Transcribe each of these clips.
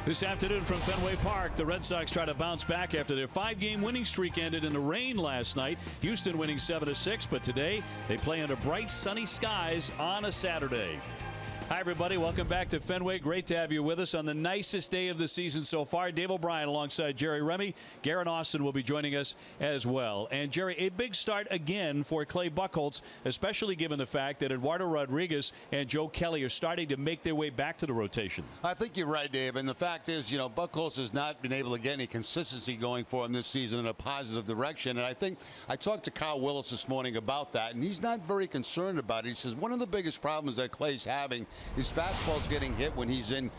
This afternoon from Fenway Park, the Red Sox try to bounce back after their 5-game winning streak ended in the rain last night. Houston winning 7-6, but today they play under bright sunny skies on a Saturday. Hi, everybody. Welcome back to Fenway. Great to have you with us on the nicest day of the season so far. Dave O'Brien alongside Jerry Remy. Garen Austin will be joining us as well. And, Jerry, a big start again for Clay Buchholz, especially given the fact that Eduardo Rodriguez and Joe Kelly are starting to make their way back to the rotation. I think you're right, Dave. And the fact is, you know, Buchholz has not been able to get any consistency going for him this season in a positive direction. And I think I talked to Kyle Willis this morning about that, and he's not very concerned about it. He says one of the biggest problems that Clay's having, his fastball's getting hit when he's in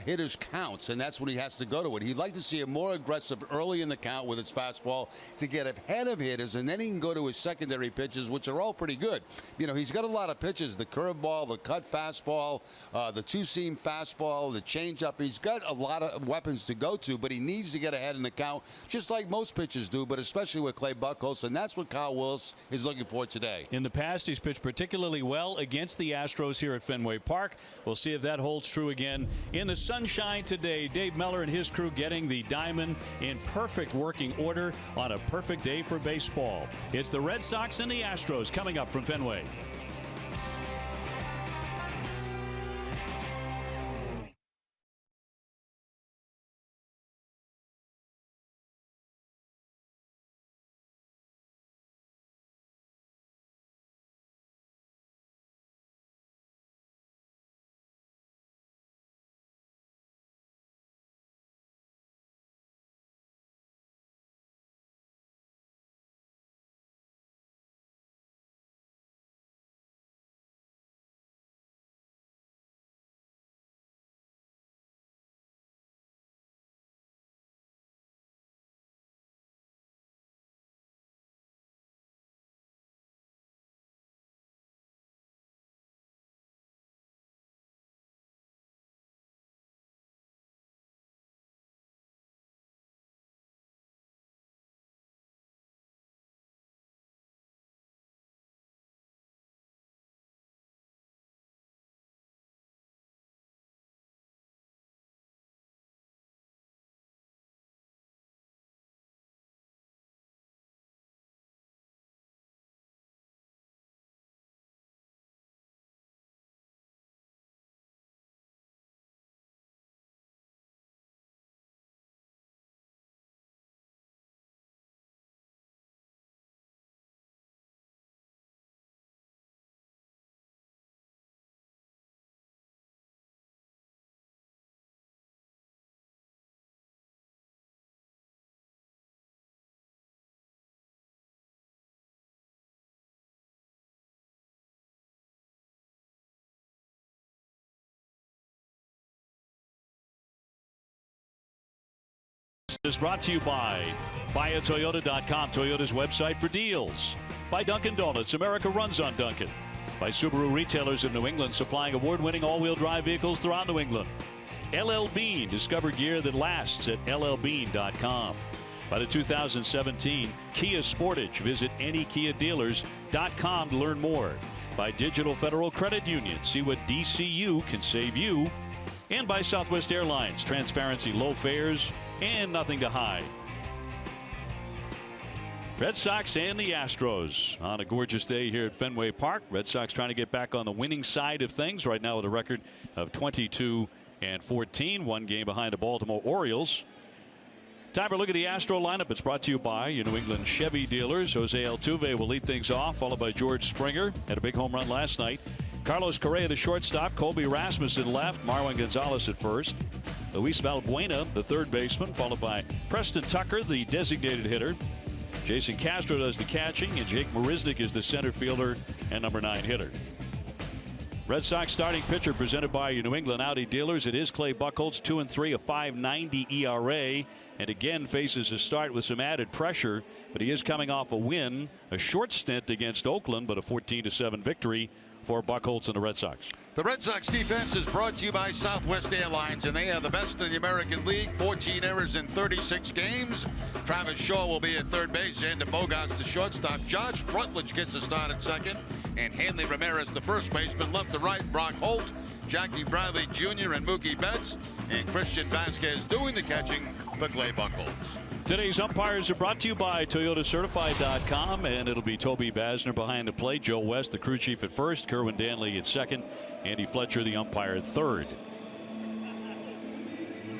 hitters' counts, and that's when he has to go to it. He'd like to see him more aggressive early in the count with his fastball to get ahead of hitters, and then he can go to his secondary pitches, which are all pretty good. You know, he's got a lot of pitches: the curveball, the cut fastball, the two-seam fastball, the changeup. He's got a lot of weapons to go to, but he needs to get ahead in the count, just like most pitchers do, but especially with Clay Buchholz, and that's what Kyle Willis is looking for today. In the past, he's pitched particularly well against the Astros here at Fenway Park. We'll see if that holds true again in the sunshine today. Dave Meller and his crew getting the diamond in perfect working order on a perfect day for baseball. It's the Red Sox and the Astros coming up from Fenway. Is brought to you by BuyAToyota.com, Toyota's website for deals. By Dunkin' Donuts, America runs on Dunkin'. By Subaru Retailers of New England, supplying award-winning all-wheel drive vehicles throughout New England. LL Bean, discover gear that lasts at LLBean.com. By the 2017 Kia Sportage, visit anykiadealers.com to learn more. By Digital Federal Credit Union, see what DCU can save you. And by Southwest Airlines, transparency, low fares, and nothing to hide. Red Sox and the Astros on a gorgeous day here at Fenway Park. Red Sox trying to get back on the winning side of things right now with a record of 22-14, one game behind the Baltimore Orioles. Time for a look at the Astro lineup. It's brought to you by your New England Chevy dealers. Jose Altuve will lead things off, followed by George Springer. Had a big home run last night. Carlos Correa, the shortstop. Colby Rasmussen left. Marwin Gonzalez at first. Luis Valbuena, the third baseman, followed by Preston Tucker, the designated hitter. Jason Castro does the catching, and Jake Marisnick is the center fielder and number 9 hitter. Red Sox starting pitcher presented by your New England Audi dealers. It is Clay Buchholz, 2-3, a 5.90 ERA, and again faces a start with some added pressure, but he is coming off a win, a short stint against Oakland, but a 14-7 victory for Buchholz and the Red Sox. The Red Sox defense is brought to you by Southwest Airlines, and they are the best in the American League. 14 errors in 36 games. Travis Shaw will be at third base. Xander Bogaerts the shortstop. Josh Rutledge gets a start at second. And Hanley Ramirez, the first baseman. Left to right, Brock Holt Jackie Bradley Jr. and Mookie Betts, and Christian Vasquez doing the catching for Clay Buchholz. Today's umpires are brought to you by ToyotaCertified.com, and it'll be Toby Basner behind the plate, Joe West, the crew chief, at first, Kerwin Danley at second, Andy Fletcher, the umpire, at third.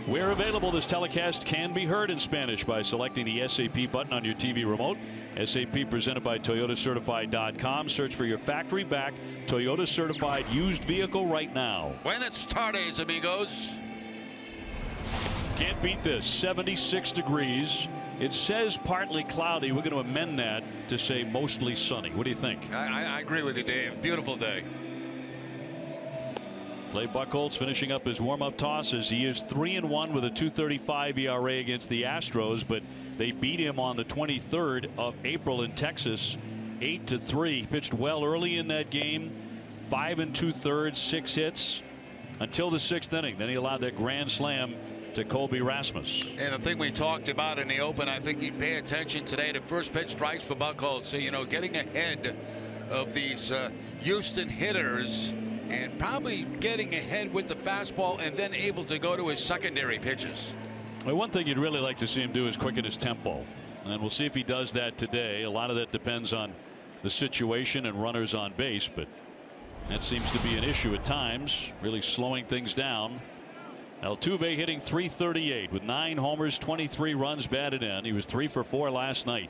Where available, this telecast can be heard in Spanish by selecting the SAP button on your TV remote. SAP presented by ToyotaCertified.com. Search for your factory back Toyota certified used vehicle right now. Buenas tardes, amigos. Can't beat this. 76 degrees. It says partly cloudy. We're going to amend that to say mostly sunny. What do you think? I agree with you, Dave. Beautiful day. Clay Buchholz finishing up his warm-up tosses. He is 3-1 with a 2.35 ERA against the Astros, but they beat him on the 23rd of April in Texas, 8-3. He pitched well early in that game, 5 2/3, 6 hits until the 6th inning. Then he allowed that grand slam to Colby Rasmus. And the thing we talked about in the open, I think you'd pay attention today to first pitch strikes for Buchholz. So, you know, getting ahead of these Houston hitters and probably getting ahead with the fastball and then able to go to his secondary pitches. Well, one thing you'd really like to see him do is quicken his tempo, and we'll see if he does that today. A lot of that depends on the situation and runners on base, but that seems to be an issue at times, really slowing things down. Altuve hitting .338 with 9 homers, 23 runs batted in. He was 3 for 4 last night.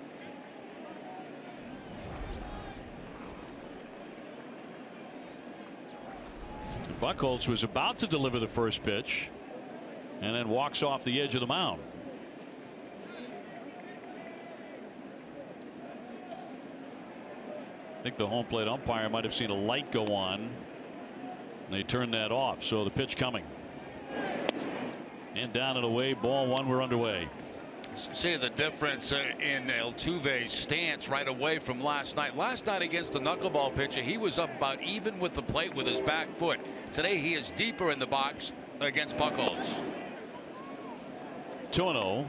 Buchholz was about to deliver the first pitch and then walks off the edge of the mound. I think the home plate umpire might have seen a light go on, and they turned that off. So the pitch coming. And down and away, ball one, we're underway. See the difference in Altuve's stance right away from last night. Last night against the knuckleball pitcher, he was up about even with the plate with his back foot. Today he is deeper in the box against Buchholz. 2-0.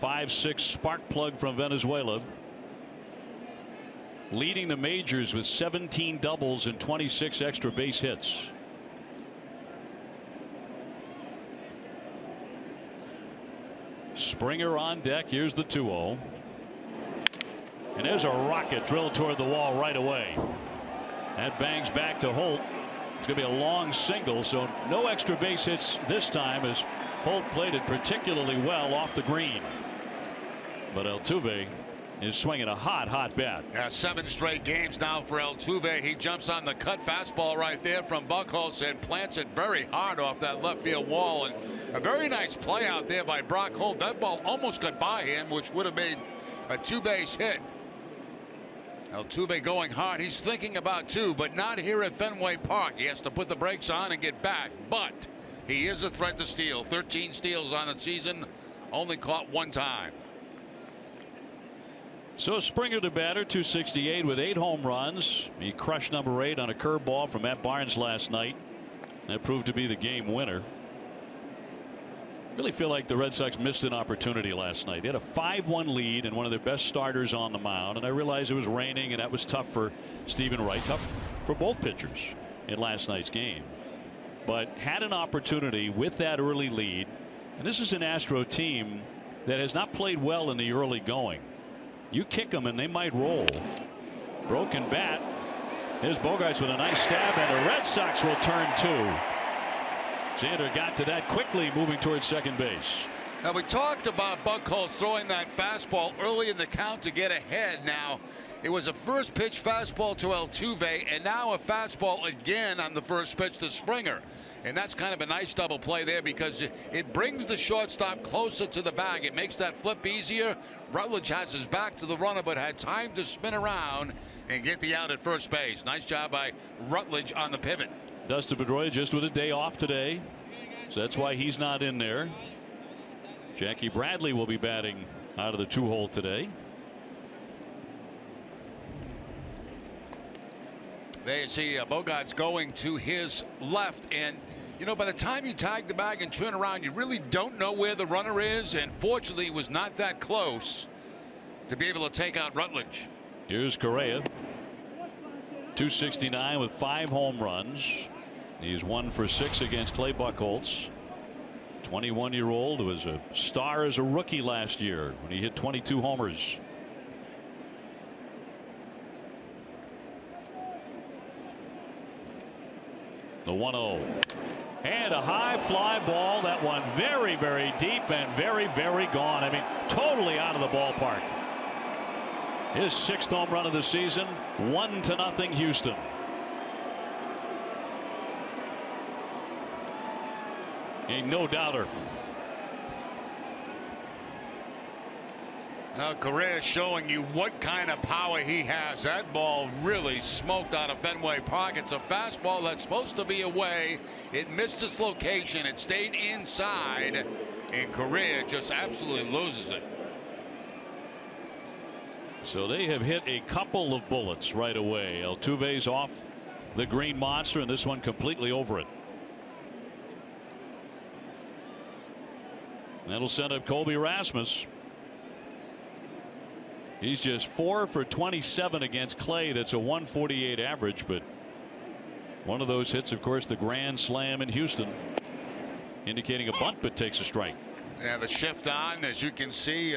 5'6" spark plug from Venezuela. Leading the majors with 17 doubles and 26 extra base hits. Springer on deck. Here's the 2-0. And there's a rocket drilled toward the wall right away. That bangs back to Holt. It's going to be a long single, so no extra base hits this time as Holt played it particularly well off the green. But Altuve is swinging a hot bat. 7 straight games now for Altuve. He jumps on the cut fastball right there from Buchholz and plants it very hard off that left field wall. And a very nice play out there by Brock Holt. That ball almost got by him, which would have made a 2-base hit. Altuve going hard. He's thinking about 2, but not here at Fenway Park. He has to put the brakes on and get back. But he is a threat to steal. 13 steals on the season, only caught 1 time. So Springer the batter, 268 with 8 home runs. He crushed number 8 on a curveball from Matt Barnes last night. That proved to be the game winner. Really feel like the Red Sox missed an opportunity last night. They had a 5-1 lead and one of their best starters on the mound, and I realized it was raining and that was tough for Stephen Wright, tough for both pitchers in last night's game, but had an opportunity with that early lead. And this is an Astro team that has not played well in the early going. You kick them and they might roll. Broken bat. Here's Bogaerts with a nice stab, and the Red Sox will turn 2. Xander got to that quickly, moving towards second base. Now, we talked about Buchholz throwing that fastball early in the count to get ahead. Now, it was a first pitch fastball to Altuve, and now a fastball again on the first pitch to Springer. And that's kind of a nice double play there because it brings the shortstop closer to the bag. It makes that flip easier. Rutledge has his back to the runner, but had time to spin around and get the out at first base. Nice job by Rutledge on the pivot. Dustin Pedroia just with a day off today, so that's why he's not in there. Jackie Bradley will be batting out of the 2-hole today. They see Bogaerts going to his left, and you know, by the time you tag the bag and turn around, you really don't know where the runner is, and fortunately, he was not that close to be able to take out Rutledge. Here's Correa. .269 with 5 home runs. He's 1 for 6 against Clay Buchholz. 21-year-old who was a star as a rookie last year when he hit 22 homers. The 1-0 and a high fly ball. That one very, very deep and very, very gone. I mean, totally out of the ballpark. His 6th home run of the season. 1-0 Houston. A no doubter. Now Correa showing you what kind of power he has. That ball really smoked out of Fenway Park. It's a fastball that's supposed to be away. It missed its location. It stayed inside, and Correa just absolutely loses it. So they have hit a couple of bullets right away. Altuve's off the green monster, and this one completely over it. That'll send up Colby Rasmus. He's just 4 for 27 against Clay. That's a 148 average, but one of those hits, of course, the grand slam in Houston, indicating a bunt, but takes a strike. Yeah, the shift on, as you can see,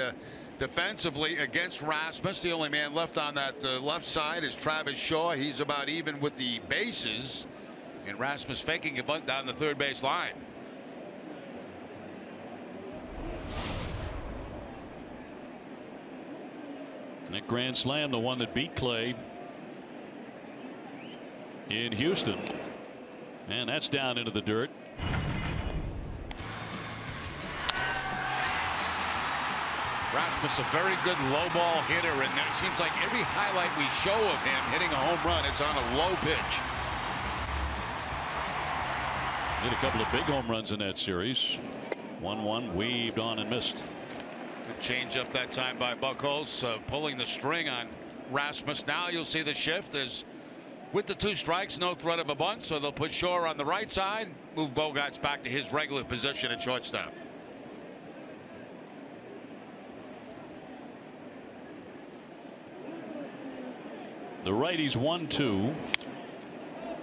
defensively against Rasmus. The only man left on that left side is Travis Shaw. He's about even with the bases, and Rasmus faking a bunt down the third base line. That grand slam, the one that beat Clay in Houston, and that's down into the dirt. Rasmus, a very good low ball hitter, and it seems like every highlight we show of him hitting a home run, it's on a low pitch. Hit a couple of big home runs in that series. 1-1 weaved on and missed. Good change up that time by Buchholz, pulling the string on Rasmus. Now you'll see the shift is with the 2 strikes, no threat of a bunt, so they'll put Shaw on the right side, move Bogaerts back to his regular position at shortstop. The righties 1-2,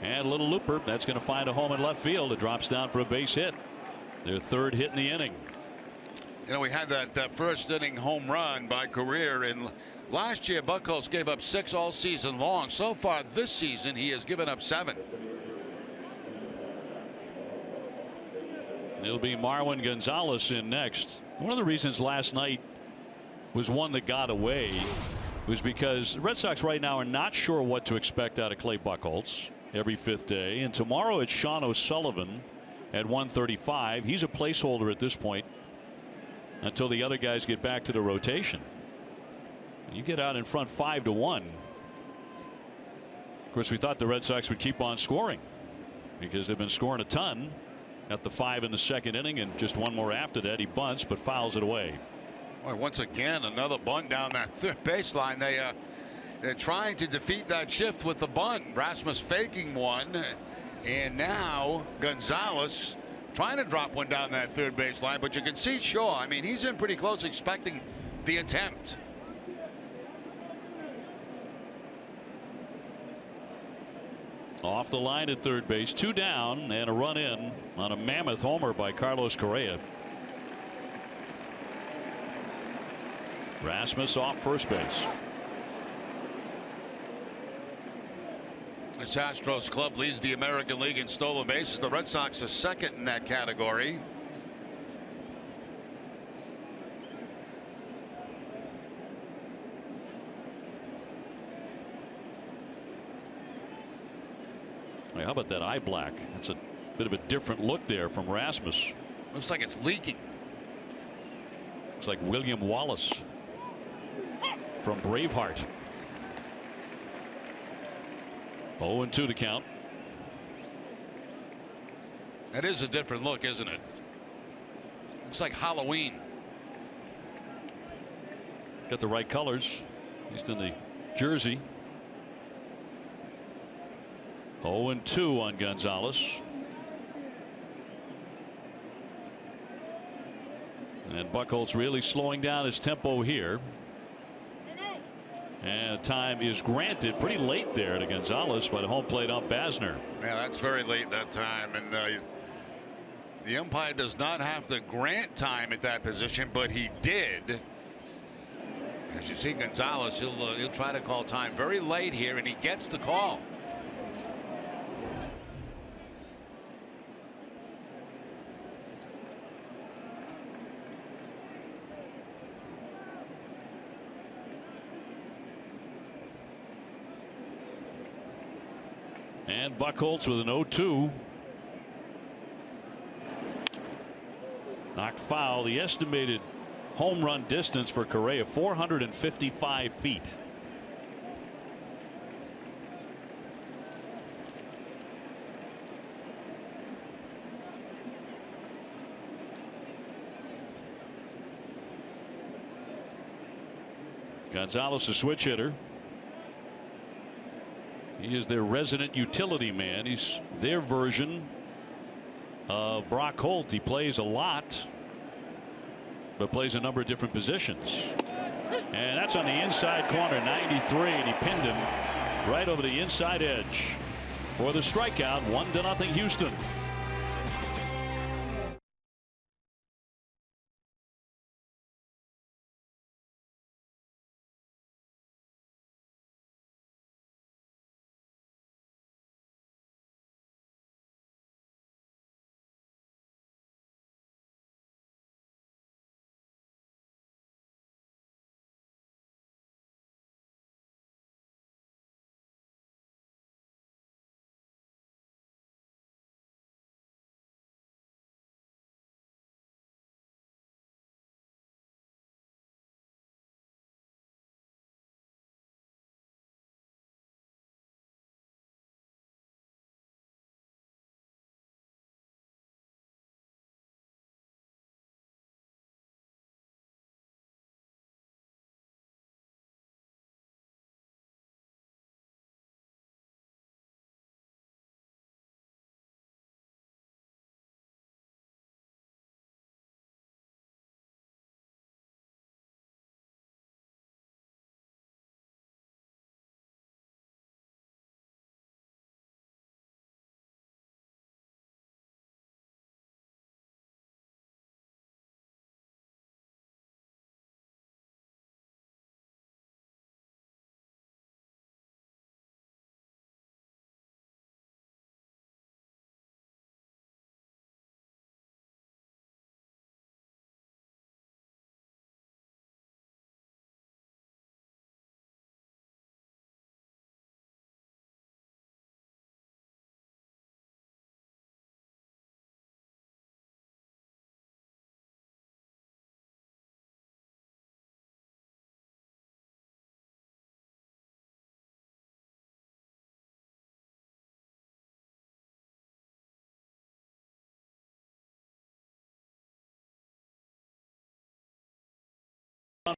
and a little looper that's going to find a home in left field. It drops down for a base hit, their 3rd hit in the inning. You know, we had that first inning home run by Correa, and last year Buchholz gave up 6 all season long. So far this season he has given up 7. It'll be Marwin Gonzalez in next. One of the reasons last night was one that got away was because the Red Sox right now are not sure what to expect out of Clay Buchholz every 5th day, and tomorrow it's Sean O'Sullivan at 1:35. He's a placeholder at this point until the other guys get back to the rotation. You get out in front 5-1. Of course, we thought the Red Sox would keep on scoring because they've been scoring a ton. At the 5 in the 2nd inning, and just one more after that. He bunts but fouls it away. Boy, once again another bunt down that third baseline. They're trying to defeat that shift with the bunt. Rasmus faking one, and now Gonzalez trying to drop one down that third baseline, but you can see Shaw. I mean, he's in pretty close, expecting the attempt. Off the line at third base, 2 down and a run in on a mammoth homer by Carlos Correa. Rasmus off first base. This Astros club leads the American League in stolen bases. The Red Sox are 2nd in that category. How about that eye black? That's a bit of a different look there from Rasmus. Looks like it's leaking. Looks like William Wallace from Braveheart. 0-2 to count. That is a different look, isn't it? Looks like Halloween. It's got the right colors, at least in the jersey. 0-2 on Gonzalez. And Buchholz really slowing down his tempo here. And time is granted pretty late there to Gonzalez by the home plate ump Basner. Yeah, that's very late that time, and the umpire does not have to grant time at that position, but he did. As you see, Gonzalez, he'll try to call time very late here, and he gets the call. And Buchholz with an 0-2. Knocked foul. The estimated home run distance for Correa, 455 feet. Gonzalez, a switch hitter. He is their resident utility man. He's their version of Brock Holt. He plays a lot, but plays a number of different positions. And that's on the inside corner, 93, and he pinned him right over the inside edge for the strikeout. 1-0 Houston.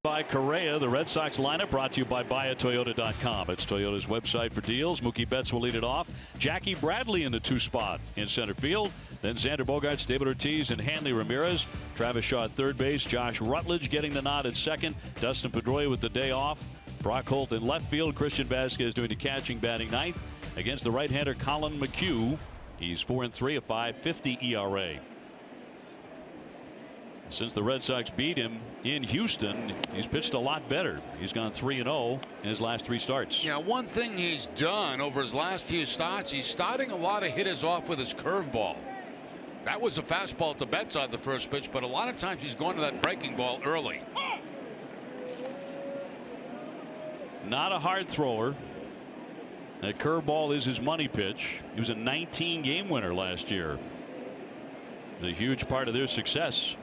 By Correa, the Red Sox lineup brought to you by buyatoyota.com. It's Toyota's website for deals. Mookie Betts will lead it off. Jackie Bradley in the 2 spot in center field. Then Xander Bogaerts, David Ortiz, and Hanley Ramirez. Travis Shaw at third base. Josh Rutledge getting the nod at second. Dustin Pedroia with the day off. Brock Holt in left field. Christian Vasquez doing the catching, batting ninth against the right-hander Colin McHugh. He's 4-3, a 5.50 ERA. Since the Red Sox beat him in Houston, he's pitched a lot better. He's gone 3-0 in his last 3 starts. Yeah, one thing he's done over his last few starts, he's starting a lot of hitters off with his curveball. That was a fastball to Betts on the first pitch, but a lot of times he's going to that breaking ball early. Not a hard thrower. That curveball is his money pitch. He was a 19-game winner last year. A huge part of their success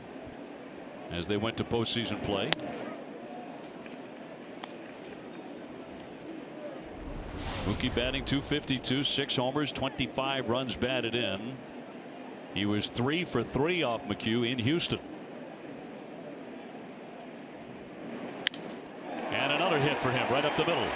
as they went to postseason play. Mookie batting .252, 6 homers, 25 runs batted in. He was 3 for 3 off McHugh in Houston. And another hit for him right up the middle.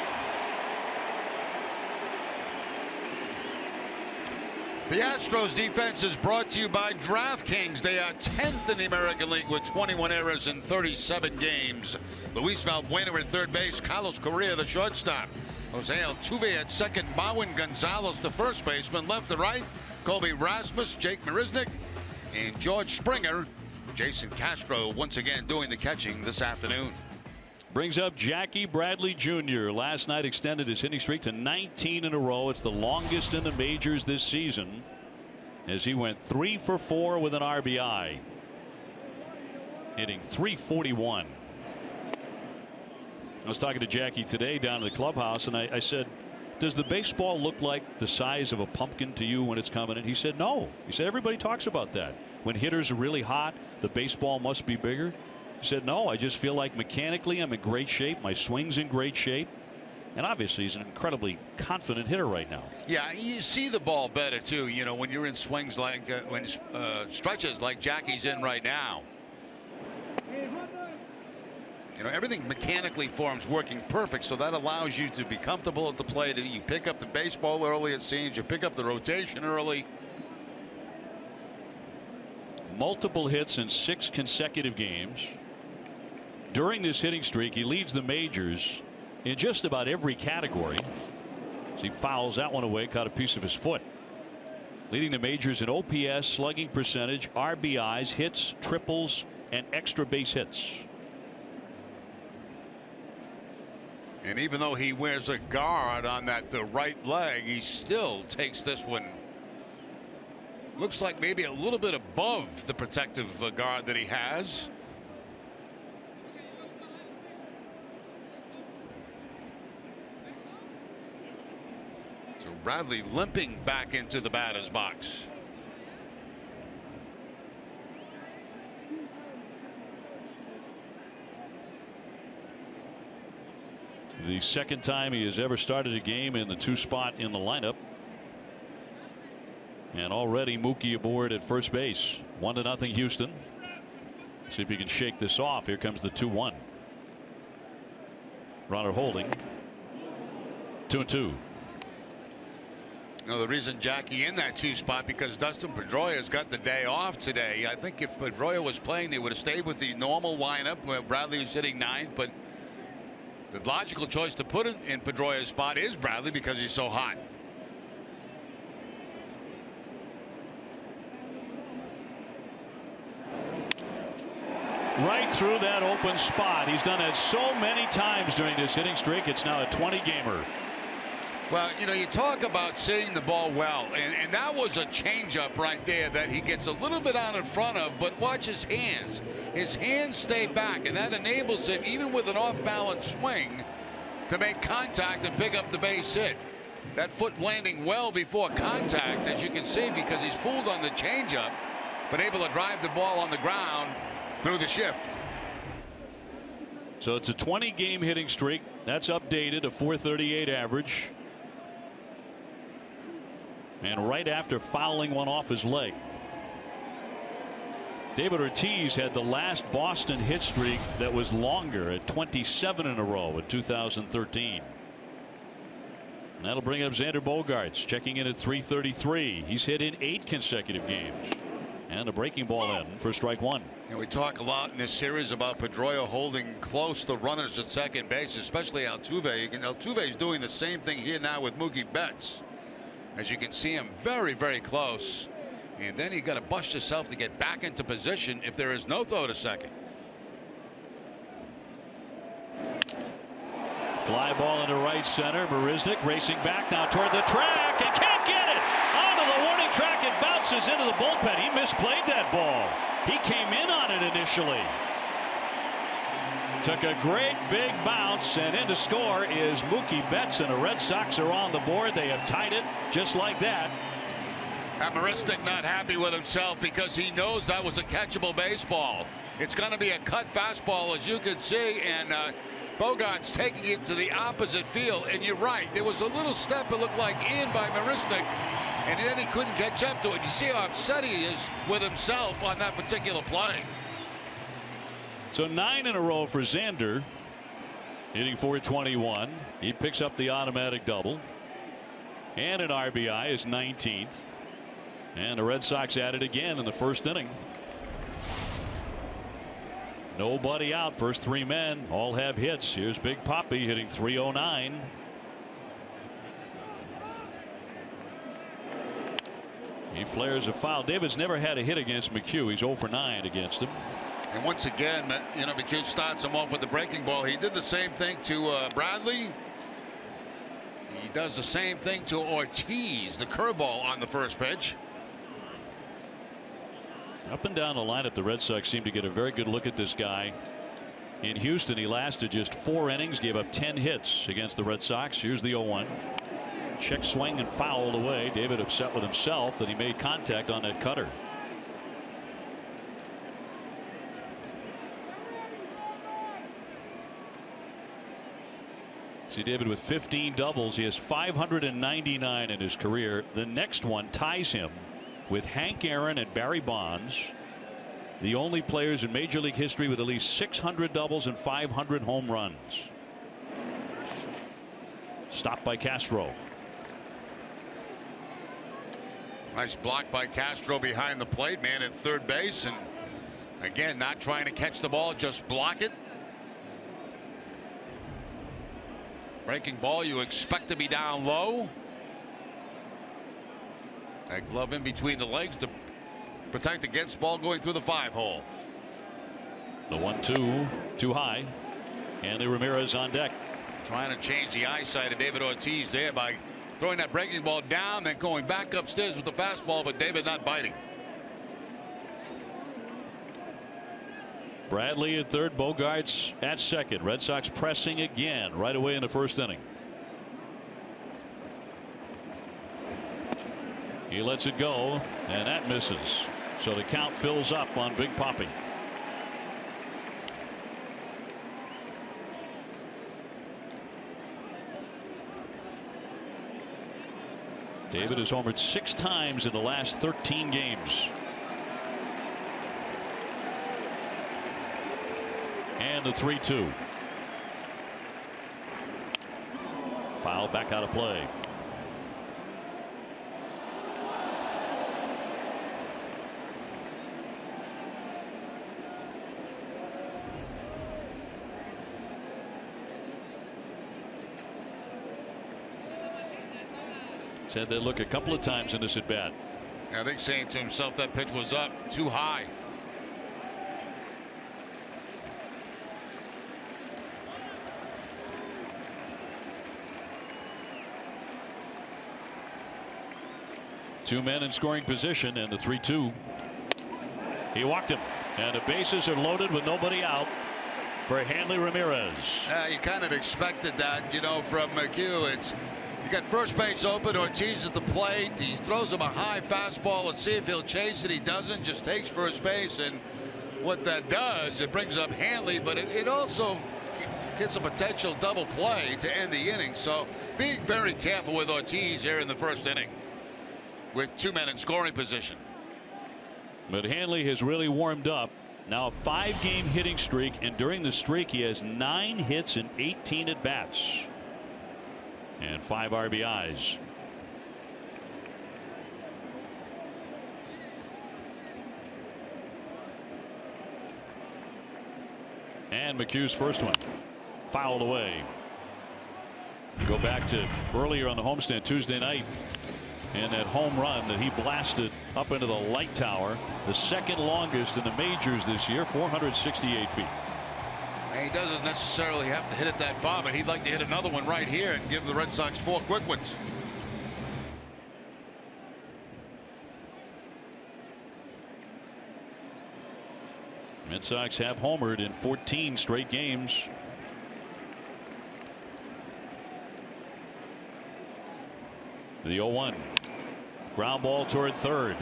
The Astros defense is brought to you by DraftKings. They are 10th in the American League with 21 errors in 37 games. Luis Valbuena at third base, Carlos Correa the shortstop, Jose Altuve at second, Marwin Gonzalez the first baseman, left to right, Colby Rasmus, Jake Marisnick, and George Springer. Jason Castro once again doing the catching this afternoon. Brings up Jackie Bradley Jr. Last night extended his hitting streak to 19 in a row. It's the longest in the majors this season, as he went 3 for 4 with an RBI, hitting .341. I was talking to Jackie today down at the clubhouse, and I said, does the baseball look like the size of a pumpkin to you when it's coming in? He said no. He said everybody talks about that. When hitters are really hot, the baseball must be bigger. He said, no, I just feel like mechanically I'm in great shape. My swing's in great shape. And obviously he's an incredibly confident hitter right now. Yeah, you see the ball better, too. You know, when you're in swings like stretches like Jackie's in right now. You know, everything mechanically for him's working perfect, so that allows you to be comfortable at the plate. You pick up the baseball early, it seems. You pick up the rotation early. Multiple hits in 6 consecutive games. During this hitting streak, he leads the majors in just about every category. As he fouls that one away, caught a piece of his foot. Leading the majors in OPS, slugging percentage, RBIs, hits, triples, and extra base hits. And even though he wears a guard on that right leg, he still takes this one. Looks like maybe a little bit above the protective guard that he has. So Bradley limping back into the batter's box. The second time he has ever started a game in the 2 spot in the lineup. And already Mookie aboard at first base. 1-0 Houston. See if he can shake this off. Here comes the 2-1. Runner holding. 2-2. You know, the reason Jackie in that 2 spot because Dustin Pedroia's got the day off today. I think if Pedroia was playing, they would have stayed with the normal lineup where Bradley was hitting 9th. But the logical choice to put in Pedroia's spot is Bradley because he's so hot. Right through that open spot. He's done that so many times during this hitting streak. It's now a 20-gamer. Well, you know, you talk about seeing the ball well, and that was a changeup right there that he gets a little bit out in front of, but watch his hands. His hands stay back, and that enables him, even with an off-balance swing, to make contact and pick up the base hit. That foot landing well before contact, as you can see, because he's fooled on the changeup, but able to drive the ball on the ground through the shift. So it's a 20-game hitting streak. That's updated a .438 average. And right after fouling one off his leg. David Ortiz had the last Boston hit streak that was longer at 27 in a row in 2013. And that'll bring up Xander Bogaerts, checking in at .333. He's hit in 8 consecutive games. And a breaking ball in for strike 1. And we talk a lot in this series about Pedroia holding close the runners at second base, especially Altuve. Altuve is doing the same thing here now with Mookie Betts. As you can see him very, very close. And then you got to bust yourself to get back into position if there is no throw to second. Fly ball into right center. Marisnick racing back now toward the track and can't get it. Onto the warning track. It bounces into the bullpen. He misplayed that ball. He came in on it initially. Took a great big bounce, and in to score is Mookie Betts, and the Red Sox are on the board. They have tied it just like that. Marisnick not happy with himself because he knows that was a catchable baseball. It's going to be a cut fastball, as you can see, and Bogaerts taking it to the opposite field. And you're right, there was a little step it looked like in by Marisnick, and then he couldn't catch up to it. You see how upset he is with himself on that particular play. So 9 in a row for Xander, hitting .421. He picks up the automatic double and an RBI, his 19th. And the Red Sox at it again in the first inning. Nobody out. First three men all have hits. Here's Big Papi hitting .309. He flares a foul. David's never had a hit against McHugh. He's 0 for 9 against him. And once again, you know, McHugh starts him off with the breaking ball. He did the same thing to Bradley. He does the same thing to Ortiz, the curveball on the first pitch. Up and down the lineup, the Red Sox seem to get a very good look at this guy. In Houston, he lasted just 4 innings, gave up 10 hits against the Red Sox. Here's the 0-1. Check swing and fouled away. David upset with himself that he made contact on that cutter. See, David with 15 doubles. He has 599 in his career. The next one ties him with Hank Aaron and Barry Bonds, the only players in Major League history with at least 600 doubles and 500 home runs. Stopped by Castro. Nice block by Castro behind the plate. Man at third base, and again not trying to catch the ball, just block it. Breaking ball you expect to be down low. That glove in between the legs to protect against ball going through the 5-hole. The 1-2 too high. Andy Ramirez on deck. Trying to change the eyesight of David Ortiz there by throwing that breaking ball down, then going back upstairs with the fastball, but David not biting. Bradley at third, Bogarts at second. Red Sox pressing again right away in the first inning. He lets it go, and that misses. So the count fills up on Big Papi. David has homered 6 times in the last 13 games. And the 3-2. Foul back out of play. Said they look a couple of times in this at bat. I think saying to himself that pitch was up too high. Two men in scoring position, and the 3-2. He walked him, and the bases are loaded with nobody out for Hanley Ramirez. You kind of expected that, you know, from McHugh. It's you got first base open, Ortiz at the plate. He throws him a high fastball. Let's see if he'll chase it. He doesn't, just takes first base, and what that does, it brings up Hanley, but it also gets a potential double play to end the inning. So being very careful with Ortiz here in the first inning with 2 men in scoring position. But Hanley has really warmed up. Now a 5-game hitting streak, and during the streak he has 9 hits and 18 at bats and 5 RBIs. And McHugh's first one fouled away. Go back to earlier on the homestand Tuesday night, and that home run that he blasted up into the light tower, the second longest in the majors this year, 468 feet. He doesn't necessarily have to hit it that far, but he'd like to hit another one right here and give the Red Sox 4 quick ones. Red Sox have homered in 14 straight games. The 0-1. Ground ball toward third.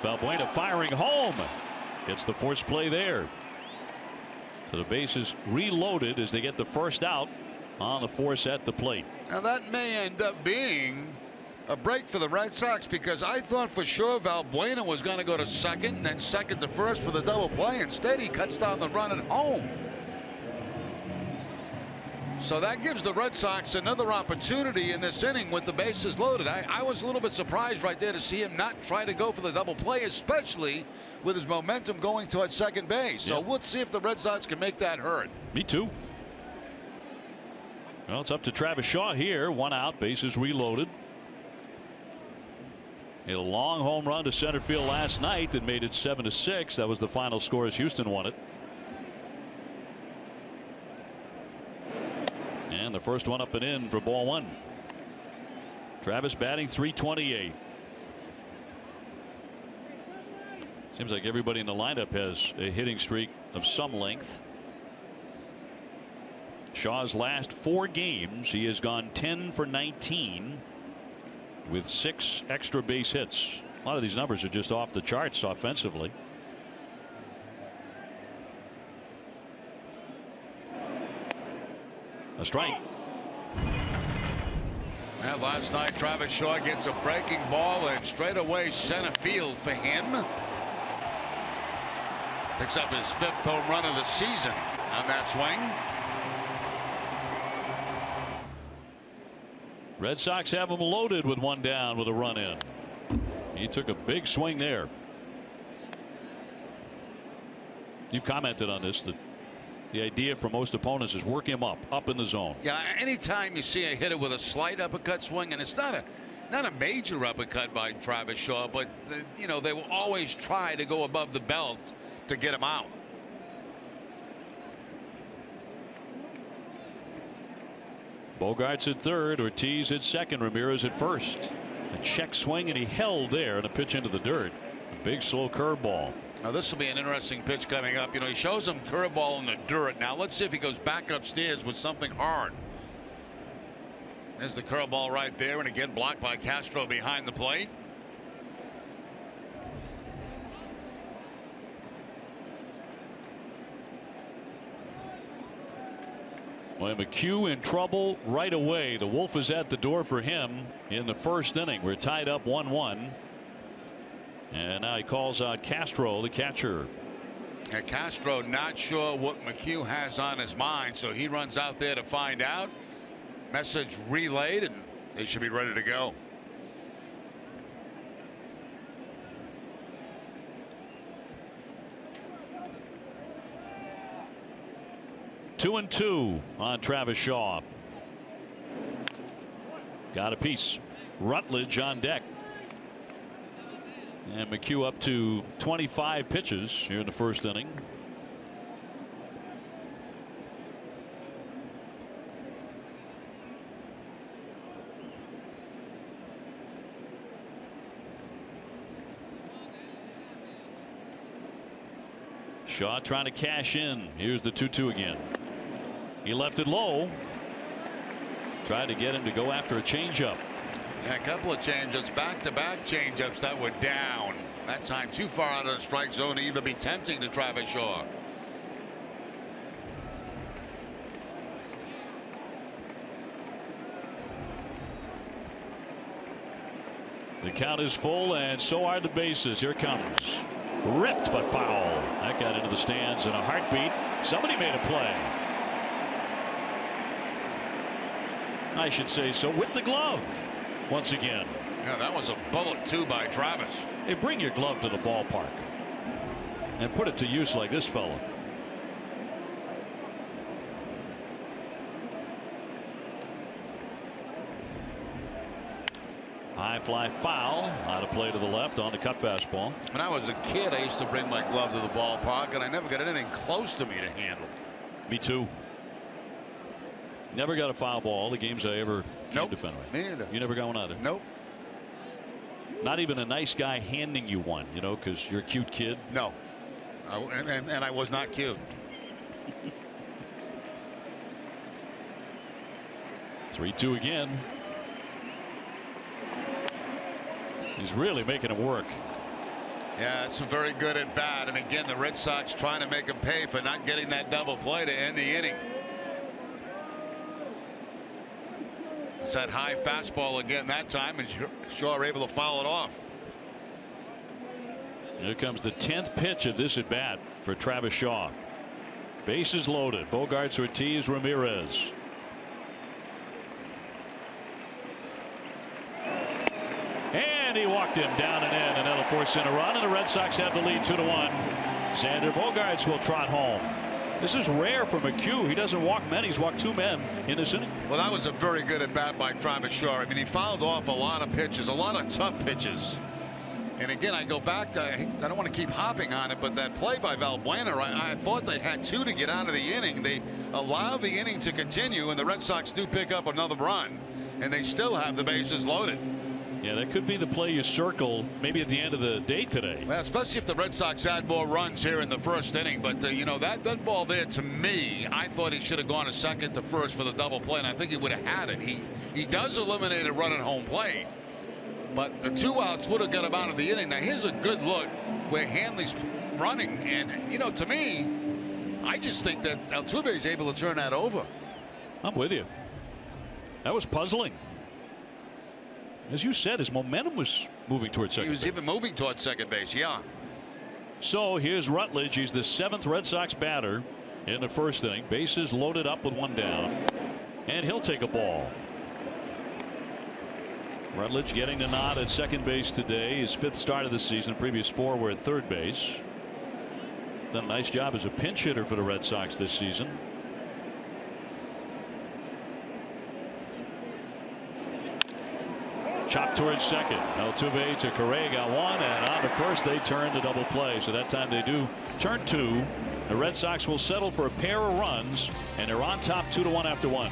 Valbuena firing home. Gets the force play there. So the bases reloaded as they get the first out on the force at the plate. Now that may end up being a break for the Red Sox, because I thought for sure Valbuena was going to go to second and then second to first for the double play. Instead he cuts down the run at home. So that gives the Red Sox another opportunity in this inning with the bases loaded. I was a little bit surprised right there to see him not try to go for the double play, especially with his momentum going towards second base. So let's see if the Red Sox can make that hurt. Me too. Well, it's up to Travis Shaw here. 1 out, bases reloaded. A long home run to center field last night that made it 7-6. That was the final score as Houston won it. And the first one up and in for ball 1. Travis batting .328. Seems like everybody in the lineup has a hitting streak of some length. Shaw's last 4 games, he has gone 10 for 19 with 6 extra base hits. A lot of these numbers are just off the charts offensively. A strike. And last night, Travis Shaw gets a breaking ball and straightaway center field for him. Picks up his 5th home run of the season on that swing. Red Sox have him loaded with 1 down with a run in. He took a big swing there. You've commented on this, that the idea for most opponents is work him up in the zone. Yeah, anytime you see a hitter with a slight uppercut swing, and it's not a major uppercut by Travis Shaw, but you know, they will always try to go above the belt to get him out. Bogart's at third, Ortiz at second, Ramirez at first. A check swing, and he held there and a pitch into the dirt. A big slow curveball. Now this will be an interesting pitch coming up. You know, he shows him curveball in the dirt. Now let's see if he goes back upstairs with something hard. There's the curveball right there, and again blocked by Castro behind the plate. Well, McHugh in trouble right away. The Wolf is at the door for him in the first inning. We're tied up 1-1. And now he calls out Castro, the catcher. And Castro not sure what McHugh has on his mind, so he runs out there to find out. Message relayed, and they should be ready to go. Two and 2 on Travis Shaw. Got a piece. Rutledge on deck. And McHugh up to 25 pitches here in the first inning. Shaw trying to cash in. Here's the 2-2 again. He left it low. Tried to get him to go after a changeup. Yeah, a couple of changeups, back-to-back changeups that were down. That time too far out of the strike zone to even be tempting to Travis Shaw. The count is full, and so are the bases. Here it comes. Ripped but foul. That got into the stands in a heartbeat. Somebody made a play. I should say so, with the glove once again. Yeah, that was a bullet too by Travis. Hey, bring your glove to the ballpark and put it to use like this fella. High fly foul. Out of play to the left on the cut fastball. When I was a kid, I used to bring my glove to the ballpark, and I never got anything close to me to handle. Me too. Never got a foul ball. The games I ever came to Fenway. Me either. You never got one either. Nope. Not even a nice guy handing you one, you know, because you're a cute kid. No. And I was not cute. 3-2 again. He's really making it work. Yeah, it's a very good at bat, and again the Red Sox trying to make him pay for not getting that double play to end the inning. It's that high fastball again that time, and Shaw are able to foul it off. Here comes the 10th pitch of this at bat for Travis Shaw. Bases loaded. Bogarts, Ortiz, Ramirez. And he walked him down and in, and that'll force in a run, and the Red Sox have the lead 2-1. Xander Bogaerts will trot home. This is rare for McHugh. He doesn't walk men. He's walked 2 men in this inning. Well, that was a very good at bat by Travis Shaw. I mean, he fouled off a lot of pitches, a lot of tough pitches. And again, I go back to, I don't want to keep hopping on it, but that play by Valbuena, I thought they had 2 to get out of the inning. They allow the inning to continue, and the Red Sox do pick up another run, and they still have the bases loaded. Yeah, that could be the play you circle maybe at the end of the day today. Well, especially if the Red Sox had more runs here in the first inning. But, you know, that ball there, to me, I thought he should have gone to second to first for the double play, and I think he would have had it. He does eliminate a run at home plate, but the 2 outs would have got him out of the inning. Now, here's a good look where Hanley's running. And, you know, to me, I just think that Altuve is able to turn that over. I'm with you. That was puzzling. As you said, his momentum was moving towards second base. He was even moving towards second base, yeah. So here's Rutledge. He's the 7th Red Sox batter in the first inning. Bases loaded up with 1 down. And he'll take a ball. Rutledge getting the nod at second base today. His 5th start of the season. The previous 4 were at third base. Done a nice job as a pinch hitter for the Red Sox this season. Chop towards second. Altuve to Correa, got 1, and on to first they turn the double play. So that time they do turn 2. The Red Sox will settle for a pair of runs, and they're on top 2-1 after 1.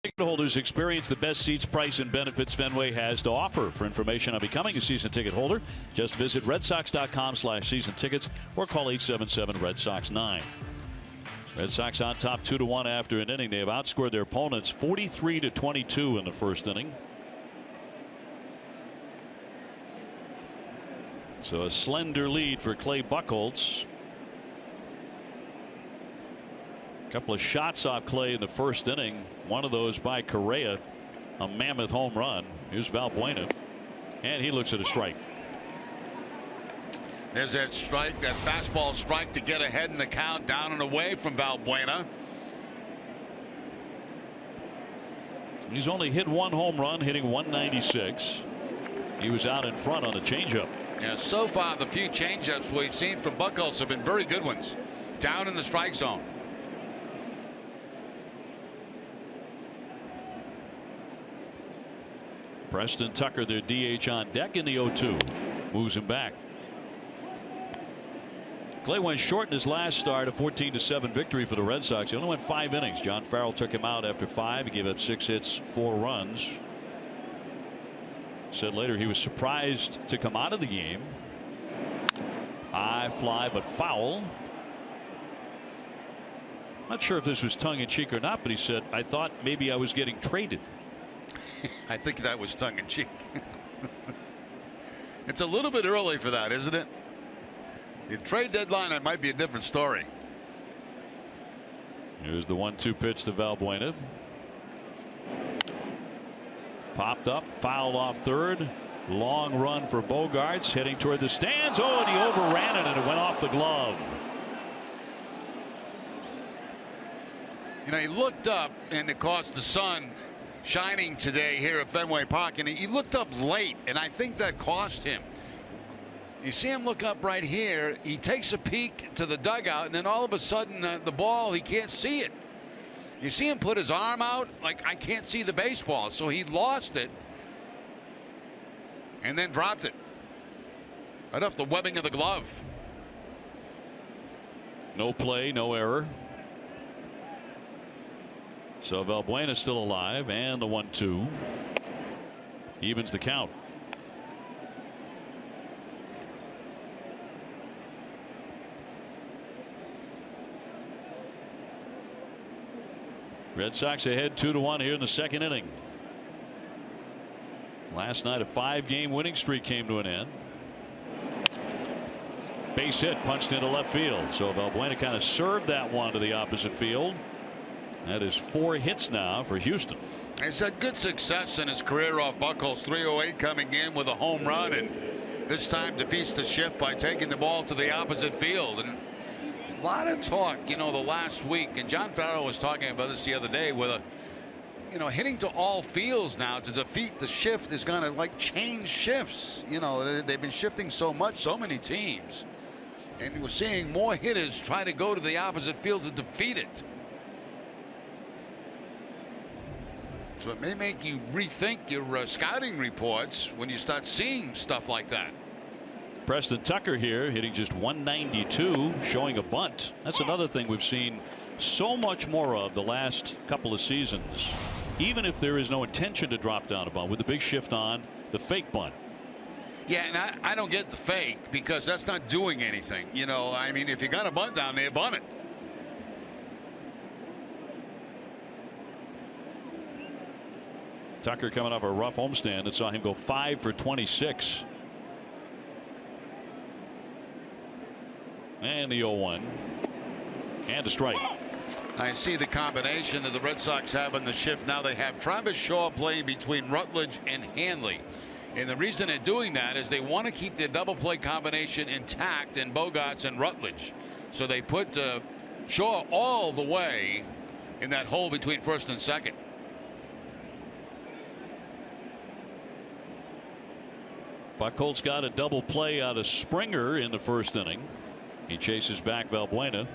Ticket holders experience the best seats, price, and benefits Fenway has to offer. For information on becoming a season ticket holder, just visit redsox.com/season tickets or call 877-RED SOX 9. Red Sox on top 2-1 after an inning. They have outscored their opponents 43-22 in the first inning. So a slender lead for Clay Buchholz. A couple of shots off Clay in the first inning. One of those by Correa, a mammoth home run. Here's Valbuena, and he looks at a strike. There's that strike, that fastball strike to get ahead in the count, down and away from Valbuena. He's only hit 1 home run, hitting 196. He was out in front on a changeup. Yeah, so far the few changeups we've seen from Buchholz have been very good ones, down in the strike zone. Preston Tucker, their DH, on deck in the 0-2. Moves him back. Clay went short in his last start, a 14-7 victory for the Red Sox. He only went 5 innings. John Farrell took him out after 5. He gave up 6 hits, 4 runs. Said later he was surprised to come out of the game. High fly, but foul. Not sure if this was tongue-in-cheek or not, but he said, I thought maybe I was getting traded. I think that was tongue-in-cheek. It's a little bit early for that, isn't it? The trade deadline, it might be a different story. Here's the 1-2 pitch to Valbuena. Popped up, fouled off third. Long run for Bogarts, heading toward the stands. Oh, and he overran it, and it went off the glove. You know, he looked up, and of course the sun shining today here at Fenway Park, and he looked up late, and I think that cost him. You see him look up right here. He takes a peek to the dugout, and then all of a sudden the ball, he can't see it. You see him put his arm out like, I can't see the baseball, so he lost it and then dropped it right off the webbing of the glove. No play, no error. So Valbuena still alive, and the 1-2 evens the count. Red Sox ahead 2-1 here in the second inning. Last night a 5-game winning streak came to an end. Base hit punched into left field. So Valbuena kind of served that one to the opposite field. That is 4 hits now for Houston. He's had good success in his career off Buchholz. 308 coming in with a home run, and this time defeats the shift by taking the ball to the opposite field. And a lot of talk, you know, the last week, and John Farrell was talking about this the other day, with hitting to all fields now to defeat the shift is going to like change shifts. You know, they've been shifting so much, so many teams, and we're seeing more hitters try to go to the opposite field to defeat it. So it may make you rethink your scouting reports when you start seeing stuff like that. Preston Tucker here hitting just 192, showing a bunt. That's another thing we've seen so much more of the last couple of seasons. Even if there is no intention to drop down a bunt, with the big shift on the fake bunt. Yeah, and I don't get the fake, because that's not doing anything. You know, I mean, if you got a bunt down there, bunt it. Tucker coming off a rough homestand that saw him go 5 for 26. And the 0-1. And a strike. I see the combination that the Red Sox have in the shift. Now they have Travis Shaw playing between Rutledge and Hanley. And the reason they're doing that is they want to keep their double play combination intact in Bogarts and Rutledge. So they put Shaw all the way in that hole between first and second. Buchholz got a double play out of Springer in the first inning. He chases back Valbuena.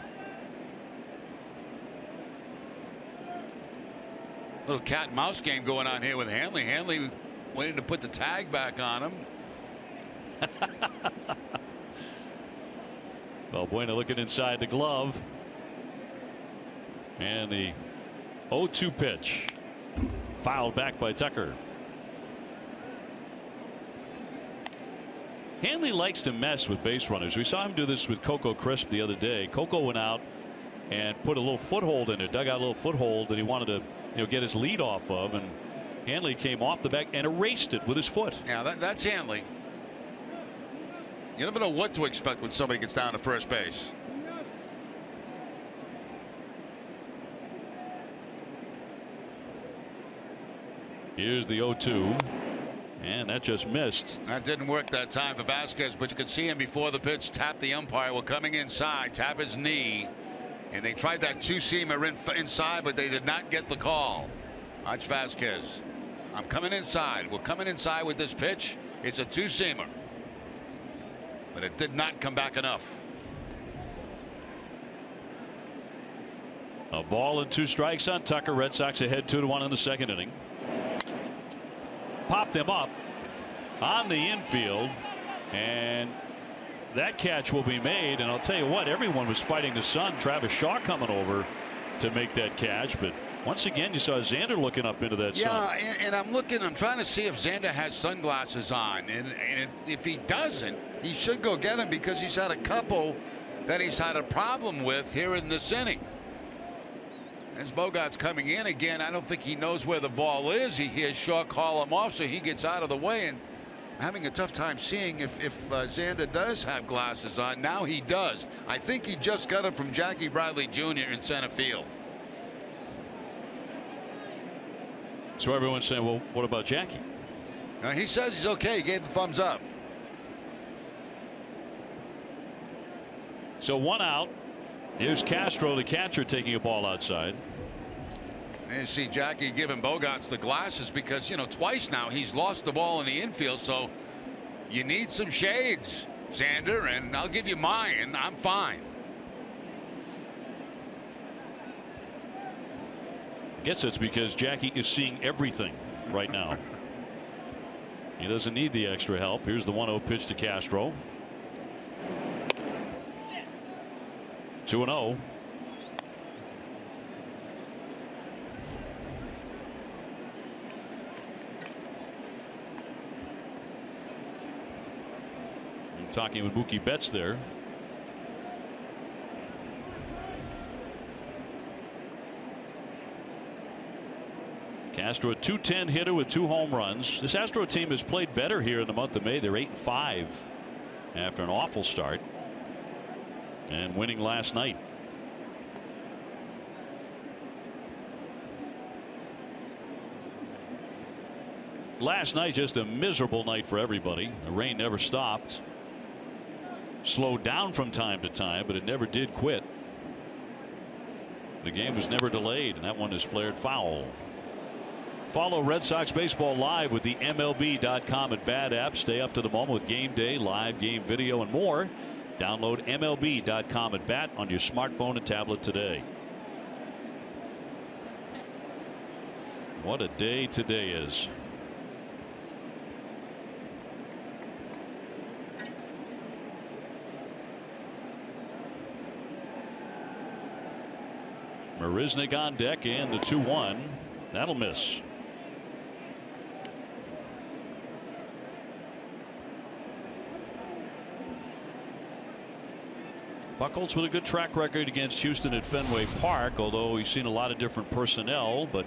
Little cat and mouse game going on here with Hanley. Hanley waiting to put the tag back on him. Valbuena looking inside the glove. And the 0-2 pitch. Fouled back by Tucker. Hanley likes to mess with base runners. We saw him do this with Coco Crisp the other day. Coco went out and put a little foothold in it, dug out a little foothold that he wanted to get his lead off of, and Hanley came off the back and erased it with his foot. Yeah, that's Hanley. You never know what to expect when somebody gets down to first base. Here's the 0-2. And that just missed. That didn't work that time for Vasquez, but you could see him before the pitch tap the umpire. Well, coming inside, tap his knee, and they tried that two-seamer inside, but they did not get the call. Watch Vasquez. I'm coming inside. We're coming inside with this pitch. It's a two-seamer, but it did not come back enough. A ball and 2 strikes on Tucker. Red Sox ahead 2-1 in the second inning. Popped him up on the infield, and that catch will be made, and I'll tell you what, everyone was fighting the sun. Travis Shaw coming over to make that catch, but once again you saw Xander looking up into that sun. Yeah, and I'm trying to see if Xander has sunglasses on, and if he doesn't, he should go get them, because he's had a couple that he's had a problem with here in this inning. As Bogart's coming in again, I don't think he knows where the ball is. He hears Shaw call him off, so he gets out of the way, and having a tough time seeing if Xander does have glasses on. Now he does. I think he just got them from Jackie Bradley Jr. in center field. So everyone's saying, well, what about Jackie? He says he's okay. He gave the thumbs up. So 1 out. Here's Castro, the catcher, taking a ball outside. And you see Jackie giving Bogarts the glasses because, twice now he's lost the ball in the infield. So you need some shades, Xander, and I'll give you mine. I'm fine. I guess it's because Jackie is seeing everything right now. He doesn't need the extra help. Here's the 1-0 pitch to Castro. 2-0. I'm talking with Mookie Betts there. Castro, a .210 hitter with 2 home runs. This Astro team has played better here in the month of May. They're 8-5 after an awful start and winning last night. Last night, just a miserable night for everybody. The rain never stopped. Slowed down from time to time, but it never did quit. The game was never delayed, and that one is flared foul. Follow Red Sox baseball live with the MLB.com at Bat app. Stay up to the moment with game day, live game video, and more. Download MLB.com at Bat on your smartphone and tablet today. What a day today is. Marisnick on deck, and the 2-1. That'll miss. Buchholz with a good track record against Houston at Fenway Park, although he's seen a lot of different personnel, but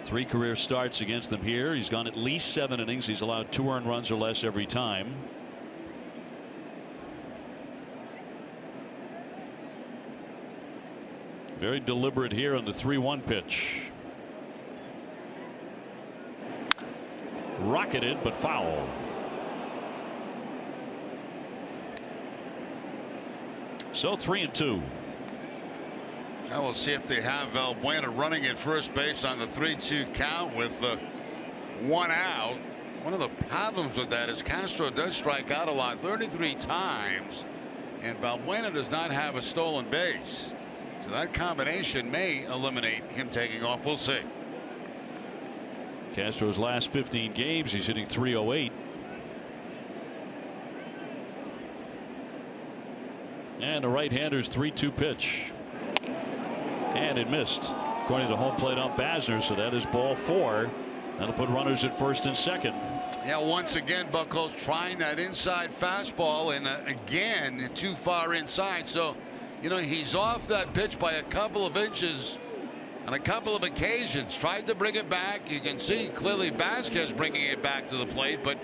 3 career starts against them here. He's gone at least 7 innings. He's allowed 2 earned runs or less every time. Very deliberate here on the 3-1 pitch. Rocketed, but foul. So 3-2. Now we'll see if they have Valbuena running at first base on the 3-2 count with 1 out. One of the problems with that is Castro does strike out a lot, 33 times, and Valbuena does not have a stolen base. So that combination may eliminate him taking off. We'll see. Castro's last 15 games, he's hitting .308. And the right-hander's 3-2 pitch. And it missed, according to home plate ump Basner, so that is ball 4. That'll put runners at first and second. Yeah, once again, Buchholz trying that inside fastball, and again, too far inside. So, he's off that pitch by a couple of inches on a couple of occasions. Tried to bring it back. You can see clearly Vasquez bringing it back to the plate, but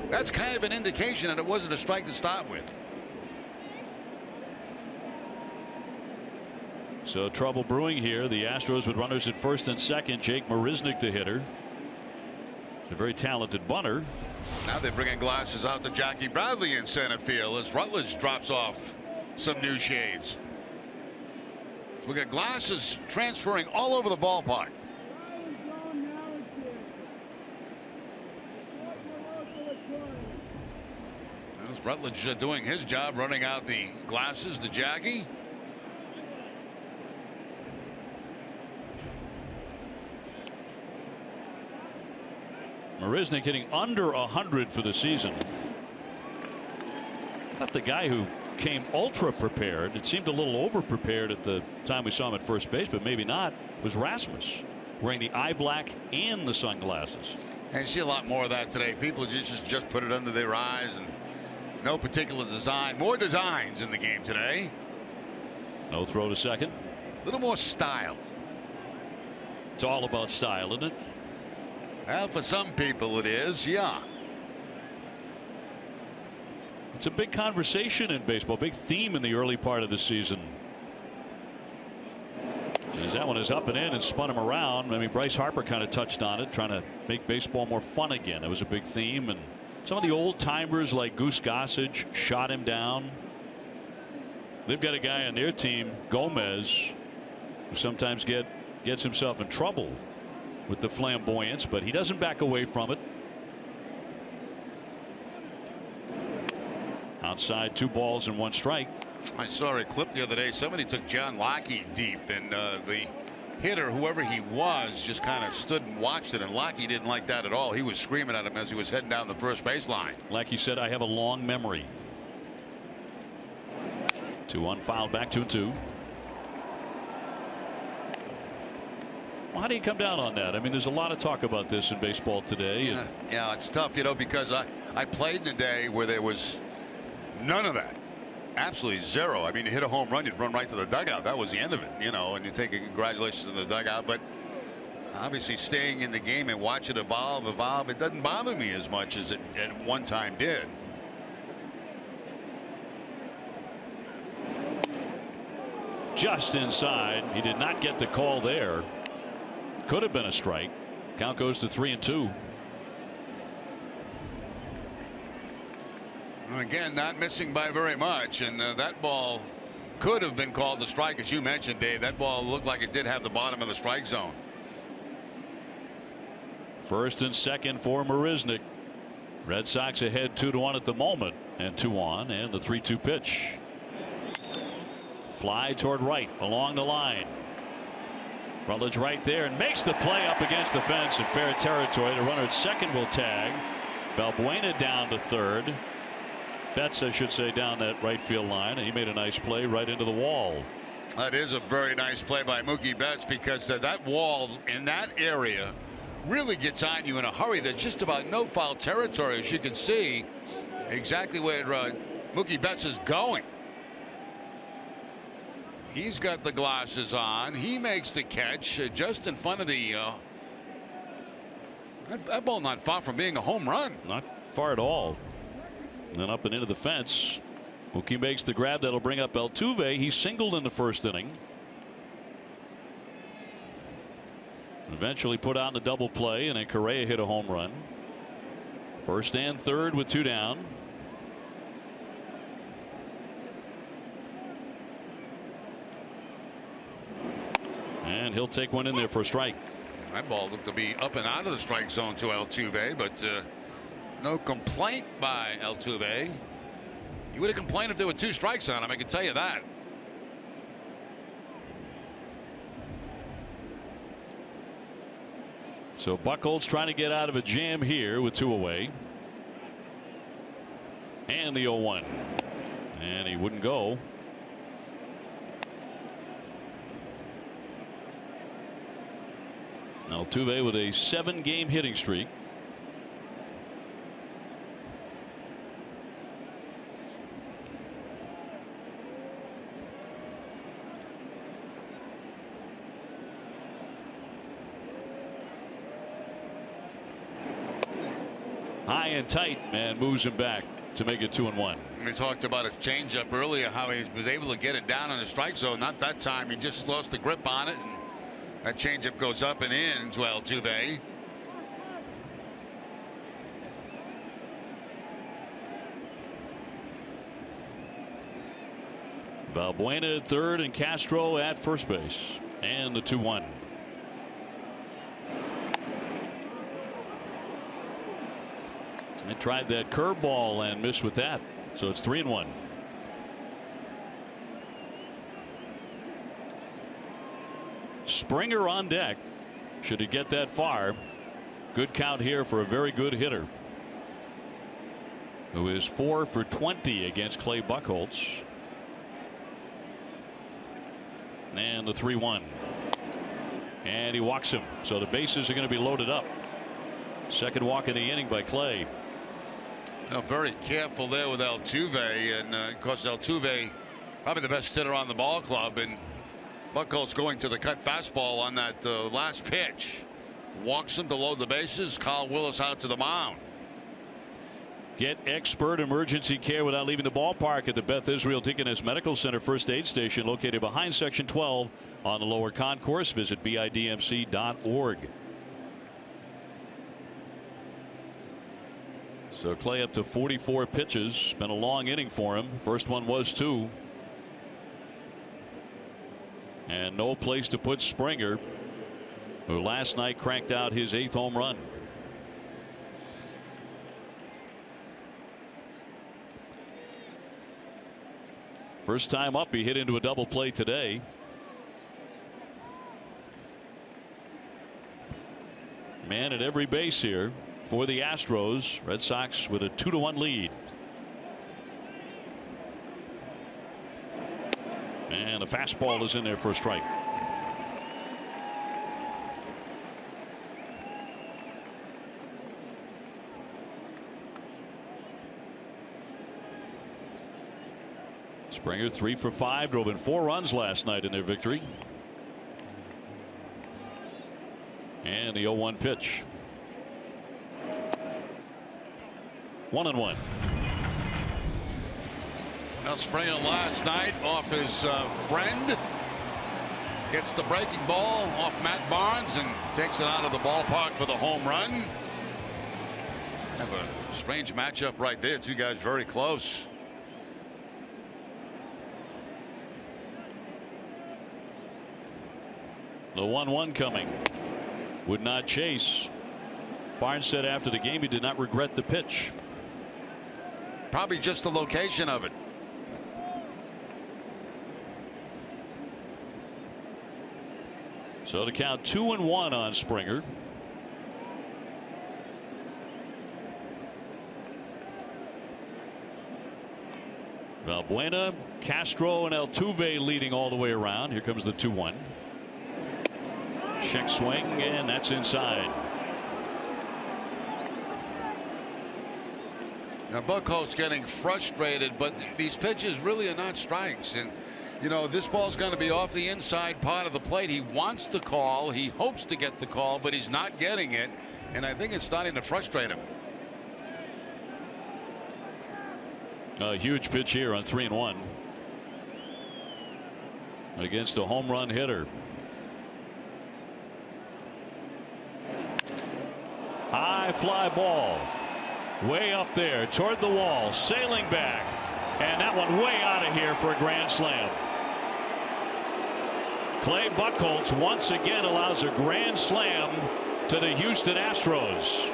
that's kind of an indication that it wasn't a strike to start with. So trouble brewing here. The Astros with runners at first and second. Jake Marisnick, the hitter. He's a very talented bunter. Now they're bringing glasses out to Jackie Bradley in center field as Rutledge drops off some new shades. We got glasses transferring all over the ballpark. There's Rutledge doing his job, running out the glasses to Jackie. Marisnick hitting under 100 for the season. thought the guy who came ultra prepared, it seemed a little over prepared at the time we saw him at first base, but maybe not, was Rasmus, wearing the eye black and the sunglasses. And you see a lot more of that today. People just put it under their eyes and no particular design. More designs in the game today. No throw to second. A little more style. It's all about style, isn't it? Well, for some people it is, yeah. It's a big conversation in baseball, big theme in the early part of the season. As that one is up and in and spun him around. I mean, Bryce Harper kind of touched on it, trying to make baseball more fun again. It was a big theme, and some of the old timers like Goose Gossage shot him down. They've got a guy on their team, Gomez, who sometimes gets himself in trouble with the flamboyance, but he doesn't back away from it. Outside, 2 balls and 1 strike. I saw a clip the other day. Somebody took John Lockie deep, and the hitter, whoever he was, just kind of stood and watched it, and Lockie didn't like that at all. He was screaming at him as he was heading down the first baseline. Lockie said, "I have a long memory." 2-1 foul back, 2-2. Well, how do you come down on that? I mean, there's a lot of talk about this in baseball today. Yeah, it's tough, because I played in a day where there was none of that. Absolutely zero. I mean, you hit a home run, you'd run right to the dugout. That was the end of it, and you take a congratulations to the dugout. But obviously staying in the game and watch it evolve, it doesn't bother me as much as it at one time did. Just inside. He did not get the call there. Could have been a strike. Count goes to 3-2. Again, not missing by very much, and that ball could have been called a strike, as you mentioned, Dave. That ball looked like it did have the bottom of the strike zone. First and second for Marisnick. Red Sox ahead 2-1 at the moment, and 2 on, and the 3-2 pitch. Fly toward right along the line. Rutledge right there and makes the play up against the fence in fair territory. The runner at second will tag. Balbuena down to third. Betts, I should say, down that right field line, and he made a nice play right into the wall. That is a very nice play by Mookie Betts, because that wall in that area really gets on you in a hurry. There's just about no foul territory, as you can see exactly where Mookie Betts is going. He's got the glasses on. He makes the catch just in front of the that ball not far from being a home run. Not far at all. And up and into the fence. Mookie makes the grab. That'll bring up Altuve. He singled in the first inning. Eventually put out in a double play, and then Correa hit a home run. First and third with 2 down. And he'll take one in there for a strike. That ball looked to be up and out of the strike zone to Altuve, but no complaint by Altuve. He would have complained if there were 2 strikes on him, I can tell you that. So Buchholz trying to get out of a jam here with 2 away. And the 0-1. And he wouldn't go. Altuve with a 7-game hitting streak. High and tight, and moves him back to make it 2-1. We talked about a changeup earlier, how he was able to get it down in the strike zone. Not that time. He just lost the grip on it, and that changeup goes up and in to Altuve. Balbuena at third and Castro at first base, and the 2-1. They tried that curveball and missed with that, so it's 3-1. Springer on deck. Should he get that far? Good count here for a very good hitter. who is 4 for 20 against Clay Buchholz. And the 3-1. And he walks him. So the bases are going to be loaded up. Second walk in the inning by Clay. Very careful there with Altuve, and of course Altuve probably the best hitter on the ball club, and Buchholz going to the cut fastball on that last pitch. Walks him to load the bases. Kyle Willis out to the mound. Get expert emergency care without leaving the ballpark at the Beth Israel Deaconess Medical Center First Aid Station, located behind Section 12 on the lower concourse. Visit bidmc.org. So Clay up to 44 pitches. Been a long inning for him. First one was 2. And no place to put Springer, who last night cranked out his 8th home run. First time up, he hit into a double play today. Man at every base here for the Astros. Red Sox with a 2-1 lead. And the fastball is in there for a strike. Springer 3 for 5, drove in 4 runs last night in their victory. And the 0-1 pitch. 1-1. Now Springer last night off his friend. Gets the breaking ball off Matt Barnes and takes it out of the ballpark for the home run. Have a strange matchup right there. Two guys very close. The 1-1 coming. Would not chase. Barnes said after the game he did not regret the pitch. Probably just the location of it. So to count 2-1 on Springer. Valbuena, Castro, and Altuve leading all the way around. Here comes the 2-1. Check swing, and that's inside. Now Buchholz getting frustrated, but these pitches really are not strikes. And you know, this ball's going to be off the inside part of the plate. He wants the call. He hopes to get the call, but he's not getting it. And I think it's starting to frustrate him. A huge pitch here on 3-1 against a home run hitter. High fly ball way up there toward the wall, sailing back, and that one way out of here for a grand slam. Clay Buchholz once again allows a grand slam to the Houston Astros.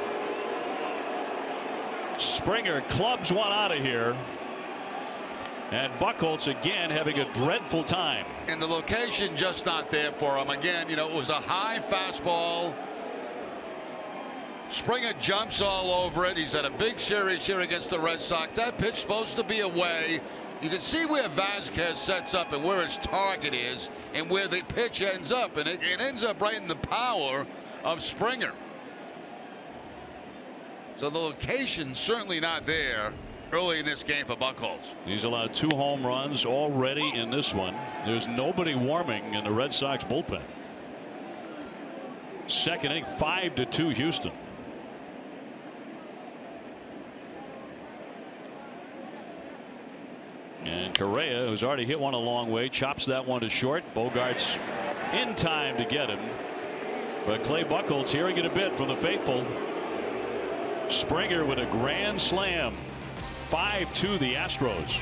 Springer clubs one out of here, and Buchholz again having a dreadful time. And the location just not there for him. Again, you know, it was a high fastball. Springer jumps all over it. He's had a big series here against the Red Sox. That pitch supposed to be away. You can see where Vasquez sets up and where his target is and where the pitch ends up, and it ends up right in the power of Springer. So the location certainly not there early in this game for Buchholz. He's allowed 2 home runs already in this one. There's nobody warming in the Red Sox bullpen. Second inning, 5-2 Houston. And Correa, who's already hit one a long way, chops that one to short. Bogart's in time to get him, but Clay Buchholz hearing it a bit from the faithful. Springer with a grand slam. 5-2 the Astros.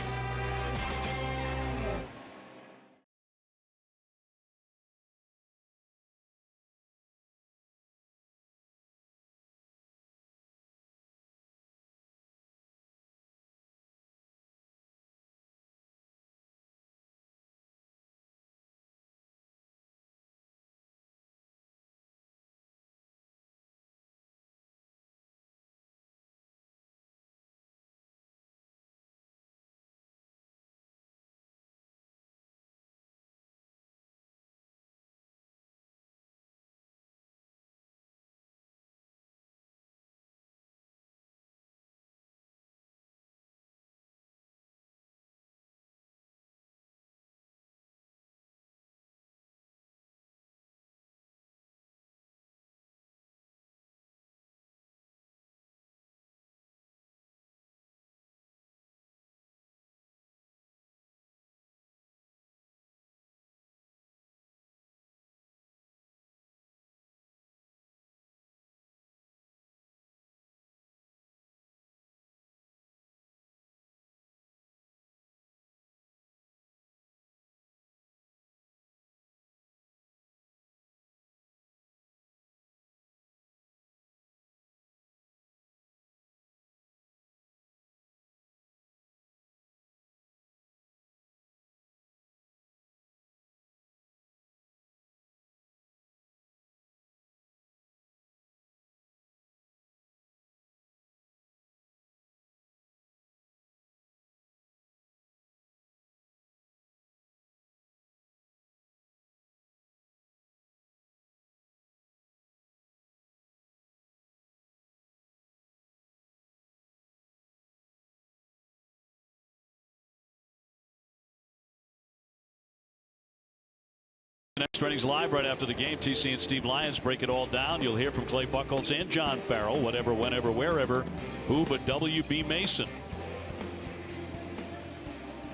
Next innings live right after the game. TC and Steve Lyons break it all down. You'll hear from Clay Buchholz and John Farrell. Whatever, whenever, wherever. Who but W.B. Mason.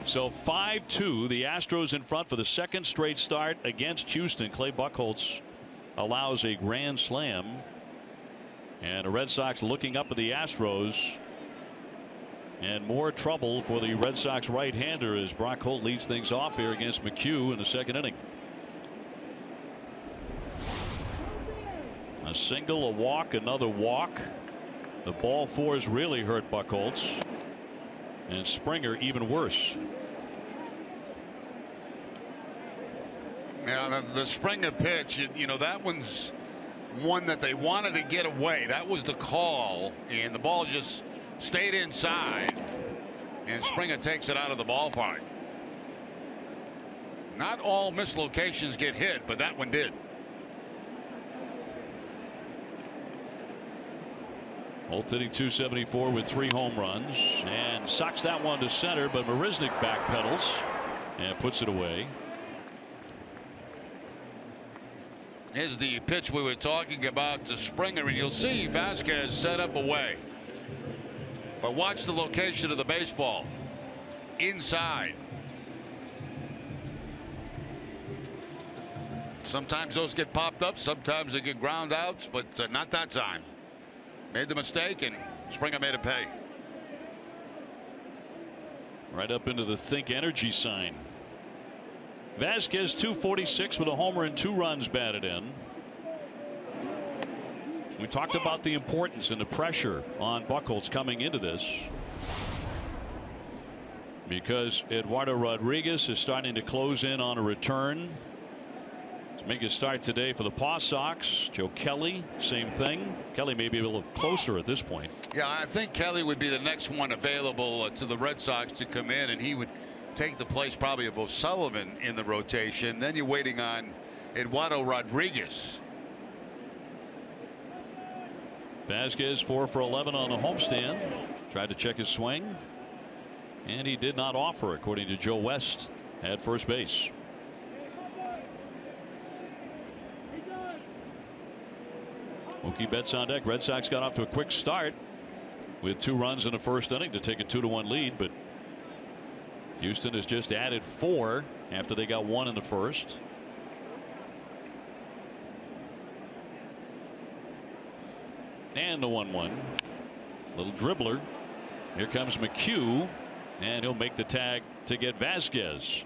So 5-2, the Astros in front for the second straight start against Houston. Clay Buchholz allows a grand slam. And the Red Sox looking up at the Astros. And more trouble for the Red Sox right-hander as Brock Holt leads things off here against McHugh in the second inning. A single, a walk, another walk. The ball fours really hurt Buchholz. And Springer even worse. Yeah, the Springer pitch, you know, that one's one that they wanted to get away. That was the call, and the ball just stayed inside, and Springer takes it out of the ballpark. Not all mislocations get hit, but that one did. Holt hitting .274 with 3 home runs and socks that one to center, but Marisnick backpedals and puts it away. Here's the pitch we were talking about to Springer, and you'll see Vasquez set up away. But watch the location of the baseball. Inside. Sometimes those get popped up, sometimes they get ground outs, but not that time. Made the mistake, and Springer made it pay. Right up into the Think Energy sign. Vasquez .246 with a homer and 2 runs batted in. We talked about the importance and the pressure on Buchholz coming into this, because Eduardo Rodriguez is starting to close in on a return. Let's make a start today for the Paw Sox. Joe Kelly, same thing. Kelly may be a little closer at this point. Yeah, I think Kelly would be the next one available to the Red Sox to come in, and he would take the place probably of O'Sullivan in the rotation. Then you're waiting on Eduardo Rodriguez. Vasquez 4 for 11 on the homestand. Tried to check his swing, and he did not offer, according to Joe West at first base. Mookie Betts on deck. Red Sox got off to a quick start with 2 runs in the first inning to take a 2-1 lead, but Houston has just added 4 after they got 1 in the first. And the 1-1. Little dribbler. Here comes McHugh, and he'll make the tag to get Vasquez.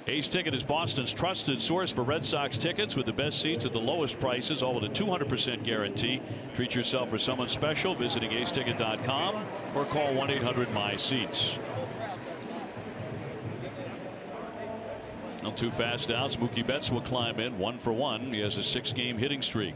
Ace Ticket is Boston's trusted source for Red Sox tickets with the best seats at the lowest prices, all with a 200% guarantee. Treat yourself or someone special visiting aceticket.com or call 1-800-MY-SEATS. No 2 fast outs. Mookie Betts will climb in 1 for 1. He has a 6-game hitting streak.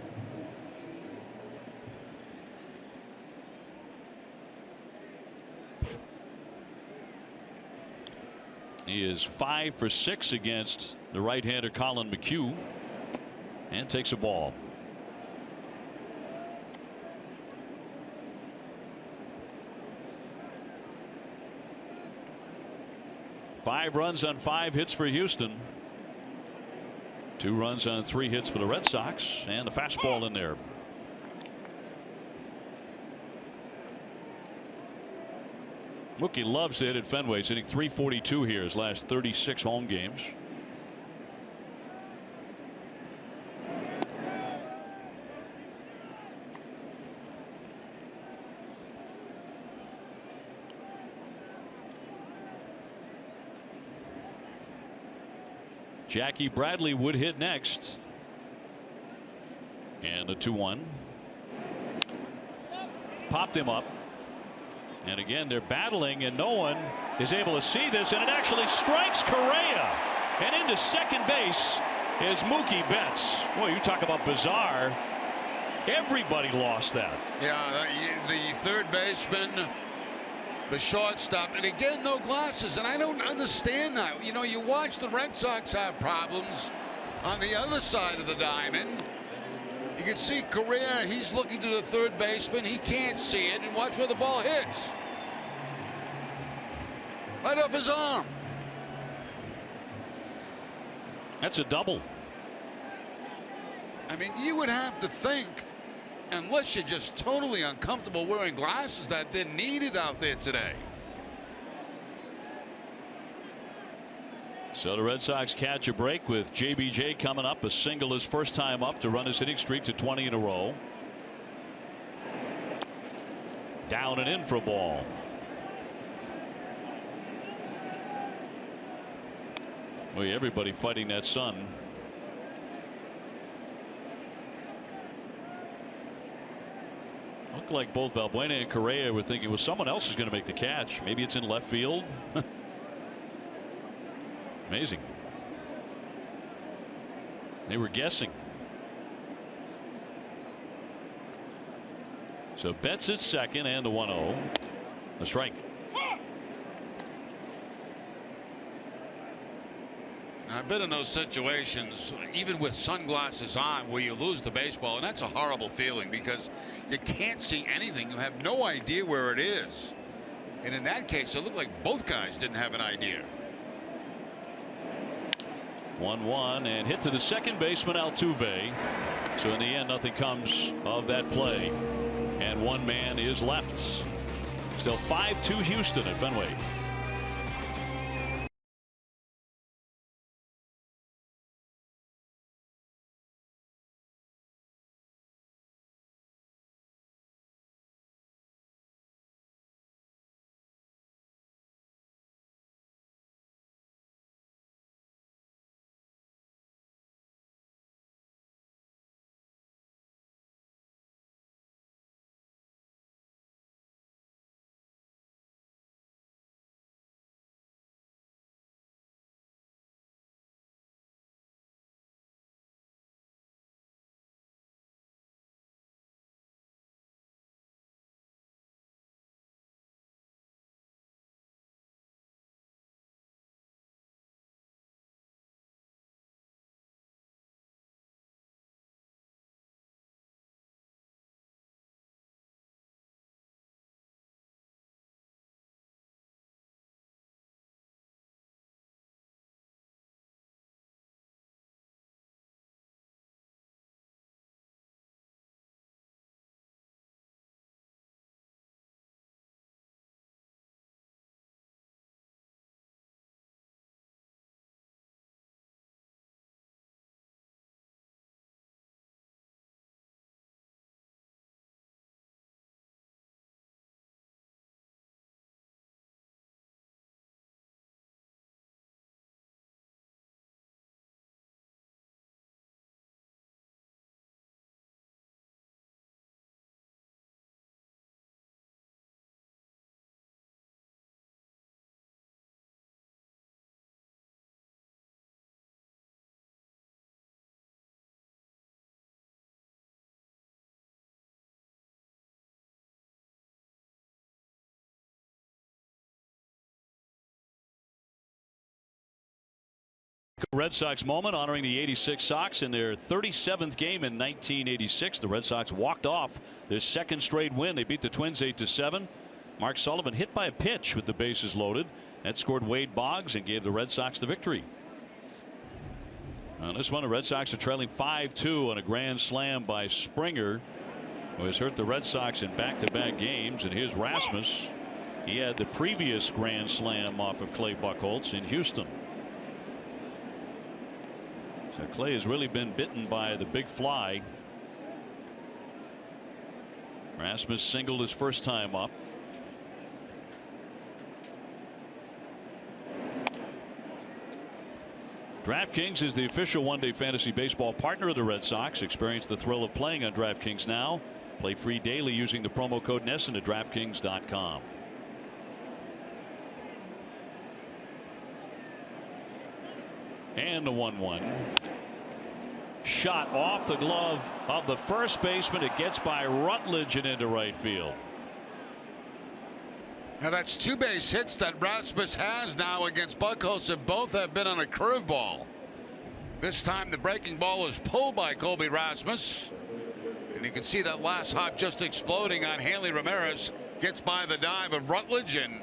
He is 5 for 6 against the right-hander Colin McHugh, and takes a ball. Five runs on 5 hits for Houston. 2 runs on 3 hits for the Red Sox, and the fastball in there. Mookie loves to hit at Fenway. He's hitting .342 here his last 36 home games. Jackie Bradley would hit next. And the 2-1. Popped him up. And again, they're battling, and no one is able to see this, and it actually strikes Correa. And into second base is Mookie Betts. Boy, you talk about bizarre. Everybody lost that. Yeah, the third baseman, the shortstop, and again, no glasses. And I don't understand that. You know, you watch the Red Sox have problems on the other side of the diamond. You can see Correa, he's looking to the third baseman. He can't see it, and watch where the ball hits. Right off his arm. That's a double. I mean, you would have to think, unless you're just totally uncomfortable wearing glasses, that they're needed out there today. So the Red Sox catch a break with JBJ coming up, a single his first time up to run his hitting streak to 20 in a row. Down and in for a ball. Well, everybody fighting that sun. Looked like both Valbuena and Correa were thinking, well, someone else is going to make the catch. Maybe it's in left field. Amazing. They were guessing. So Betts at second and the 1-0. A strike. I've been in those situations, even with sunglasses on, where you lose the baseball, and that's a horrible feeling because you can't see anything. You have no idea where it is. And in that case, it looked like both guys didn't have an idea. 1-1 and hit to the second baseman Altuve. So in the end, nothing comes of that play, and one man is left. Still 5-2 Houston at Fenway. Red Sox moment honoring the '86 Sox in their 37th game in 1986. The Red Sox walked off their second straight win. They beat the Twins 8-7. Mark Sullivan hit by a pitch with the bases loaded. That scored Wade Boggs and gave the Red Sox the victory. On this one, the Red Sox are trailing 5-2 on a grand slam by Springer, who has hurt the Red Sox in back-to-back games. And here's Rasmus. He had the previous grand slam off of Clay Buchholz in Houston. So Clay has really been bitten by the big fly. Rasmus singled his first time up. DraftKings is the official one-day fantasy baseball partner of the Red Sox. Experience the thrill of playing on DraftKings now. Play free daily using the promo code NESSON at DraftKings.com. And the 1-1. Shot off the glove of the first baseman. It gets by Rutledge and into right field. Now that's two base hits that Rasmus has now against Buchholz, and both have been on a curveball. This time the breaking ball is pulled by Colby Rasmus, and you can see that last hop just exploding on Hanley Ramirez. Gets by the dive of Rutledge, and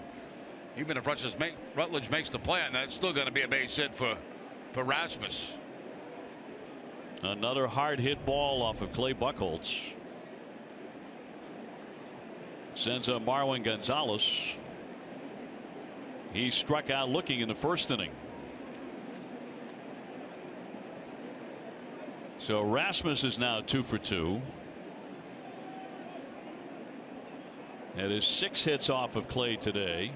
even if Rutledge makes the play on that, it's still going to be a base hit for Rasmus. Another hard hit ball off of Clay Buchholz. Sends up Marwin Gonzalez. He struck out looking in the first inning. So Rasmus is now 2 for 2. That is 6 hits off of Clay today.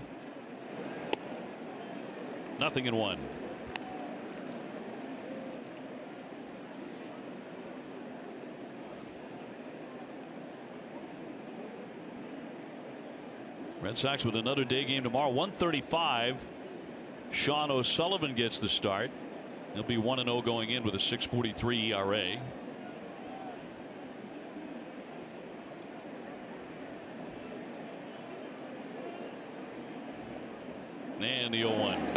0-1. Red Sox with another day game tomorrow. 1:35. Sean O'Sullivan gets the start. He'll be 1-0 going in with a 6.43 ERA. And the 0-1.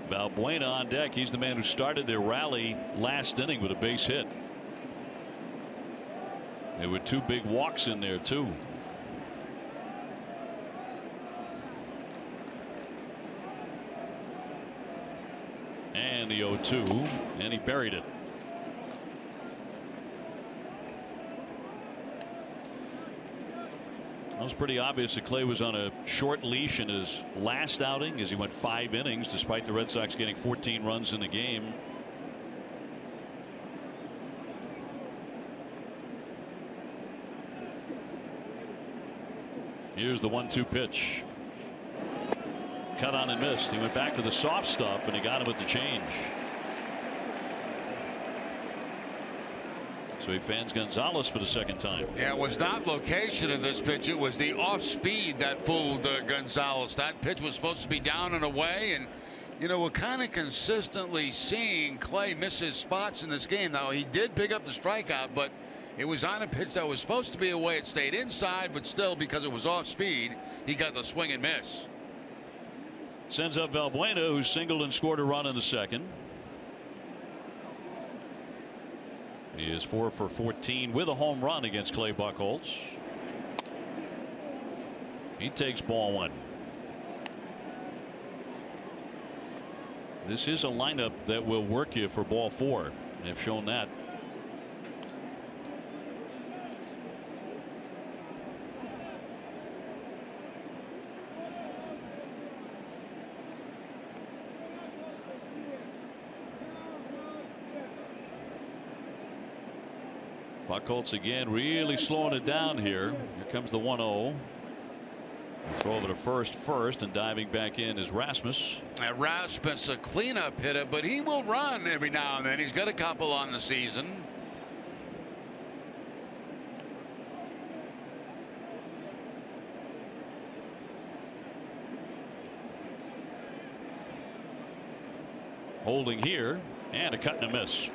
Valbuena on deck. He's the man who started their rally last inning with a base hit. There were 2 big walks in there too. And the 0-2, and he buried it. It was pretty obvious that Clay was on a short leash in his last outing as he went 5 innings despite the Red Sox getting 14 runs in the game. Here's the 1-2 pitch. Cut on and missed. He went back to the soft stuff and he got him at the change. So he fans Gonzalez for the second time. Yeah, it was not location of this pitch. It was the off speed that fooled Gonzalez. That pitch was supposed to be down and away. And, you know, we're kind of consistently seeing Clay miss his spots in this game. Now, he did pick up the strikeout, but it was on a pitch that was supposed to be away. It stayed inside, but still, because it was off speed, he got the swing and miss. Sends up Valbuena, who singled and scored a run in the second. He is 4 for 14 with a home run against Clay Buchholz. He takes ball 1. This is a lineup that will work you for ball 4. They've shown that. Buchholz again really slowing it down here. Here comes the 1-0. Throw over to first and diving back in is Rasmus. Rasmus, a cleanup hitter, but he will run every now and then. He's got a couple on the season. Holding here and a cut and a miss.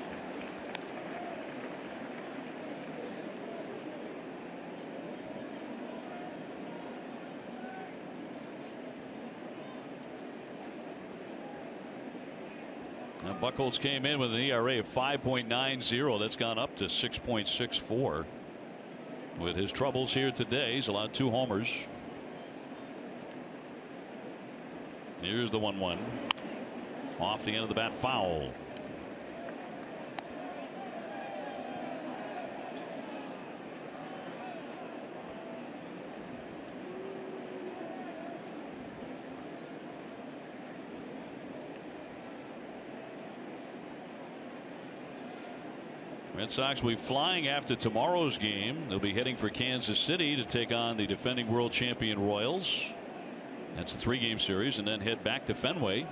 Now Buchholz came in with an ERA of 5.90. That's gone up to 6.64. With his troubles here today, he's allowed 2 homers. Here's the 1-1. Off the end of the bat, foul. Red Sox will be flying after tomorrow's game. They'll be heading for Kansas City to take on the defending world champion Royals. That's a 3-game series, and then head back to Fenway.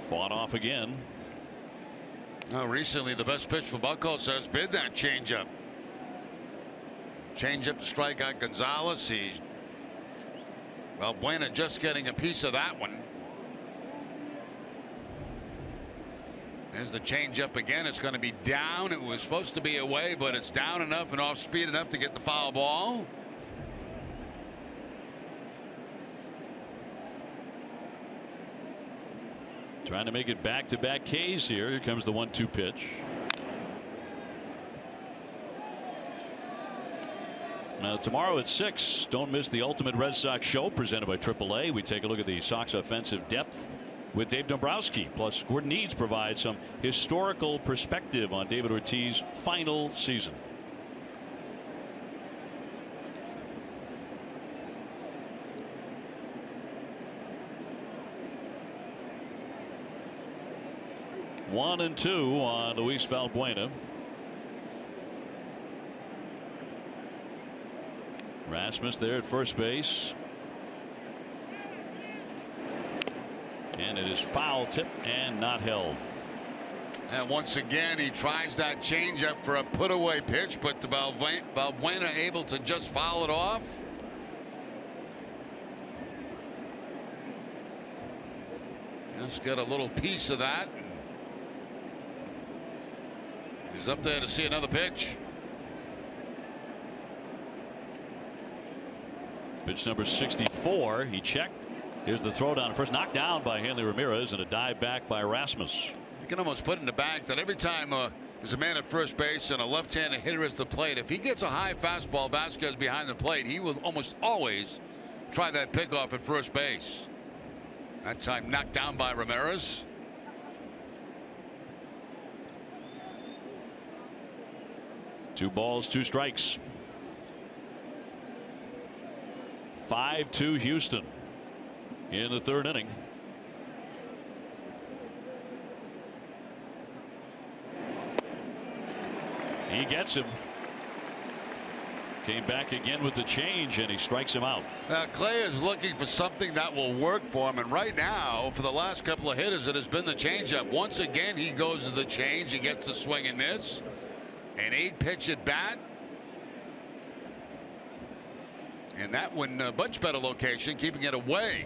Fought off again. Recently, the best pitch for Buchholz has been that changeup. Changeup to strike out Gonzalez. Buena just getting a piece of that one. There's the changeup again. It's going to be down. It was supposed to be away, but it's down enough and off speed enough to get the foul ball. Trying to make it back-to-back Ks here. Here comes the 1-2 pitch. Tomorrow at 6, don't miss the Ultimate Red Sox Show presented by AAA. We take a look at the Sox offensive depth with Dave Dombrowski. Plus, Gordon Eads provides some historical perspective on David Ortiz's final season. One and two on Luis Valbuena. Rasmus there at first base. And it is foul tip and not held. And once again, he tries that changeup for a put away pitch, but Valbuena able to just foul it off. Just got a little piece of that. He's up there to see another pitch. Pitch number 64. He checked. Here's the throw down first, knocked down by Hanley Ramirez, and a dive back by Rasmus. You can almost put in the bank that every time there's a man at first base and a left-handed hitter at the plate, if he gets a high fastball, Vasquez behind the plate, he will almost always try that pickoff at first base. That time knocked down by Ramirez. Two balls, two strikes. 5-2 Houston in the third inning. He gets him. Came back again with the change, and he strikes him out. Clay is looking for something that will work for him, and right now, for the last couple of hitters, it has been the changeup. Once again, he goes to the change. He gets the swing and miss. An 8-pitch at bat. And that one a much better location, keeping it away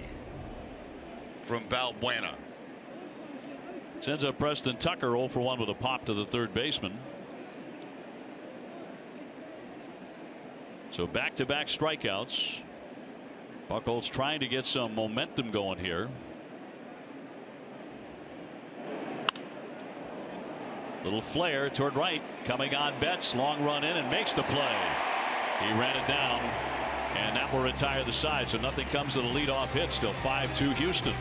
from Valbuena. Sends up Preston Tucker 0 for 1 with a pop to the third baseman. So back-to-back strikeouts. Buchholz trying to get some momentum going here. Little flare toward right, coming on Betts, long run in and makes the play. He ran it down, and that will retire the side. So nothing comes to the leadoff hit. Still 5-2 Houston.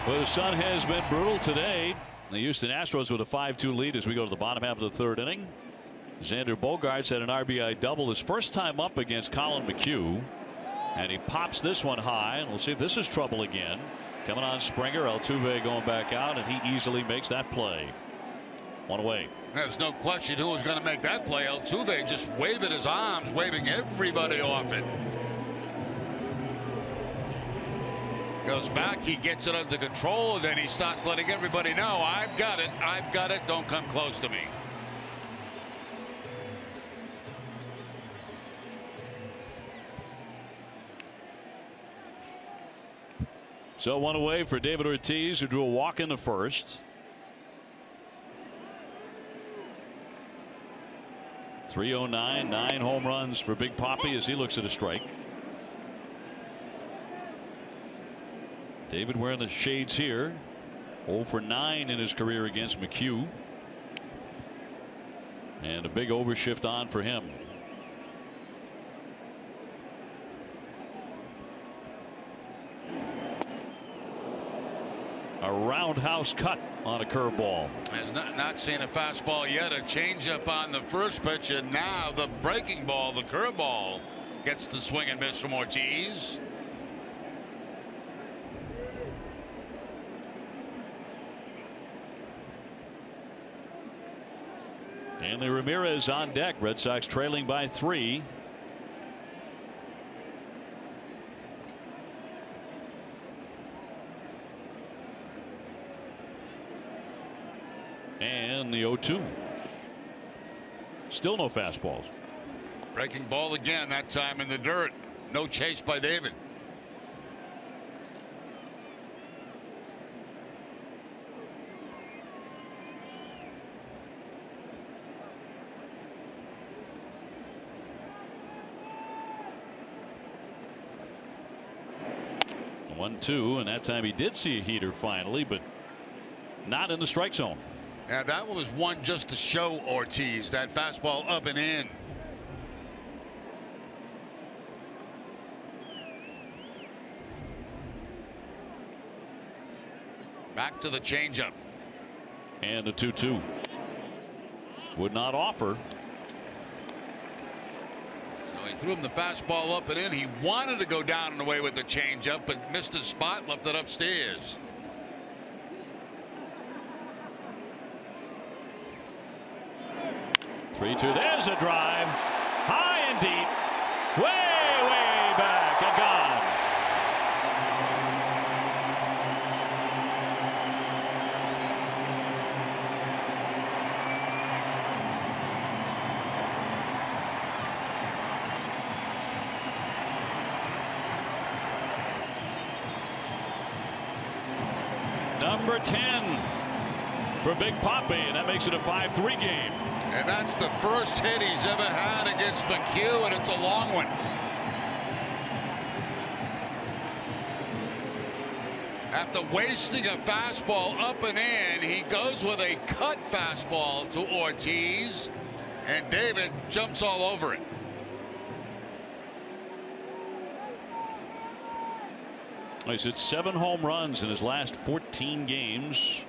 Well, the sun has been brutal today. The Houston Astros with a 5-2 lead as we go to the bottom half of the third inning. Xander Bogaerts had an RBI double his first time up against Colin McHugh. And he pops this one high, and we'll see if this is trouble again. Coming on Springer, Altuve going back out, and he easily makes that play. One away. There's no question who was going to make that play. Altuve just waving his arms, waving everybody off it. Goes back, he gets it under control, and then he starts letting everybody know, I've got it, don't come close to me. So one away for David Ortiz, who drew a walk in the first. 309, 9 home runs for Big Papi as he looks at a strike. David wearing the shades here. 0 for 9 in his career against McHugh. And a big overshift on for him. A roundhouse cut on a curveball. Has not seen a fastball yet. A changeup on the first pitch, and now the breaking ball, the curveball, gets the swing and miss from Ortiz. Hanley Ramirez on deck. Red Sox trailing by 3. And the 0-2. Still no fastballs. Breaking ball again, that time in the dirt. No chase by David. The 1-2, and that time he did see a heater finally, but not in the strike zone. Yeah, that was one just to show Ortiz that fastball up and in. Back to the changeup. And the 2-2. Would not offer. So he threw him the fastball up and in. He wanted to go down and away with the changeup, but missed his spot, left it upstairs. 3-2. There's a drive. High and deep. Way back and gone. Number 10 for Big Papi, and that makes it a 5-3 game. And that's the first hit he's ever had against McHugh, and it's a long one. After wasting a fastball up and in, he goes with a cut fastball to Ortiz, and David jumps all over it. He's hit 7 home runs in his last 14 games.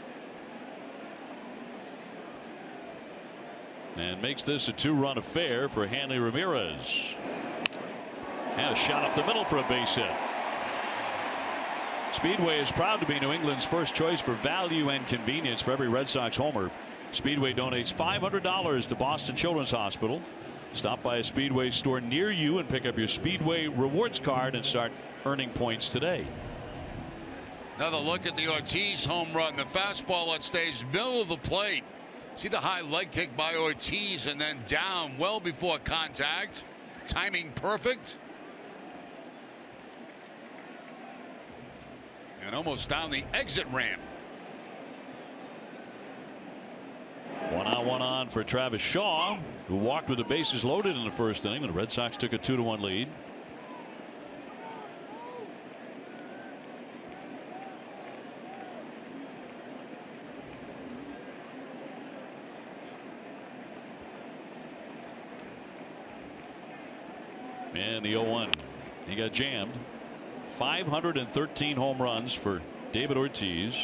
And makes this a 2-run affair for Hanley Ramirez. And a shot up the middle for a base hit. Speedway is proud to be New England's first choice for value and convenience for every Red Sox homer. Speedway donates $500 to Boston Children's Hospital. Stop by a Speedway store near you and pick up your Speedway rewards card and start earning points today. Another look at the Ortiz home run. The fastball that stays middle of the plate. See the high leg kick by Ortiz and then down well before contact. Timing perfect. And almost down the exit ramp. 1 out, 1 on for Travis Shaw, who walked with the bases loaded in the first inning when the Red Sox took a 2-1 lead. And the 0-1. He got jammed. 513 home runs for David Ortiz.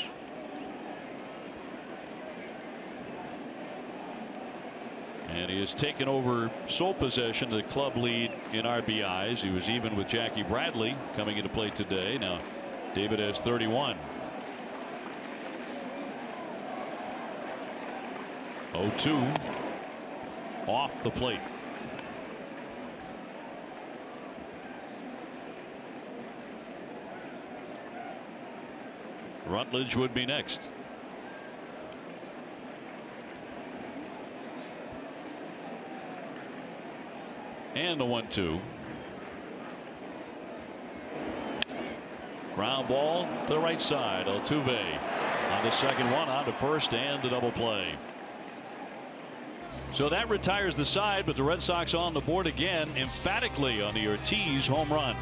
And he has taken over sole possession, the club lead in RBIs. He was even with Jackie Bradley coming into play today. Now David has 31. 0-2 off the plate. Rutledge would be next. And the 1-2. Ground ball to the right side. Altuve on the second one, on to first, and the double play. So that retires the side, but the Red Sox on the board again, emphatically on the Ortiz home run.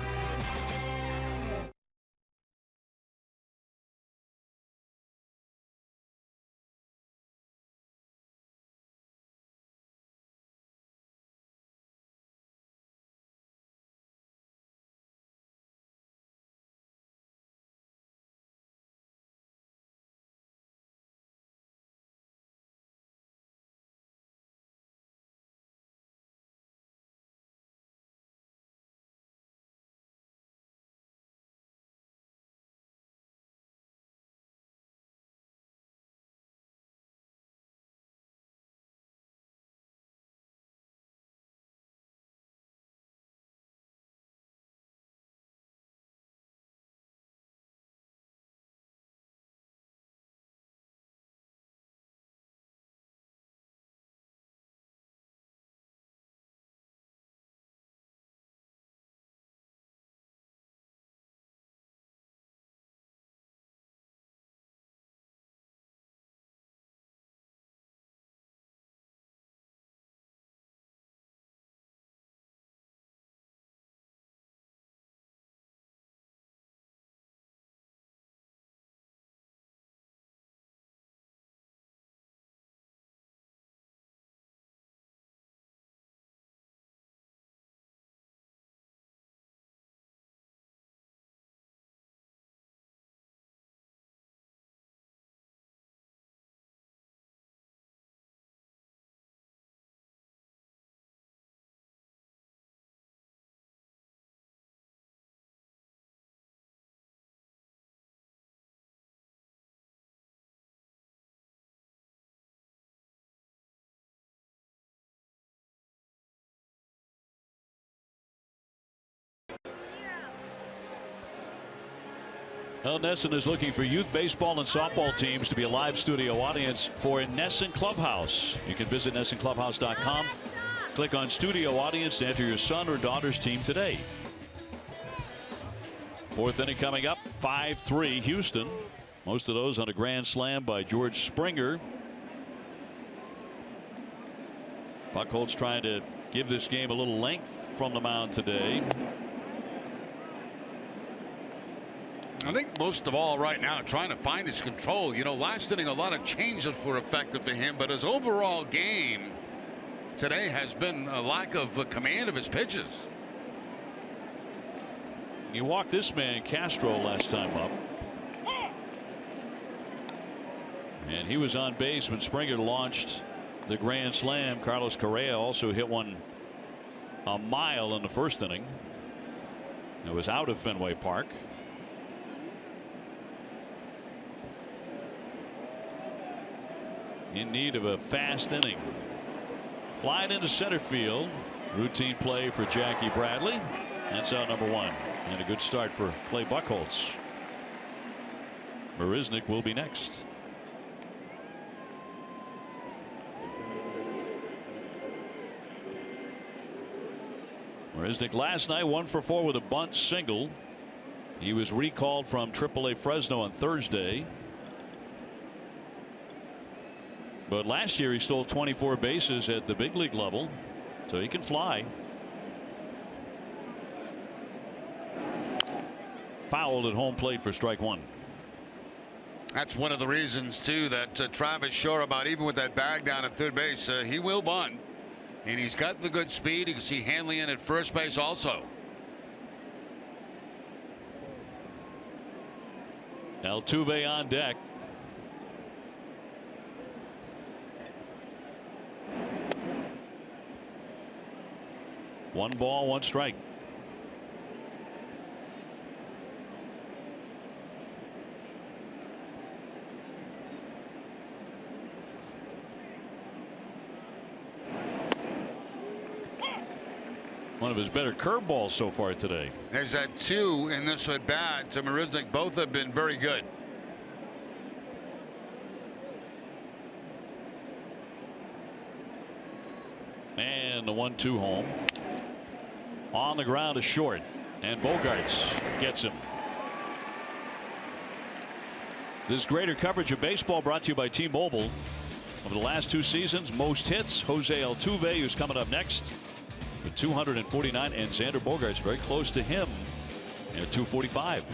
Well, Nesson is looking for youth baseball and softball teams to be a live studio audience for Nesson Clubhouse. You can visit NessonClubhouse.com. Click on studio audience to enter your son or daughter's team today. Fourth inning coming up, 5-3 Houston. Most of those on a grand slam by George Springer. Buchholz trying to give this game a little length from the mound today. I think most of all right now trying to find his control. You know, last inning a lot of changes were effective for him, but his overall game today has been a lack of command of his pitches. You walked this man Castro last time up, and he was on base when Springer launched the grand slam. Carlos Correa also hit one a mile in the first inning. It was out of Fenway Park. In need of a fast inning. Flying into center field. Routine play for Jackie Bradley. That's out number one. And a good start for Clay Buchholz. Marisnick will be next. Marisnick last night 1 for 4 with a bunt single. He was recalled from AAA Fresno on Thursday. But last year he stole 24 bases at the big league level, so he can fly. Fouled at home plate for strike one. That's one of the reasons too that Travis sure about, even with that bag down at third base, he will bunt, and he's got the good speed. You can see Hanley in at first base also. Altuve on deck. One ball, one strike. One of his better curveballs so far today. There's that 2 in this at bat to Marisnik. Both have been very good. And the 1-2 home. On the ground is short. And Bogaerts gets him. This greater coverage of baseball brought to you by T-Mobile. Over the last 2 seasons, most hits. Jose Altuve, who's coming up next with 249, and Xander Bogaerts very close to him at 245.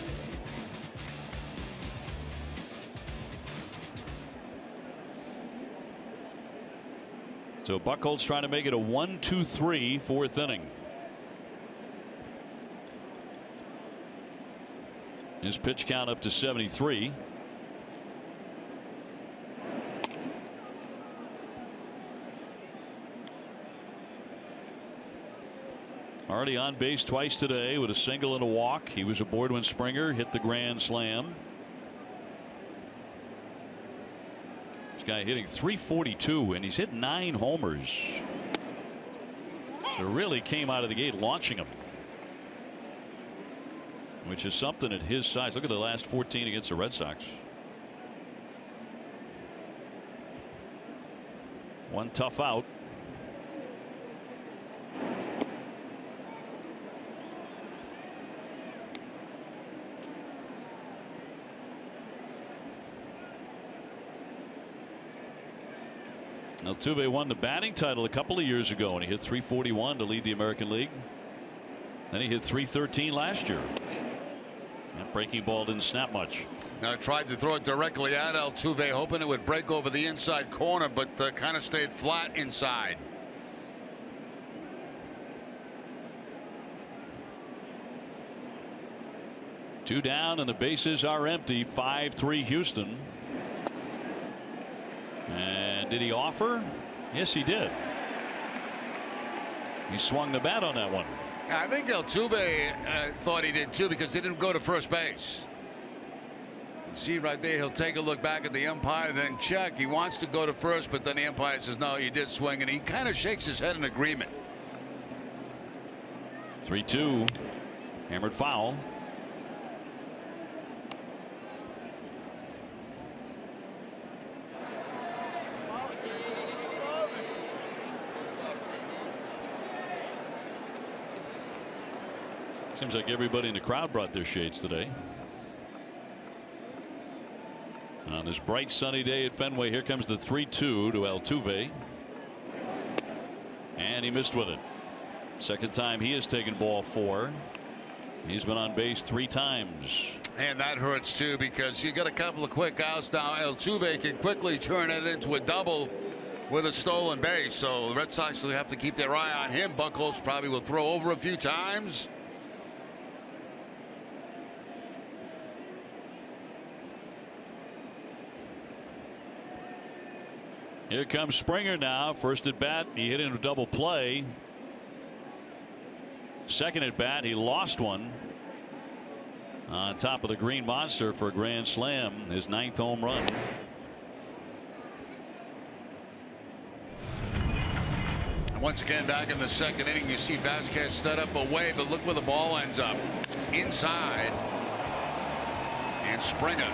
So Buchholz trying to make it a 1-2-3 fourth inning. His pitch count up to 73. Already on base twice today with a single and a walk. He was aboard when Springer hit the grand slam. This guy hitting .342, and he's hit 9 homers. So really came out of the gate launching him, which is something at his size. Look at the last 14 against the Red Sox. One tough out. Altuve won the batting title a couple of years ago, and he hit .341 to lead the American League. Then he hit .313 last year. That breaking ball didn't snap much. Now I tried to throw it directly at Altuve, hoping it would break over the inside corner, but kind of stayed flat inside. Two down and the bases are empty. 5-3 Houston. And did he offer? Yes, he did. He swung the bat on that one. I think Altuve thought he did too, because he didn't go to first base. You see right there, he'll take a look back at the umpire, then check. He wants to go to first, but then the umpire says, no, you did swing, and he kind of shakes his head in agreement. 3-2. Hammered foul. Seems like everybody in the crowd brought their shades today. On this bright sunny day at Fenway, here comes the 3-2 to Altuve. And he missed with it. Second time he has taken ball 4. He's been on base 3 times. And that hurts too, because you got a couple of quick outs now. Altuve can quickly turn it into a double with a stolen base. So the Red Sox will have to keep their eye on him. Buchholz probably will throw over a few times. Here comes Springer now. First at bat, he hit into a double play. Second at bat, he lost one on top of the Green Monster for a grand slam, his 9th home run. Once again, back in the second inning, you see Vasquez set up away, but look where the ball ends up. Inside. And Springer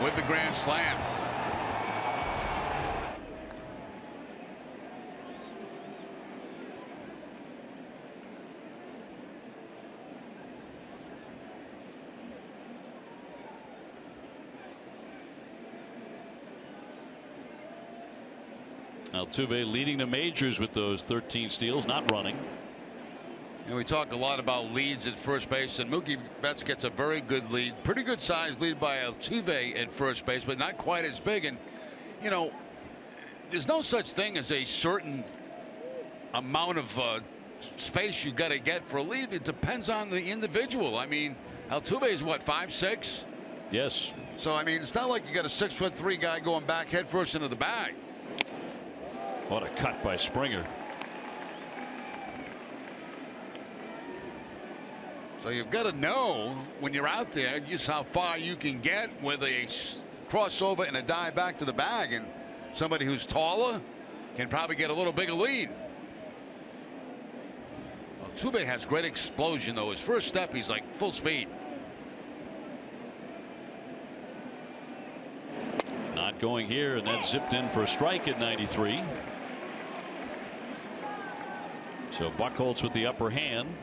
with the grand slam. Altuve leading the majors with those 13 steals, not running. And we talk a lot about leads at first base, and Mookie Betts gets a very good lead, pretty good sized lead by Altuve at first base, but not quite as big. And you know, there's no such thing as a certain amount of space you got to get for a lead. It depends on the individual. I mean, Altuve is what, 5'6", Yes. So, I mean, it's not like you got a 6'3" guy going back headfirst into the bag. What a cut by Springer. So you've got to know when you're out there just how far you can get with a crossover and a dive back to the bag, and somebody who's taller can probably get a little bigger lead. Well, Tube has great explosion though. His first step, he's like full speed. Not going here, and then zipped in for a strike at 93. So Buchholz with the upper hand.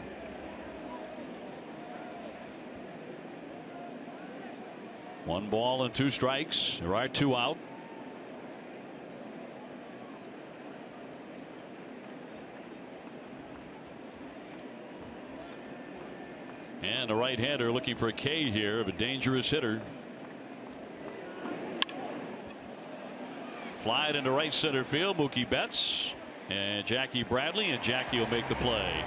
One ball and 2 strikes. There are 2 out. And a right-hander looking for a K here of a dangerous hitter. Fly it into right center field. Mookie Betts and Jackie Bradley, and Jackie will make the play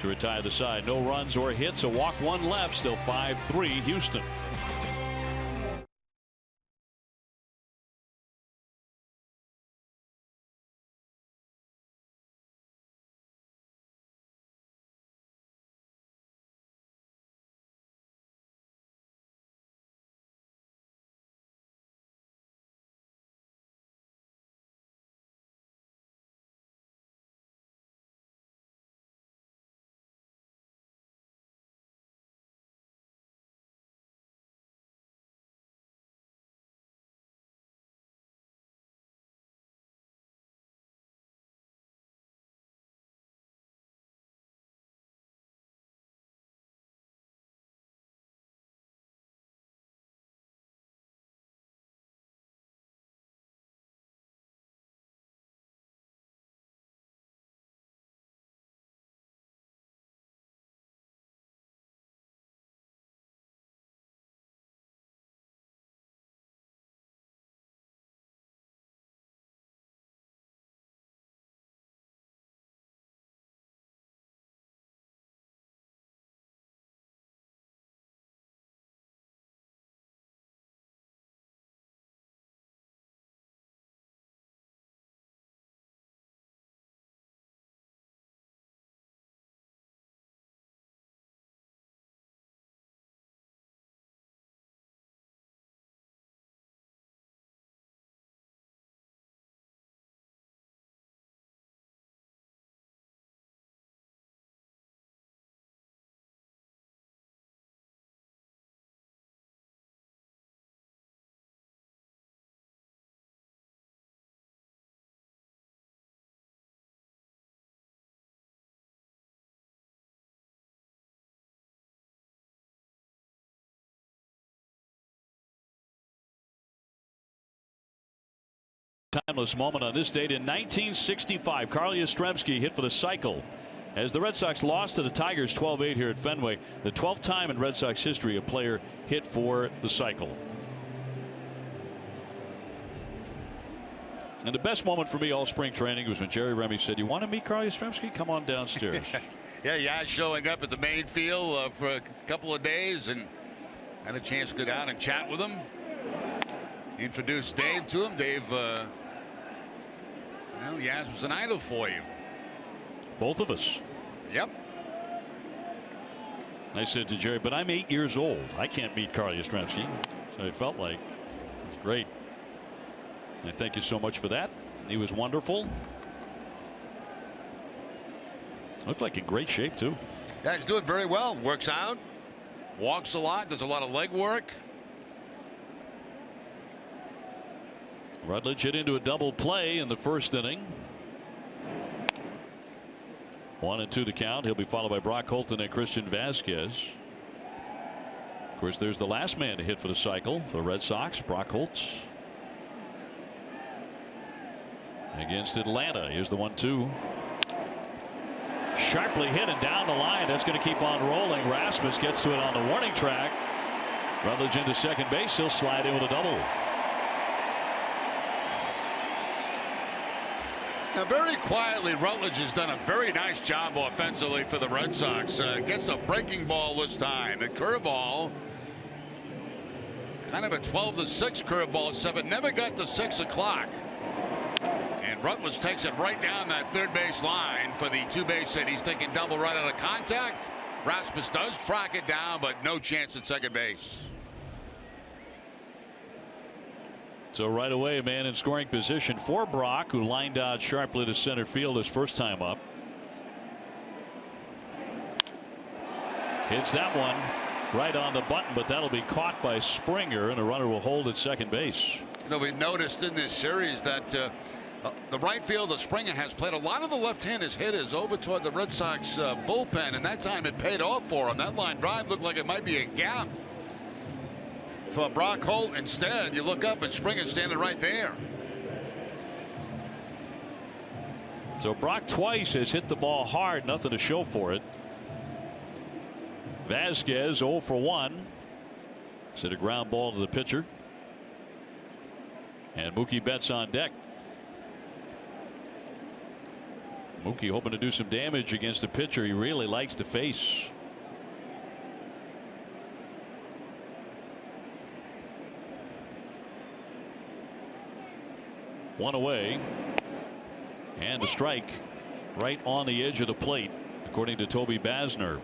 to retire the side. No runs or hits. A walk, 1 left. Still 5-3 Houston. Timeless moment on this date in 1965. Carl Yastrzemski hit for the cycle as the Red Sox lost to the Tigers 12-8 here at Fenway. The 12th time in Red Sox history a player hit for the cycle. And the best moment for me all spring training was when Jerry Remy said, "You want to meet Carl Yastrzemski? Come on downstairs." Yeah, showing up at the main field for a couple of days and had a chance to go down and chat with him. Introduced Dave to him. Dave, well, Yaz was an idol for you. Both of us. Yep. I said to Jerry, "But I'm 8 years old. I can't meet Carl Yastrzemski." So I felt like it was great. And thank you so much for that. He was wonderful. Looked like in great shape too. Yeah, he's doing very well. Works out, walks a lot, does a lot of leg work. Rutledge hit into a double play in the first inning. 1-2 the count. He'll be followed by Brock Holton and Christian Vasquez. Of course, there's the last man to hit for the cycle for the Red Sox, Brock Holtz. Against Atlanta. Here's the 1-2. Sharply hit and down the line. That's going to keep on rolling. Rasmus gets to it on the warning track. Rutledge into second base. He'll slide in with a double. Now, very quietly, Rutledge has done a very nice job offensively for the Red Sox. Gets a breaking ball this time. The curveball Kind of a 12-6 curveball, Seven. Never got to 6 o'clock. And Rutledge takes it right down that third base line for the 2-base hit. He's thinking double right out of contact. Rasmus does track it down, but no chance at second base. So right away, a man in scoring position for Brock, who lined out sharply to center field his first time up. Hits that one right on the button, but that'll be caught by Springer, and a runner will hold at second base. You know, we've noticed in this series that the right fielder Springer has played a lot of the left-handed hitters over toward the Red Sox bullpen, and that time it paid off for him. That line drive looked like it might be a gap for Brock Holt. Instead, you look up and Springer's standing right there. So Brock twice has hit the ball hard, nothing to show for it. Vasquez 0 for 1. It's hit a ground ball to the pitcher. And Mookie Betts on deck. Mookie hoping to do some damage against a pitcher he really likes to face. One away. And a strike right on the edge of the plate, according to Toby Basner.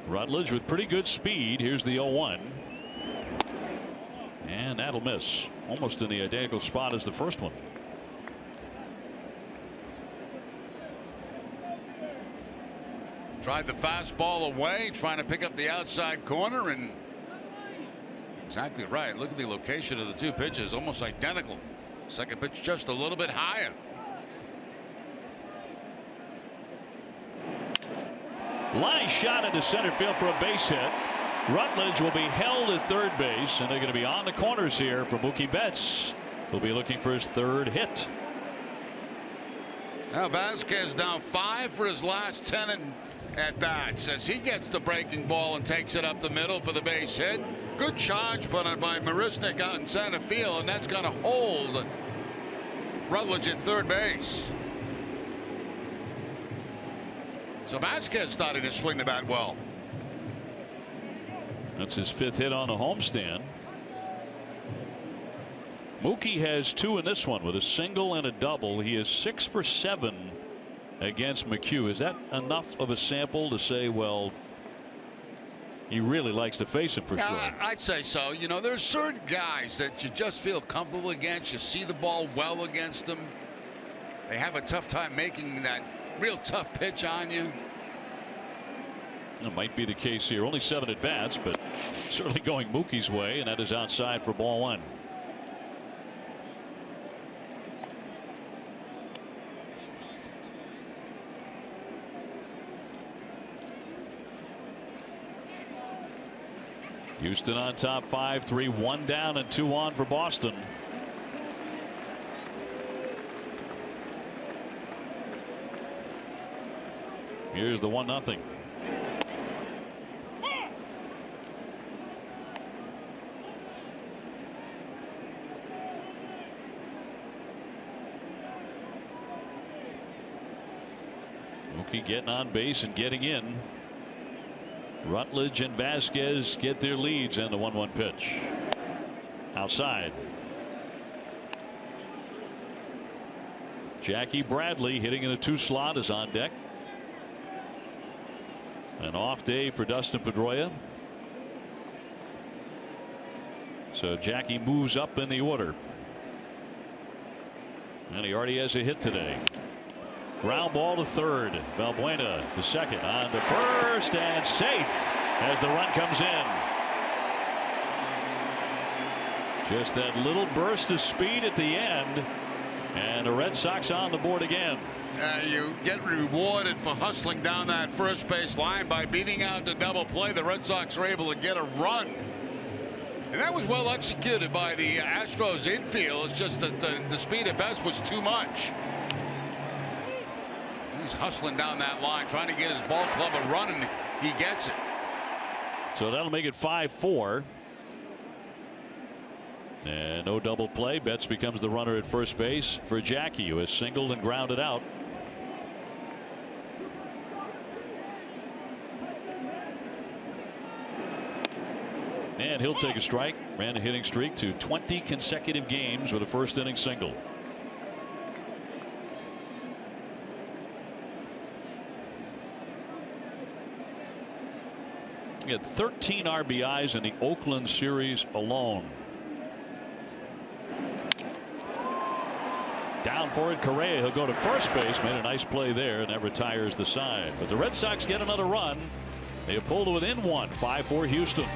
Rutledge with pretty good speed. Here's the 0-1. And that'll miss. Almost in the identical spot as the first one. Tried the fastball away, trying to pick up the outside corner, and exactly right. Look at the location of the two pitches, almost identical. Second pitch just a little bit higher. Line shot into center field for a base hit. Rutledge will be held at third base, and they're going to be on the corners here for Mookie Betts. He'll be looking for his third hit. Now Vasquez down 5 for his last 10 at bats as he gets the breaking ball and takes it up the middle for the base hit. Good charge put on by Marisnik out in center field, and that's going to hold Rutledge at third base. So Vasquez starting to swing the bat well. That's his 5th hit on the homestand. Mookie has 2 in this one with a single and a double. He is 6 for 7 against McHugh. Is that enough of a sample to say, well, he really likes to face him for sure? I'd say so. You know, there's certain guys that you just feel comfortable against. You see the ball well against them. They have a tough time making that real tough pitch on you. It might be the case here. Only 7 at bats, but certainly going Mookie's way, and that is outside for ball 1. Houston on top 5-3, 1 down and 2 on for Boston. Here's the 1-0. Mookie getting on base and getting in. Rutledge and Vasquez get their leads, and the 1-1 pitch outside. Jackie Bradley hitting in a 2 slot is on deck. An off day for Dustin Pedroia. So Jackie moves up in the order. And he already has a hit today. Ground ball to third. Valbuena to second, on to first, and safe as the run comes in. Just that little burst of speed at the end, and the Red Sox on the board again. You get rewarded for hustling down that first base line by beating out the double play. The Red Sox were able to get a run, and that was well executed by the Astros infield. It's just that the speed at best was too much. He's hustling down that line, trying to get his ball club a run, and he gets it. So that'll make it 5-4. And no double play. Betts becomes the runner at first base for Jackie, who has singled and grounded out. And he'll take a strike. Ran a hitting streak to 20 consecutive games with a first inning single. He had 13 RBIs in the Oakland series alone. Down for it, Correa. He'll go to first base. Made a nice play there, and that retires the side. But the Red Sox get another run. They have pulled within one. 5-4 Houston.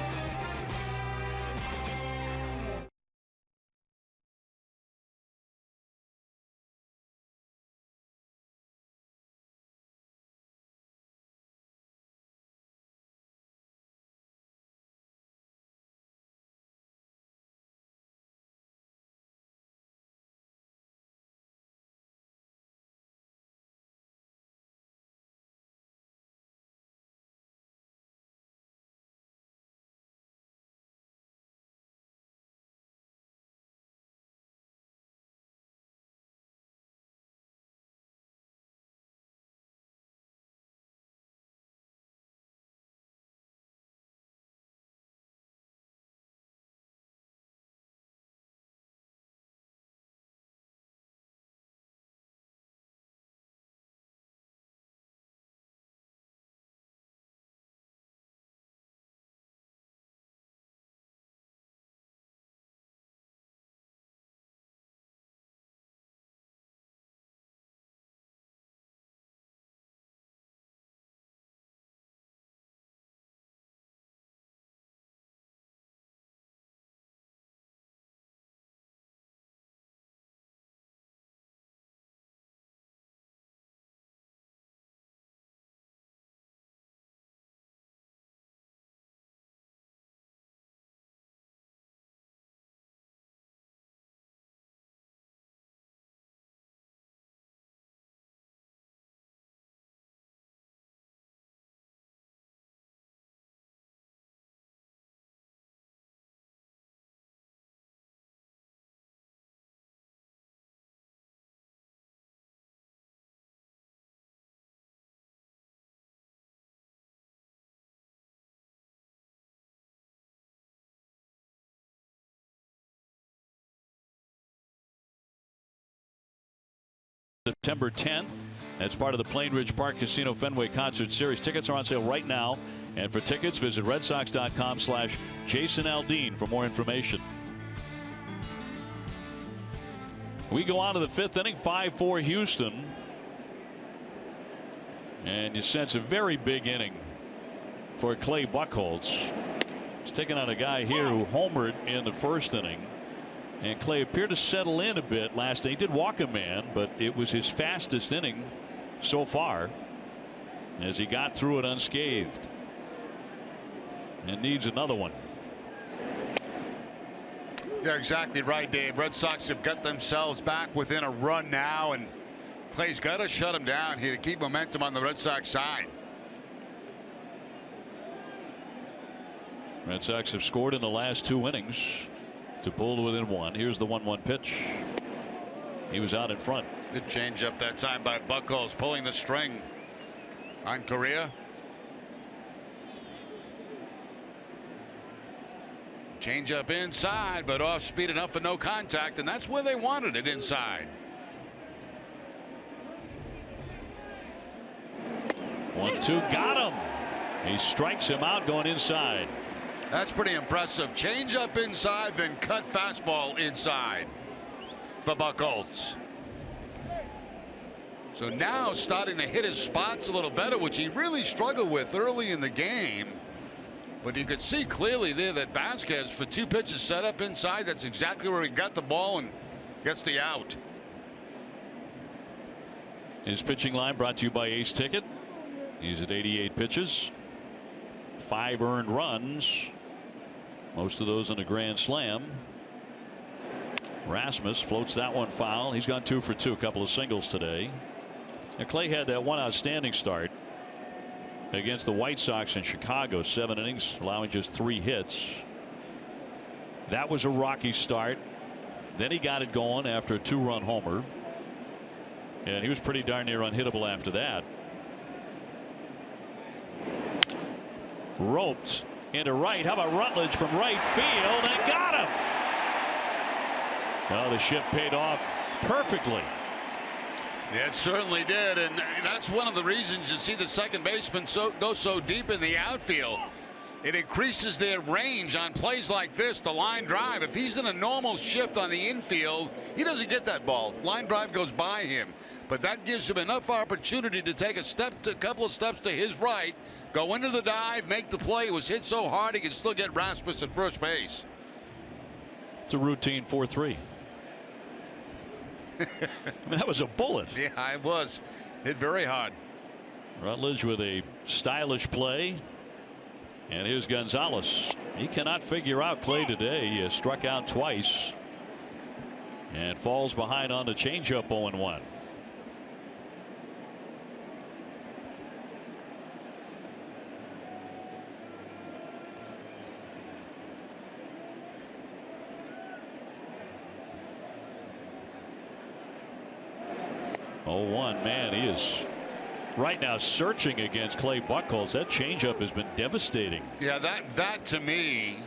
September 10th. That's part of the Plainridge Park Casino Fenway Concert Series. Tickets are on sale right now. And for tickets, visit redsox.com/Jason Aldean for more information. We go on to the fifth inning, 5-4 Houston. And you sense a very big inning for Clay Buchholz. He's taking on a guy here who homered in the first inning. And Clay appeared to settle in a bit last inning. He did walk a man, but it was his fastest inning so far as he got through it unscathed. And needs another one. Yeah, exactly right, Dave. Red Sox have got themselves back within a run now, and Clay's got to shut him down here to keep momentum on the Red Sox side. Red Sox have scored in the last 2 innings to pull to within one. Here's the 1-1 pitch. He was out in front. Good change up that time by Buchholz, pulling the string on Correa. Change up inside, but off speed enough for no contact, and that's where they wanted it, inside. 1-2, got him. He strikes him out going inside. That's pretty impressive. Change up inside, then cut fastball inside for Buchholz. So now starting to hit his spots a little better, which he really struggled with early in the game. But you could see clearly there that Vasquez, for 2 pitches set up inside, that's exactly where he got the ball and gets the out. His pitching line brought to you by Ace Ticket. He's at 88 pitches, 5 earned runs, most of those in a grand slam. Rasmus floats that one foul. He's gone 2 for 2, a couple of singles today. And Clay had that one outstanding start against the White Sox in Chicago, 7 innings, allowing just 3 hits. That was a rocky start. Then he got it going after a 2-run homer. And he was pretty darn near unhittable after that. Roped into right. How about Rutledge from right field? And got him. Well, the shift paid off perfectly. Yeah, it certainly did, and that's one of the reasons you see the second baseman go so deep in the outfield. It increases their range on plays like this, the line drive. If he's in a normal shift on the infield, he doesn't get that ball. Line drive goes by him, but that gives him enough opportunity to take a couple of steps to his right, go into the dive, make the play. It was hit so hard he could still get Rasmus at first base. It's a routine 4-3. I mean, that was a bullet. Yeah, it was. Hit very hard. Rutledge with a stylish play. And here's Gonzalez. He cannot figure out Clay today. He has struck out twice. And falls behind on the changeup 0-1. Man, he is right now searching against Clay Buchholz. That changeup has been devastating. Yeah, that to me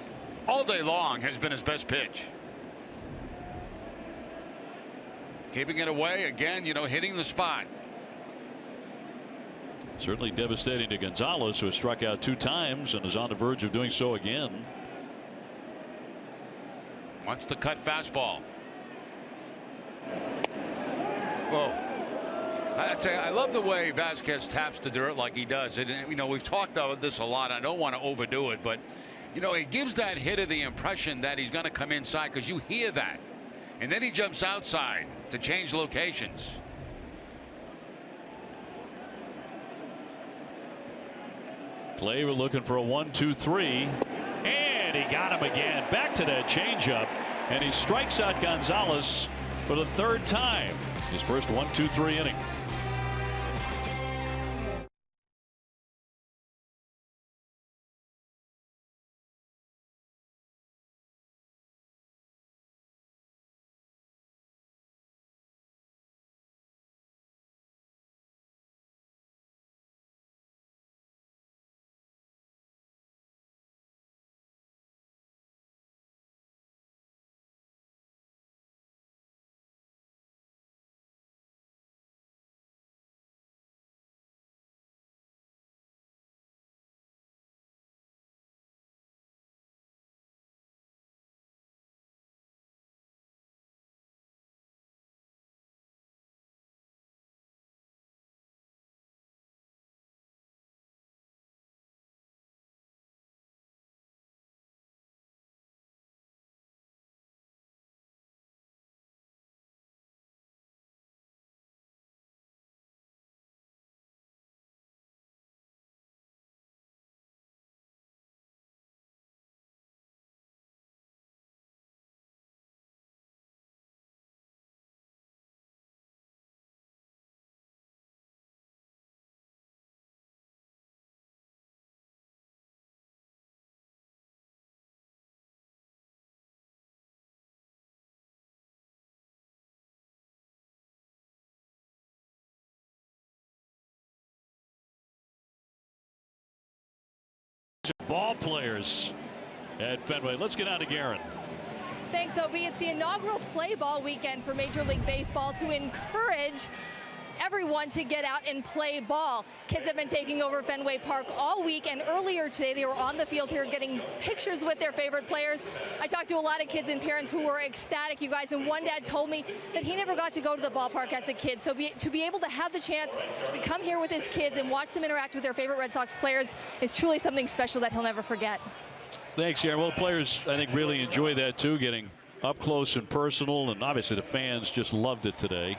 all day long has been his best pitch. Keeping it away again, hitting the spot. Certainly devastating to Gonzalez, who has struck out 2 times and is on the verge of doing so again. Wants to cut fastball. Whoa. I tell you, I love the way Vasquez taps the dirt like he does. And we've talked about this a lot. I don't want to overdo it, but it gives that hitter the impression that he's going to come inside, because you hear that, and then he jumps outside to change locations. Clay, we're looking for a 1-2-3, and he got him again. Back to that changeup, and he strikes out Gonzalez for the 3rd time. His first 1-2-3 inning. Ball players at Fenway. Let's get on to Garen. Thanks, Obi. It's the inaugural play ball weekend for Major League Baseball to encourage everyone to get out and play ball. Kids have been taking over Fenway Park all week, and earlier today they were on the field here getting pictures with their favorite players. I talked to a lot of kids and parents who were ecstatic, you guys, and one dad told me that he never got to go to the ballpark as a kid. So to be able to have the chance to come here with his kids and watch them interact with their favorite Red Sox players is truly something special that he'll never forget. Thanks, Garen. Well, players, I think, really enjoy that too, getting up close and personal, and obviously the fans just loved it today.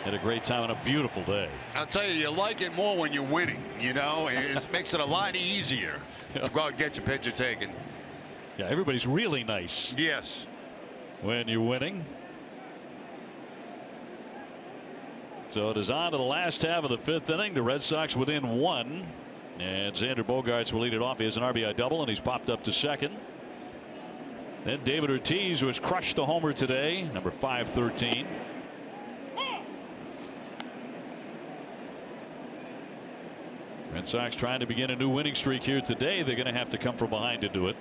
Had a great time on a beautiful day. I'll tell you, you like it more when you're winning. It makes it a lot easier to go out and get your picture taken. Yeah, everybody's really nice. Yes. When you're winning. So it is on to the last half of the 5th inning. The Red Sox within 1. And Xander Bogaerts will lead it off. He has an RBI double, and he's popped up to second. Then David Ortiz, who has crushed the homer today, number 513. Red Sox trying to begin a new winning streak here today. They're going to have to come from behind to do it.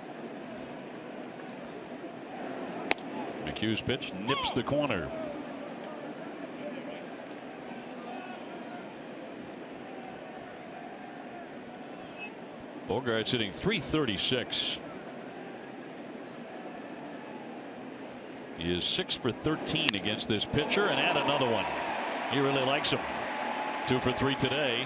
McHugh's pitch nips the corner. Bogart's hitting .336. He is 6 for 13 against this pitcher, and add another one. He really likes him. 2 for 3 today.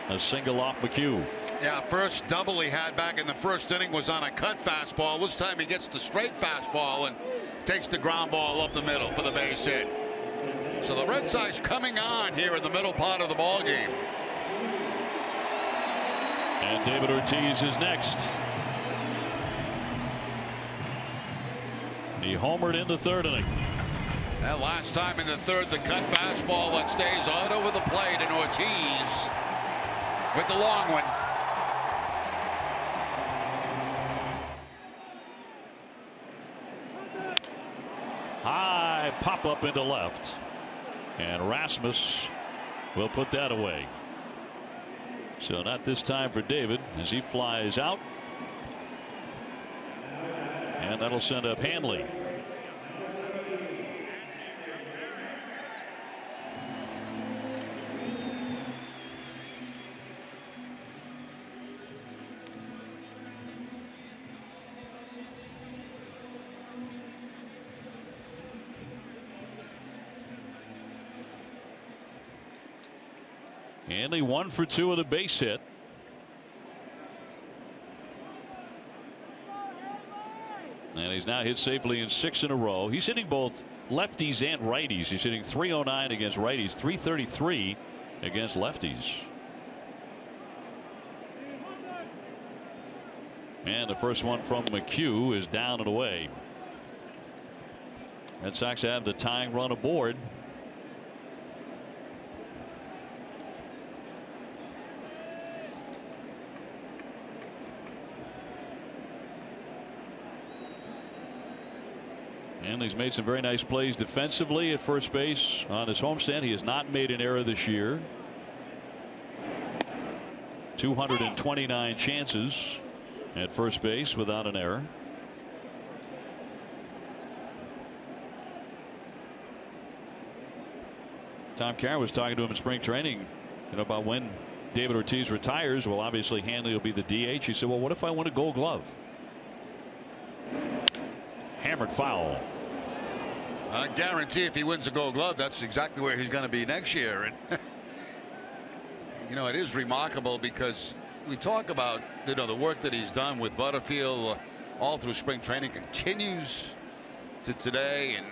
A single off McHugh. Yeah, first double he had back in the first inning was on a cut fastball. This time he gets the straight fastball and takes the ground ball up the middle for the base hit. So the Red Sox coming on here in the middle part of the ball game. And David Ortiz is next. He homered in the third inning. That last time in the third, the cut fastball that stays on over the plate, and Ortiz with the long one. High pop up into left, and Rasmus will put that away. So not this time for David as he flies out. And that'll send up Hanley. Hanley 1 for 2 with a base hit. And he's now hit safely in 6 in a row. He's hitting both lefties and righties. He's hitting .309 against righties, .333 against lefties. And the first one from McHugh is down and away. Red Sox have the tying run aboard. And he's made some very nice plays defensively at first base on his homestand. He has not made an error this year. 229 chances at first base without an error. Tom Carr was talking to him in spring training, about when David Ortiz retires. Well, obviously Hanley will be the DH. He said, well, what if I win a Gold Glove? Hammered foul. I guarantee if he wins a Gold Glove, that's exactly where he's going to be next year. And it is remarkable because we talk about the work that he's done with Butterfield all through spring training, continues to today, and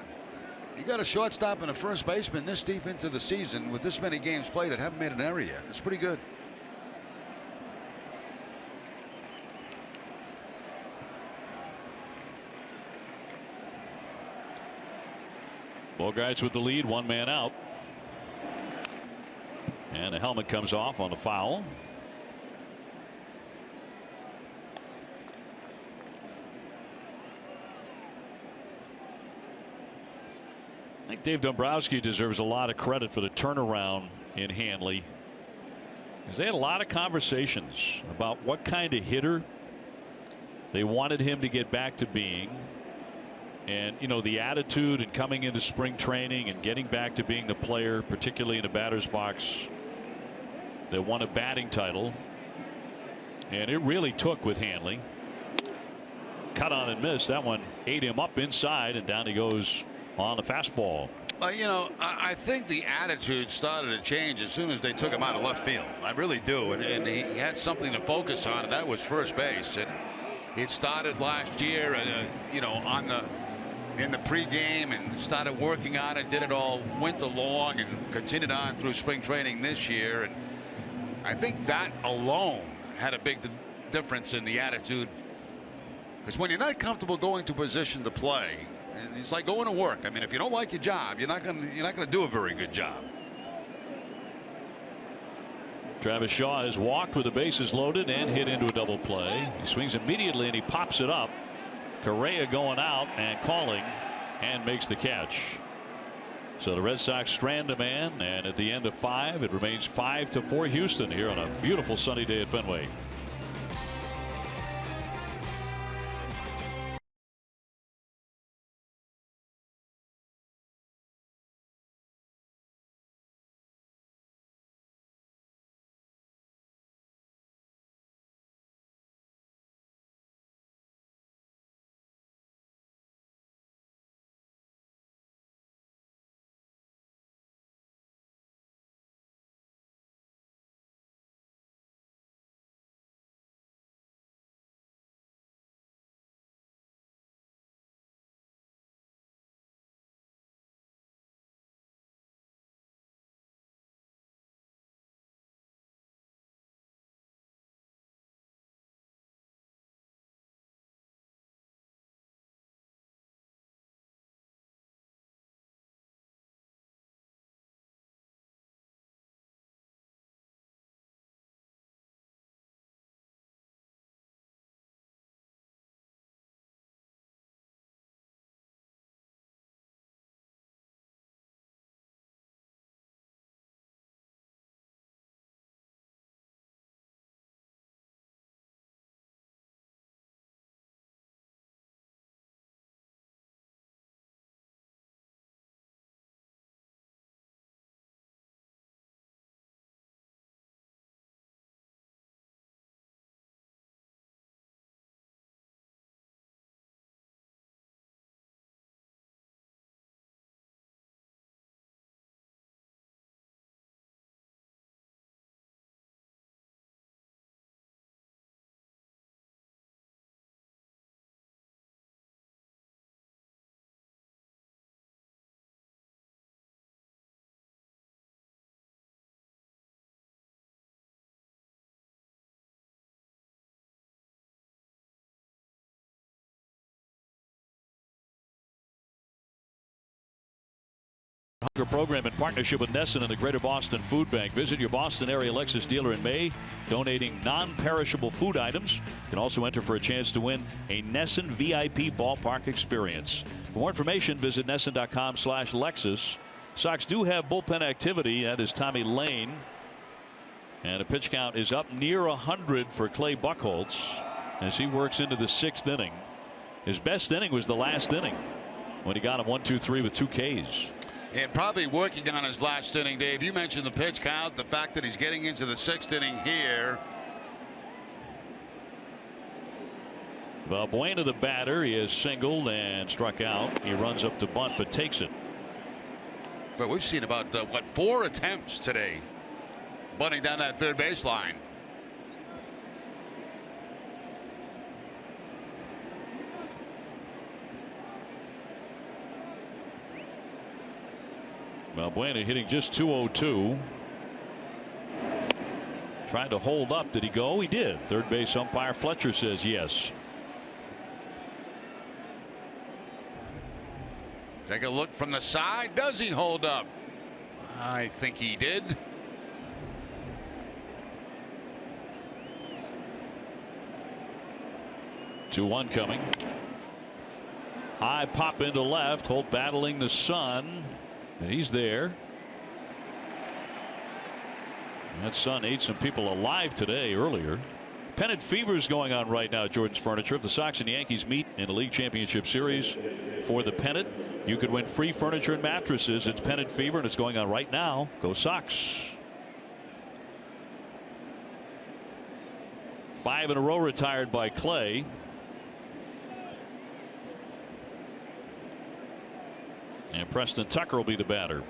you got a shortstop and a first baseman this deep into the season with this many games played that haven't made an error yet. It's pretty good. Bogart's with the lead, 1 man out. And the helmet comes off on the foul. I think Dave Dombrowski deserves a lot of credit for the turnaround in Hanley, because they had a lot of conversations about what kind of hitter they wanted him to get back to being. And the attitude and coming into spring training and getting back to being the player, particularly in the batter's box, that won a batting title. And it really took with Hanley. Cut on and missed. That one ate him up inside, and down he goes on the fastball. I think the attitude started to change as soon as they took him out of left field. I really do. And he had something to focus on, and that was first base. And it started last year, in the pregame, and started working on it, did it all winter long, and continued on through spring training this year. And I think that alone had a big difference in the attitude, because when you're not comfortable going to position to play, and it's like going to work. I mean, if you don't like your job, you're not going to do a very good job. Travis Shaw has walked with the bases loaded and hit into a double play. He swings immediately and he pops it up. Correa going out and calling and makes the catch. So the Red Sox strand a man, and at the end of 5, it remains 5-4 Houston here on a beautiful sunny day at Fenway. Hunger program in partnership with Nesson and the Greater Boston Food Bank. Visit your Boston area Lexus dealer in May, donating non-perishable food items. You can also enter for a chance to win a Nesson VIP ballpark experience. For more information, visit Nesson.com/Lexus. Sox do have bullpen activity. That is Tommy Lane. And a pitch count is up near 100 for Clay Buchholz as he works into the 6th inning. His best inning was the last inning when he got him 1-2-3 with 2 Ks. And probably working on his last inning, Dave. You mentioned the pitch count, the fact that he's getting into the 6th inning here. Valbuena, the batter, he has singled and struck out. He runs up to bunt but takes it. But we've seen about 4 attempts today bunting down that third baseline. Valbuena hitting just .202. Trying to hold up. Did he go? He did. Third base umpire Fletcher says yes. Take a look from the side. Does he hold up? I think he did. (2-1) coming. High pop into left. Holt battling the sun. And he's there. That sun ate some people alive today earlier. Pennant fever is going on right now at Jordan's Furniture. If the Sox and Yankees meet in the League Championship Series for the pennant, you could win free furniture and mattresses. It's pennant fever, and it's going on right now. Go Sox. 5 in a row retired by Clay. And Preston Tucker will be the batter.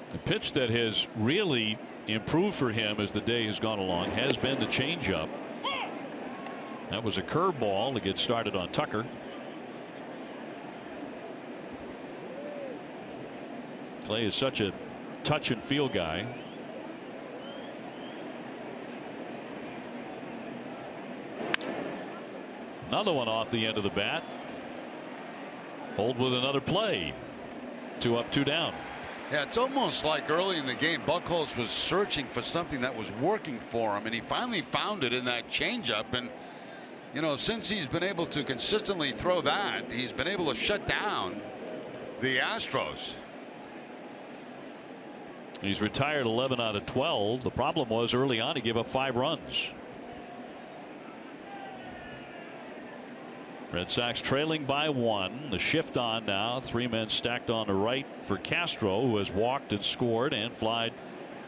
The pitch that has really improved for him as the day has gone along has been the changeup. That was a curveball to get started on Tucker. Clay is such a touch and feel guy. Another one off the end of the bat. Hold with another play. 2 up, 2 down. Yeah, it's almost like early in the game, Buchholz was searching for something that was working for him, and he finally found it in that changeup. And You know, since he's been able to consistently throw that, he's been able to shut down the Astros. He's retired 11 out of 12. The problem was early on he gave up 5 runs. Red Sox trailing by 1. The shift on now. 3 men stacked on the right for Castro, who has walked and scored and flied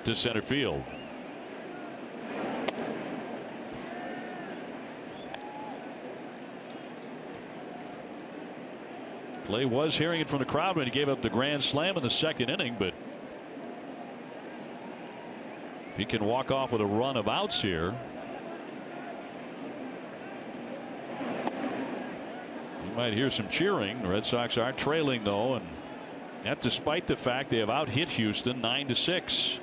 to center field. Clay was hearing it from the crowd when he gave up the grand slam in the 2nd inning, but if he can walk off with a run of outs here, you might hear some cheering. The Red Sox are trailing though, and that despite the fact they have out hit Houston 9-6.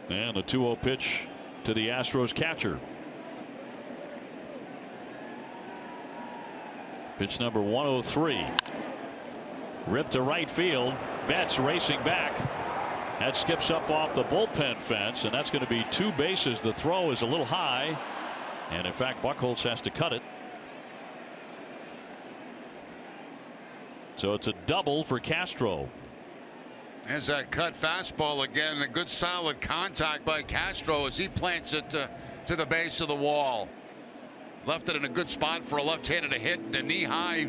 And the 2-0 pitch to the Astros catcher. Pitch number 103. Ripped to right field. Betts racing back. That skips up off the bullpen fence, and that's going to be 2 bases. The throw is a little high, and in fact Buchholz has to cut it. So it's a double for Castro. There's that cut fastball again. A good solid contact by Castro as he plants it to the base of the wall. Left it in a good spot for a left-handed to hit. The knee-high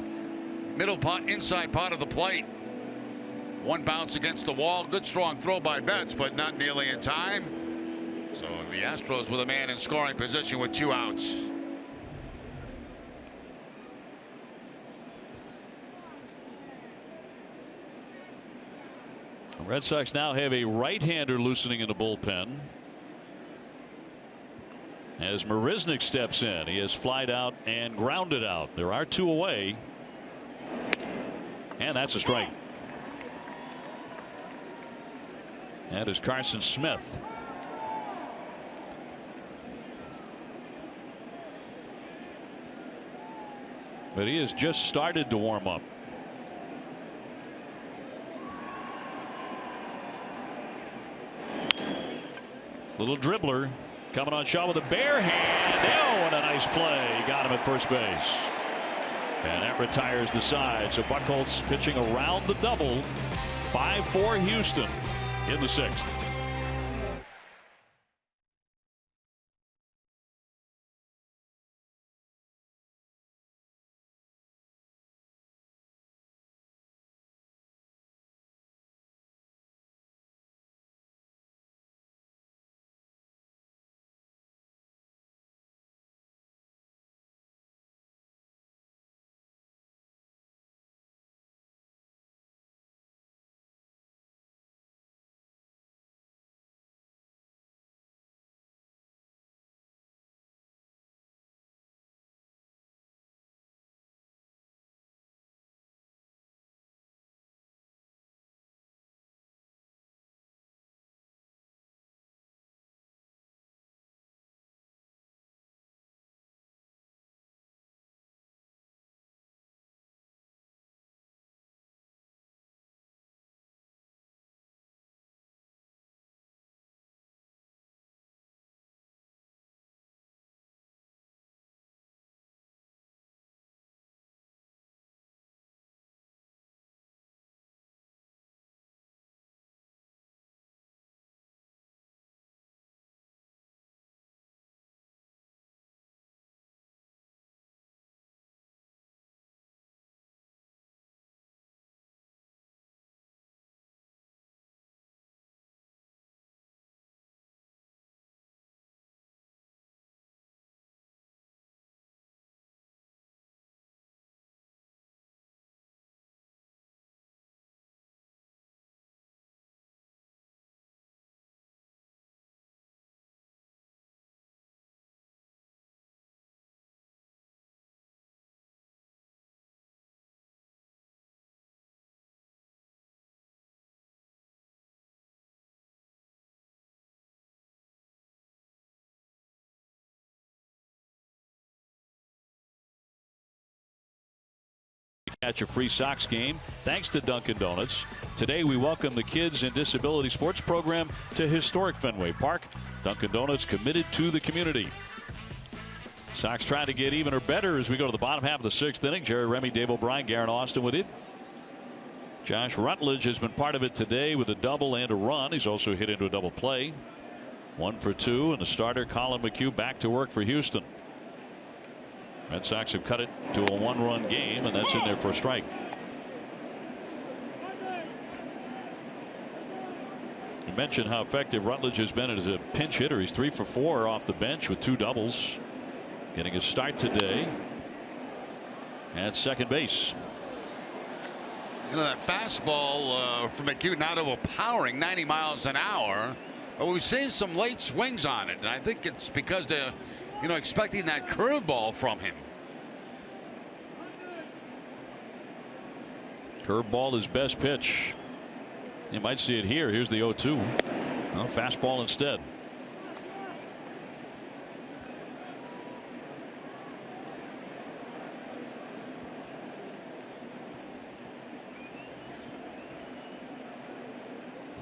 middle part, inside part of the plate. One bounce against the wall. Good strong throw by Betts, but not nearly in time. So the Astros with a man in scoring position with 2 outs. The Red Sox now have a right-hander loosening in the bullpen as Marisnick steps in. He has flied out and grounded out. There are 2 away, and that's a strike. That is Carson Smith. But he has just started to warm up. Little dribbler coming on Shaw with a bare hand. Oh, and a nice play. Got him at first base. And that retires the side. So Buchholz pitching around the double. 5-4 Houston in the 6th. At your free Sox game, thanks to Dunkin' Donuts. Today we welcome the Kids and Disability Sports Program to historic Fenway Park. Dunkin' Donuts committed to the community. Sox trying to get even or better as we go to the bottom half of the 6th inning. Jerry Remy, Dave O'Brien, Garen Austin with it. Josh Rutledge has been part of it today with a double and a run. He's also hit into a double play. 1 for 2, and the starter Colin McHugh back to work for Houston. Red Sox have cut it to a 1-run game, and that's in there for a strike. You mentioned how effective Rutledge has been as a pinch hitter. He's 3 for 4 off the bench with 2 doubles. Getting a start today at second base. You know, that fastball from McHugh not overpowering, 90 miles an hour. But we've seen some late swings on it, and I think it's because they're, expecting that curveball from him. Curveball is best pitch. You might see it here. Here's the 0-2. Well, fastball instead.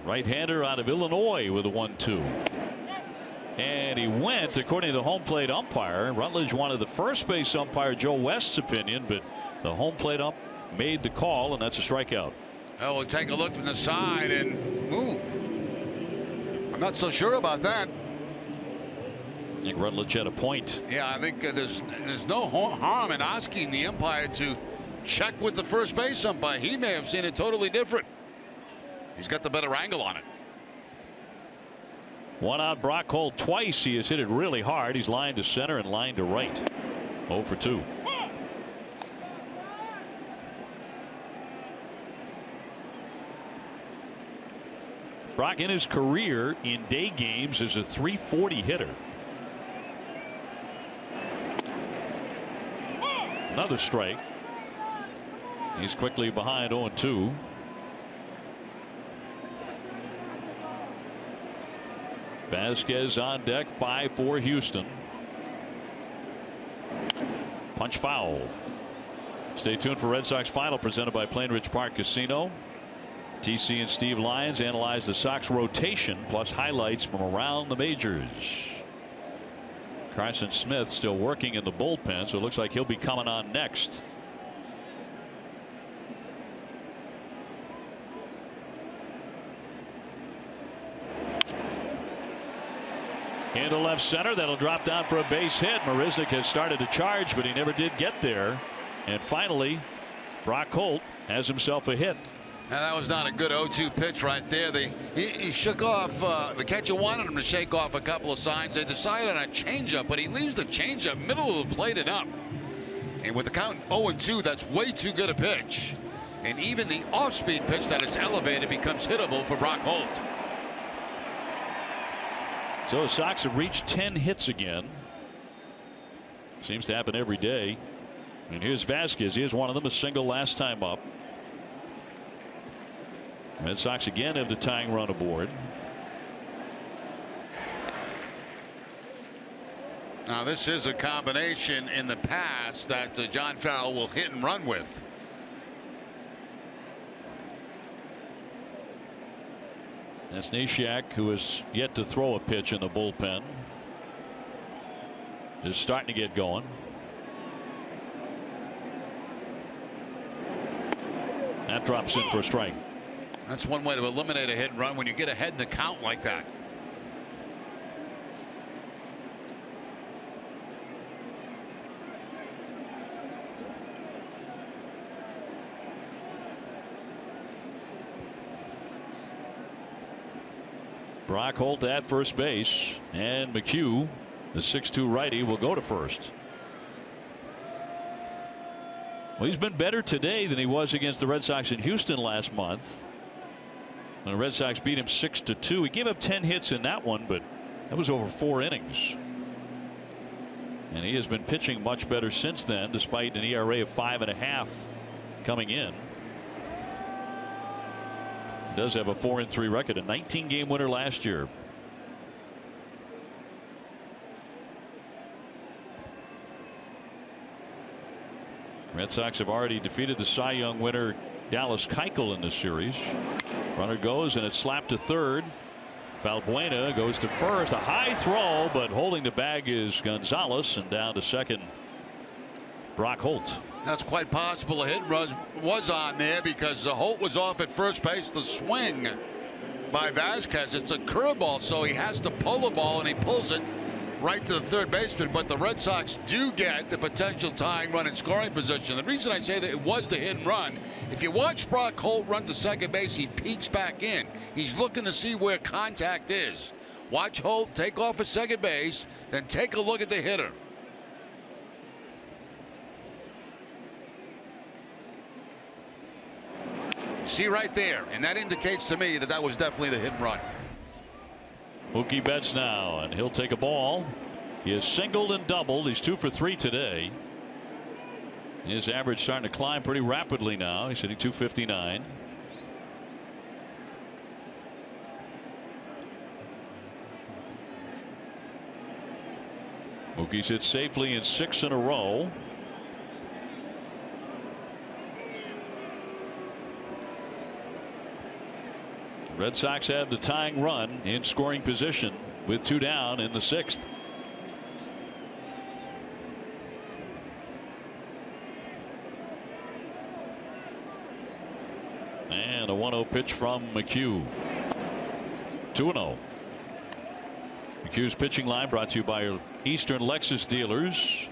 Right-hander out of Illinois with a 1-2. And he went, according to the home plate umpire. Rutledge wanted the first base umpire Joe West's opinion, but the home plate ump made the call, and that's a strikeout. Oh, we'll take a look from the side and move. I'm not so sure about that. I think Rutledge had a point. Yeah, I think there's no harm in asking the umpire to check with the first base umpire. He may have seen it totally different. He's got the better angle on it. 1 out, Brock Holt twice. He has hit it really hard. He's lined to center and lined to right. 0 for 2. Brock in his career in day games is a .340 hitter. Another strike. He's quickly behind 0-2. Vasquez on deck, 5 for Houston. Punch foul. Stay tuned for Red Sox Final, presented by Plainridge Park Casino. TC and Steve Lyons analyze the Sox rotation plus highlights from around the majors. Carson Smith still working in the bullpen, so it looks like he'll be coming on next. Into left center. That'll drop down for a base hit. Marisnick has started to charge, but he never did get there. And finally, Brock Holt has himself a hit. Now, that was not a good 0-2 pitch right there. He shook off. The catcher wanted him to shake off a couple of signs. They decided on a changeup, but he leaves the changeup middle of the plate enough. And with the count 0-2, that's way too good a pitch. And even the off-speed pitch that is elevated becomes hittable for Brock Holt. So the Sox have reached 10 hits again. Seems to happen every day. And here's Vasquez. He has one of them, a single last time up. Red Sox again have the tying run aboard. Now this is a combination in the past that John Farrell will hit and run with. That's Neshek, who has yet to throw a pitch in the bullpen. Is starting to get going. That drops in for a strike. That's one way to eliminate a hit and run when you get ahead in the count like that. Brock Holt at first base, and McHugh, the 6'2" righty, will go to first. Well, he's been better today than he was against the Red Sox in Houston last month. When the Red Sox beat him 6-2. He gave up 10 hits in that one, but that was over 4 innings. And he has been pitching much better since then, despite an ERA of 5.5 coming in. He does have a 4-3 record, a 19-game winner last year. Red Sox have already defeated the Cy Young winner Dallas Keuchel in this series. Runner goes and it's slapped to third. Valbuena goes to first. A high throw, but holding the bag is Gonzalez, and down to second Brock Holt. That's quite possible a hit was on there because Holt was off at first base. The swing by Vasquez, it's a curveball, so he has to pull the ball, and he pulls it right to the third baseman. But the Red Sox do get the potential tying run in scoring position. The reason I say that it was the hit and run, if you watch Brock Holt run to second base, he peeks back in. He's looking to see where contact is. Watch Holt take off at second base, then take a look at the hitter. See right there, and that indicates to me that that was definitely the hit and run. Mookie Betts now, and he'll take a ball. He has singled and doubled. He's 2 for 3 today. His average starting to climb pretty rapidly now. He's hitting .259. Mookie's hit safely in 6 in a row. Red Sox have the tying run in scoring position with 2 down in the 6th. And a 1-0 pitch from McHugh. 2-0. McHugh's pitching line brought to you by your Eastern Lexus dealers.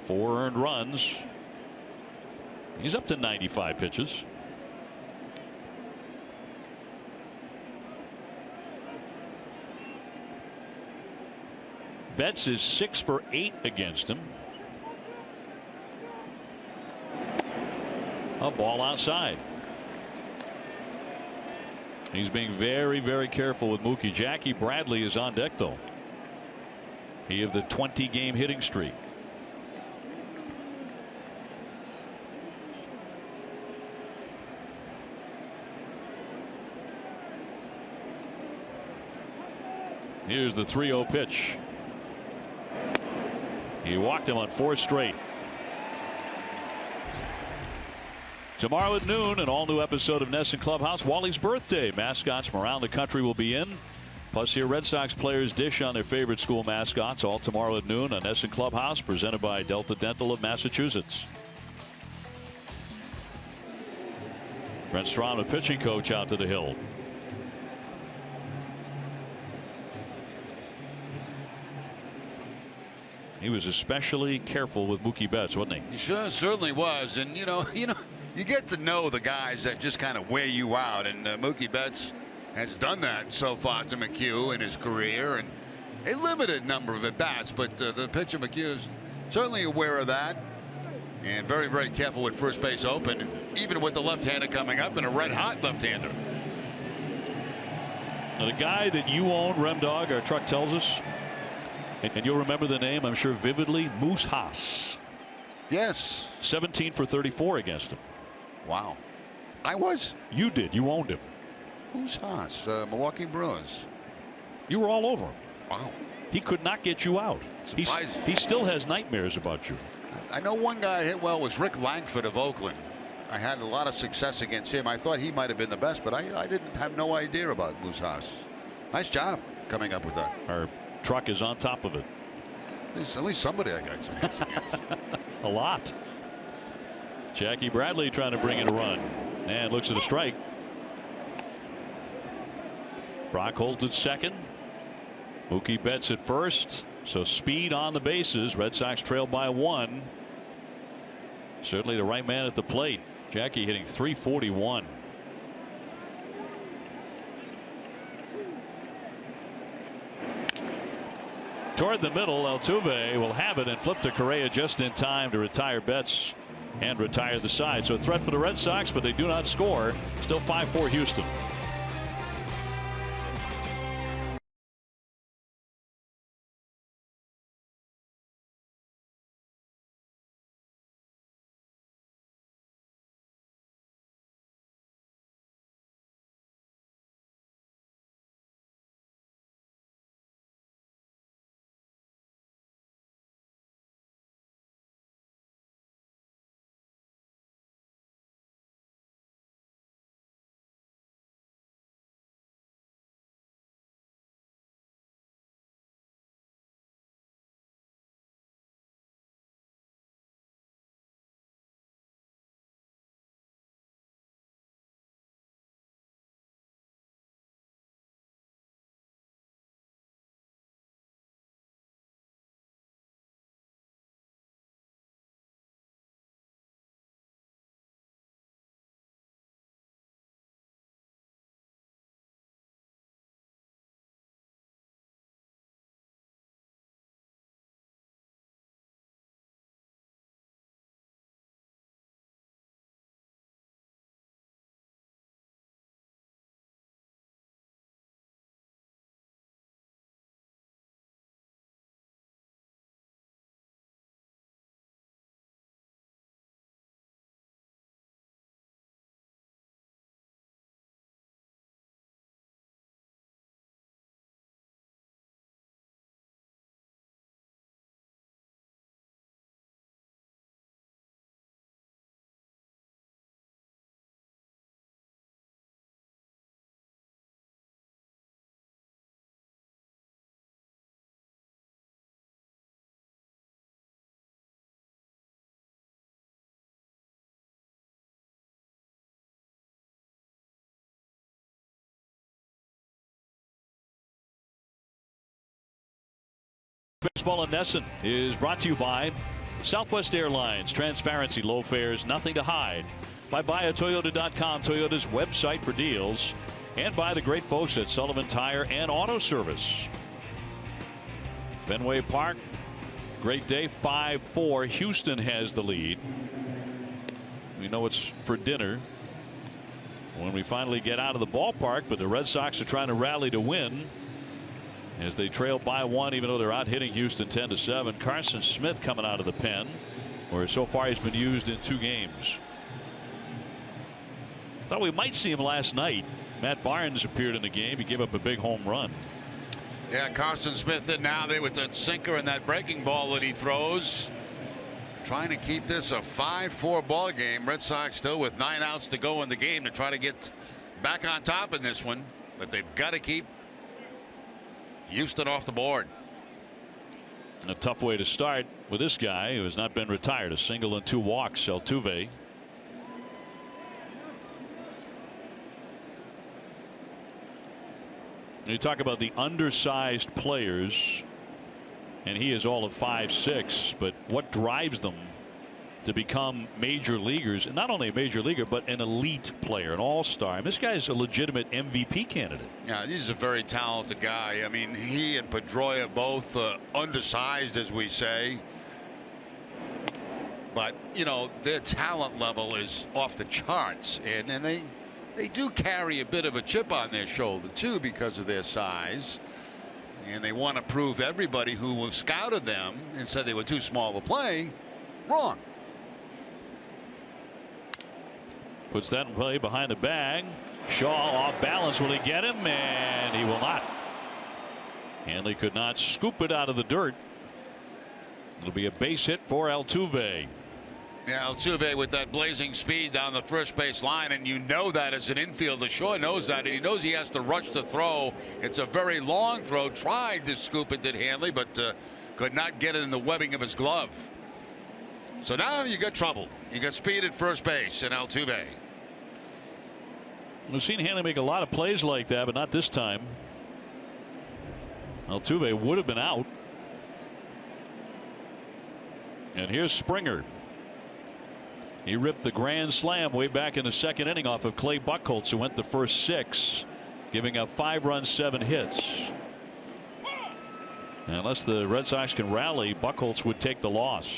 4 earned runs. He's up to 95 pitches. Betts is 6 for 8 against him. A ball outside. He's being very, very careful with Mookie. Jackie Bradley is on deck, though. He of the 20-game hitting streak. Here's the 3-0 pitch. He walked him on 4 straight. Tomorrow at noon, an all-new episode of NESN Clubhouse. Wally's birthday. Mascots from around the country will be in. Plus, hear Red Sox players dish on their favorite school mascots. All tomorrow at noon on NESN Clubhouse, presented by Delta Dental of Massachusetts. Brent Strom, the pitching coach, out to the hill. He was especially careful with Mookie Betts, wasn't he? He certainly was, and you get to know the guys that just kind of wear you out, and Mookie Betts has done that so far to McHugh in his career, and a limited number of at bats, but the pitcher McHugh is certainly aware of that, and very, very careful with first base open, even with the left-hander coming up and a red-hot left-hander. Now, the guy that you own, Rem Dog, our truck tells us. And you'll remember the name, I'm sure, vividly. Moose Haas. Yes. 17 for 34 against him. Wow. I was. You did. You owned him. Moose Haas, Milwaukee Brewers. You were all over him. Wow. He could not get you out. He still has nightmares about you. I know one guy I hit well was Rick Langford of Oakland. I had a lot of success against him. I thought he might have been the best, but I didn't have no idea about Moose Haas. Nice job coming up with that. Our truck is on top of it. At least somebody I got some hits against. A lot. Jackie Bradley trying to bring in a run and looks at a strike. Brock Holt at second. Mookie Betts at first. So speed on the bases. Red Sox trail by 1. Certainly the right man at the plate. Jackie hitting .341. Toward the middle, Altuve will have it and flip to Correa just in time to retire Betts and retire the side. So a threat for the Red Sox, but they do not score. Still 5-4 Houston. Baseball in Nesson is brought to you by Southwest Airlines. Transparency, low fares, nothing to hide. By buyatoyota.com, Toyota's website for deals. And by the great folks at Sullivan Tire and Auto Service. Fenway Park, great day, 5-4. Houston has the lead. We know it's for dinner when we finally get out of the ballpark, but the Red Sox are trying to rally to win as they trail by 1, even though they're out hitting Houston 10-7. Carson Smith coming out of the pen, where so far he's been used in 2 games. Thought we might see him last night. Matt Barnes appeared in the game. He gave up a big home run. Yeah, Carson Smith in now there with that sinker and that breaking ball that he throws. Trying to keep this a 5-4 ball game. Red Sox still with 9 outs to go in the game to try to get back on top in this one. But they've got to keep Houston off the board. And a tough way to start with this guy who has not been retired. A single and 2 walks, Altuve. You talk about the undersized players, and he is all of 5'6", but what drives them to become major leaguers? And not only a major leaguer, but an elite player, an all-star. This guy's a legitimate MVP candidate. Yeah, he's a very talented guy. I mean, he and Pedroia both undersized, as we say. But, you know, their talent level is off the charts. And they do carry a bit of a chip on their shoulder, too, because of their size. And they want to prove everybody who scouted them and said they were too small to play wrong. Puts that in play behind the bag. Shaw off balance. Will he get him? And he will not. Hanley could not scoop it out of the dirt. It'll be a base hit for Altuve. Yeah, Altuve with that blazing speed down the first base line, and you know that as an infielder. Shaw knows that, and he knows he has to rush the throw. It's a very long throw. Tried to scoop it, did Hanley, but could not get it in the webbing of his glove. So now you got trouble. You got speed at first base and Altuve. We've seen Hanley make a lot of plays like that, but not this time. Altuve would have been out. And here's Springer. He ripped the grand slam way back in the 2nd inning off of Clay Buchholz, who went the first 6, giving up 5 runs, 7 hits. And unless the Red Sox can rally, Buchholz would take the loss.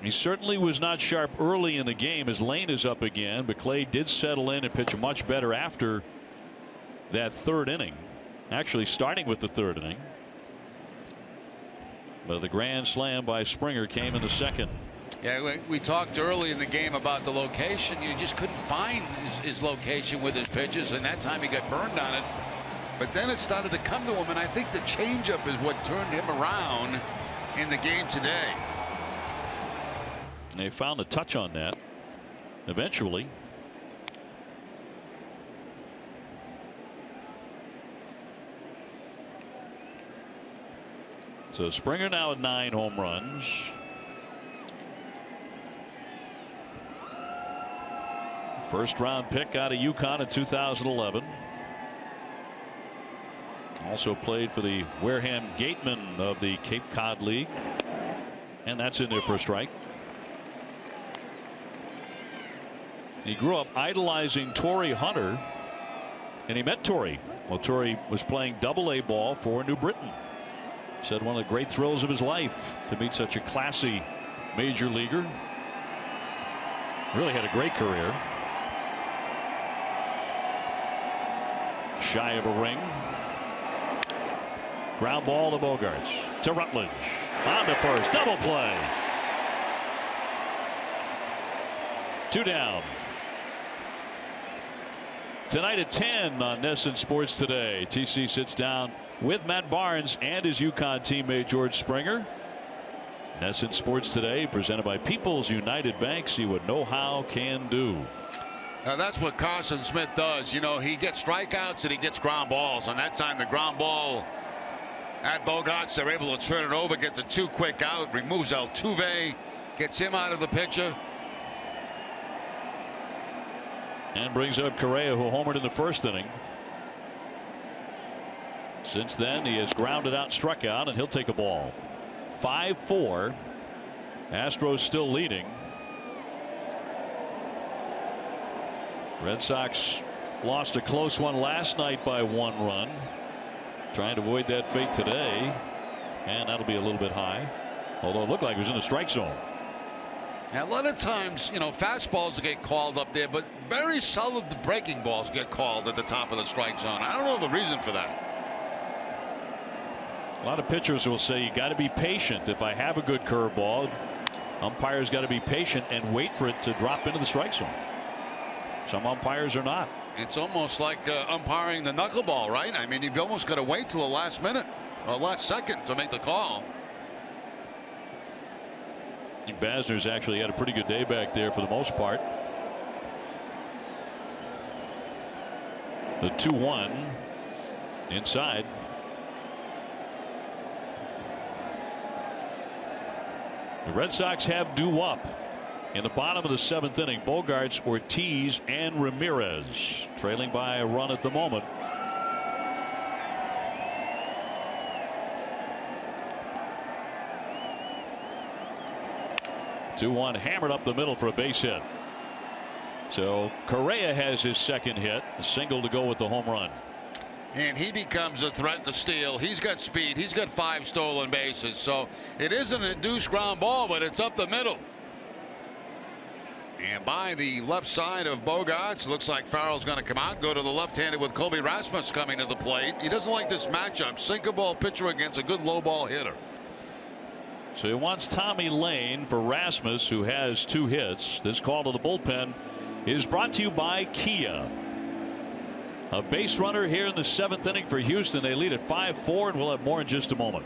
He certainly was not sharp early in the game as Lane is up again, but Clay did settle in and pitch much better after that 3rd inning, actually starting with the 3rd inning. But the grand slam by Springer came in the 2nd. Yeah, we talked early in the game about the location. You just couldn't find his location with his pitches, and that time he got burned on it. But then it started to come to him, and I think the changeup is what turned him around in the game today. They found a touch on that eventually. So Springer now at 9 home runs. First round pick out of UConn in 2011. Also played for the Wareham Gatemen of the Cape Cod League. And that's in there for a strike. He grew up idolizing Torrey Hunter, and he met Torrey. Well, Torrey was playing Double-A ball for New Britain. Said one of the great thrills of his life to meet such a classy major leaguer. Really had a great career. Shy of a ring. Ground ball to Bogarts. To Rutledge. On to first. Double play. 2 down. Tonight at 10 on NESN Sports Today. TC sits down with Matt Barnes and his UConn teammate George Springer. NESN Sports Today presented by People's United Bank. See what know-how can do. Now that's what Carson Smith does. You know, he gets strikeouts and he gets ground balls. And that time the ground ball at Bogarts, they're able to turn it over, get the 2 quick out, removes Altuve, gets him out of the picture. And brings up Correa, who homered in the 1st inning. Since then, he has grounded out, struck out, and he'll take a ball. 5-4. Astros still leading. Red Sox lost a close one last night by 1 run. Trying to avoid that fate today. And that'll be a little bit high. Although it looked like it was in the strike zone. Now, a lot of times, you know, fastballs get called up there, but very seldom the breaking balls get called at the top of the strike zone. I don't know the reason for that. A lot of pitchers will say you got to be patient. If I have a good curveball, umpires got to be patient and wait for it to drop into the strike zone. Some umpires are not. It's almost like umpiring the knuckleball, right? I mean, you've almost got to wait till the last minute or last second to make the call. I think Basner's actually had a pretty good day back there for the most part. The 2-1 inside. The Red Sox have due up in the bottom of the 7th inning. Bogarts, Ortiz, and Ramirez trailing by a run at the moment. Two-one hammered up the middle for a base hit. So Correa has his second hit, a single to go with the home run. And he becomes a threat to steal. He's got speed. He's got 5 stolen bases. So it isn't a induced ground ball, but it's up the middle. And by the left side of Bogarts, looks like Farrell's going to come out, go to the left-handed with Colby Rasmus coming to the plate. He doesn't like this matchup. Sinker ball pitcher against a good low ball hitter. So he wants Tommy Lane for Rasmus, who has 2 hits. This call to the bullpen is brought to you by Kia. A base runner here in the 7th inning for Houston. They lead at 5-4, and we'll have more in just a moment.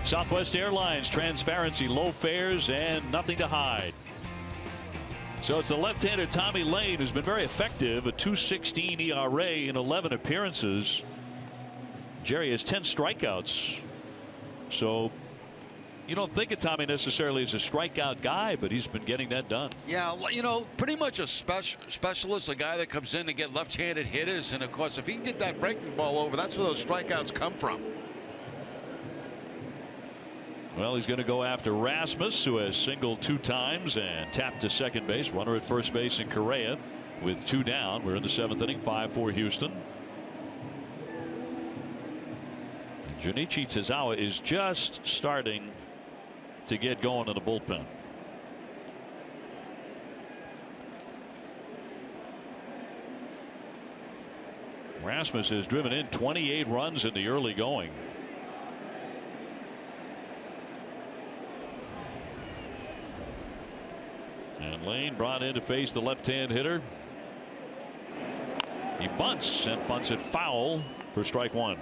Southwest Airlines, transparency, low fares, and nothing to hide. So it's the left-hander Tommy Lane, who's been very effective, a 2.16 ERA in 11 appearances. Jerry has 10 strikeouts. So you don't think of Tommy necessarily as a strikeout guy, but he's been getting that done. Yeah, you know, pretty much a specialist, a guy that comes in to get left-handed hitters. And of course, if he can get that breaking ball over, that's where those strikeouts come from. Well, he's going to go after Rasmus, who has singled 2 times and tapped to second base. Runner at first base in Correa with 2 down. We're in the 7th inning, 5-4 Houston. And Junichi Tazawa is just starting to get going in the bullpen. Rasmus has driven in 28 runs in the early going. And Lane brought in to face the left-hand hitter. He bunts and bunts it foul for strike 1.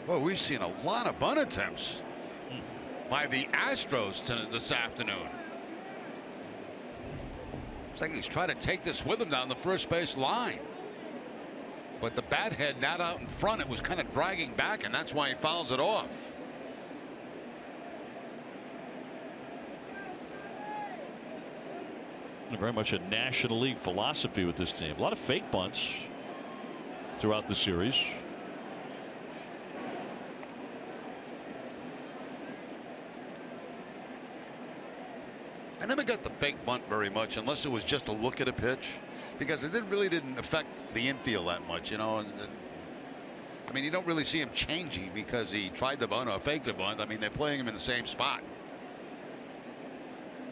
Well, we've seen a lot of bunt attempts by the Astros this afternoon. It's like he's trying to take this with him down the first base line. But the bat head not out in front. It was kind of dragging back, and that's why he fouls it off. Very much a National League philosophy with this team. A lot of fake bunts throughout the series. I never got the fake bunt very much unless it was just a look at a pitch, because it really didn't affect the infield that much, you know. I mean, you don't really see him changing because he tried the bunt or faked the bunt. I mean, they're playing him in the same spot.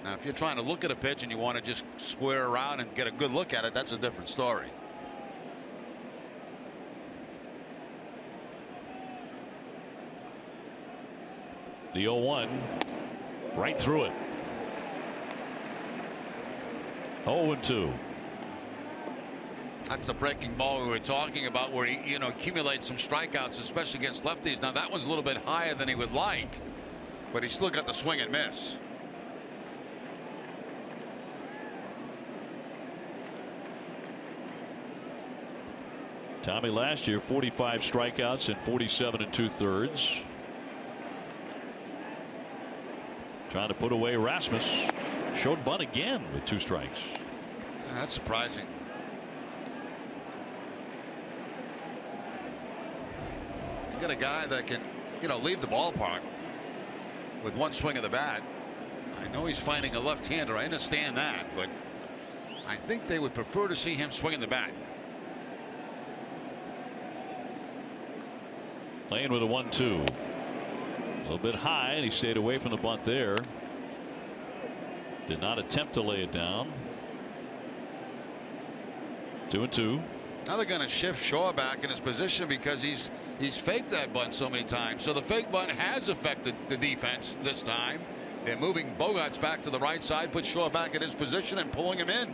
Now, if you're trying to look at a pitch and you want to just square around and get a good look at it, that's a different story. The 0-1 right through it. 0-2. That's the breaking ball we were talking about, where he, accumulates some strikeouts, especially against lefties. Now that one's a little bit higher than he would like, but he still got the swing and miss. Tommy last year 45 strikeouts and 47 2/3. Trying to put away Rasmus. Showed bunt again with 2 strikes. That's surprising. You got a guy that can, leave the ballpark with one swing of the bat. I know he's finding a left-hander. I understand that, but I think they would prefer to see him swinging the bat. Playing with a 1-2. A little bit high, and he stayed away from the bunt there. Did not attempt to lay it down. 2-2. Now they're going to shift Shaw back in his position because he's faked that bunt so many times. So the fake bunt has affected the defense this time. They're moving Bogaerts back to the right side, put Shaw back in his position and pulling him in.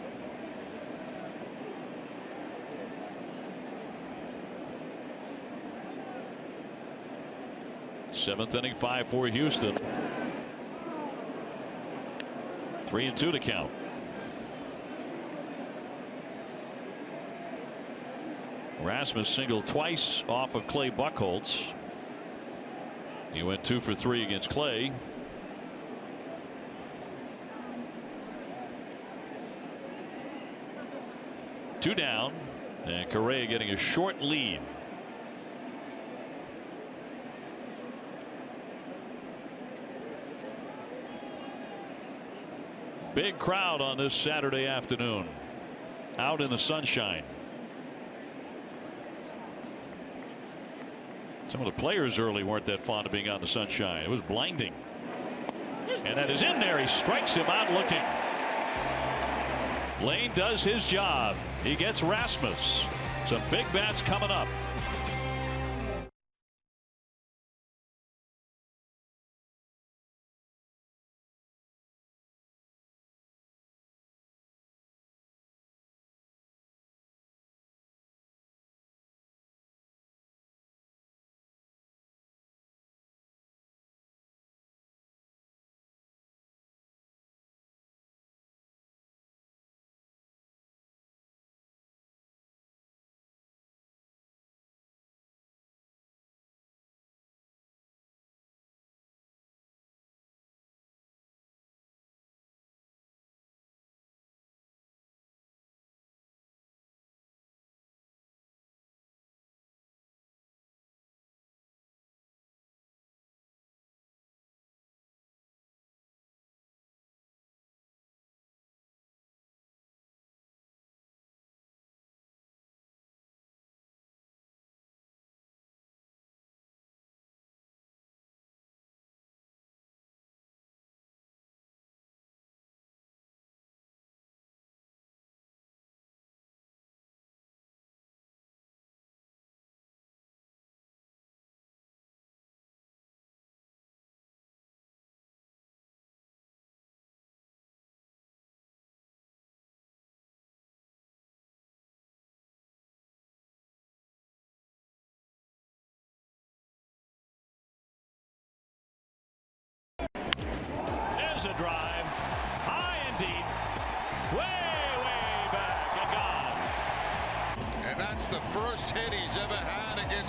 Seventh inning, 5-4 Houston. 3-2 to count. Rasmus singled twice off of Clay Buchholz. He went 2 for 3 against Clay. Two down, and Correa getting a short lead. Big crowd on this Saturday afternoon out in the sunshine. Some of the players early weren't that fond of being out in the sunshine. It was blinding. And that is in there. He strikes him out looking. Lane does his job. He gets Rasmus. Some big bats coming up.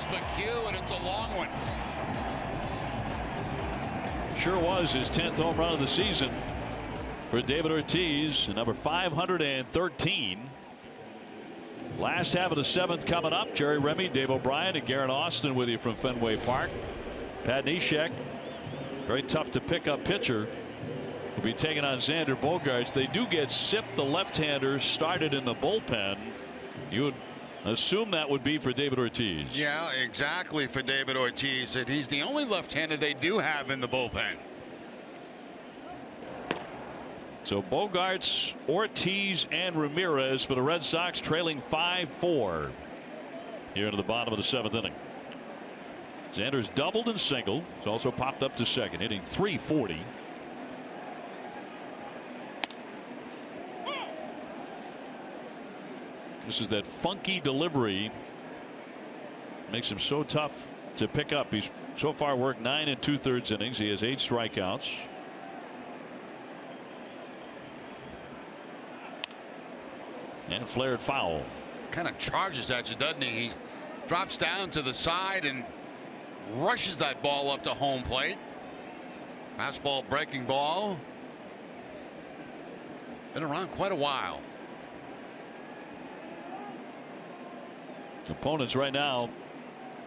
McHugh, and it's a long one. Sure was his 10th home run of the season for David Ortiz, number 513. Last half of the 7th coming up. Jerry Remy, Dave O'Brien, and Garrett Austin with you from Fenway Park. Pat Neshek, very tough to pick up pitcher, will be taking on Xander Bogaerts. They do get Sip, the left-hander, started in the bullpen. You would assume that would be for David Ortiz. Yeah, exactly, for David Ortiz. And he's the only left-hander they do have in the bullpen. So Bogaerts, Ortiz, and Ramirez for the Red Sox, trailing 5-4 here into the bottom of the 7th inning. Xander's doubled and singled. He's also popped up to second, hitting .340. This is that funky delivery. Makes him so tough to pick up. He's so far worked 9 2/3 innings. He has 8 strikeouts. And flared foul. Kind of charges at you, doesn't he? He drops down to the side and rushes that ball up to home plate. Fastball, breaking ball. Been around quite a while. Opponents right now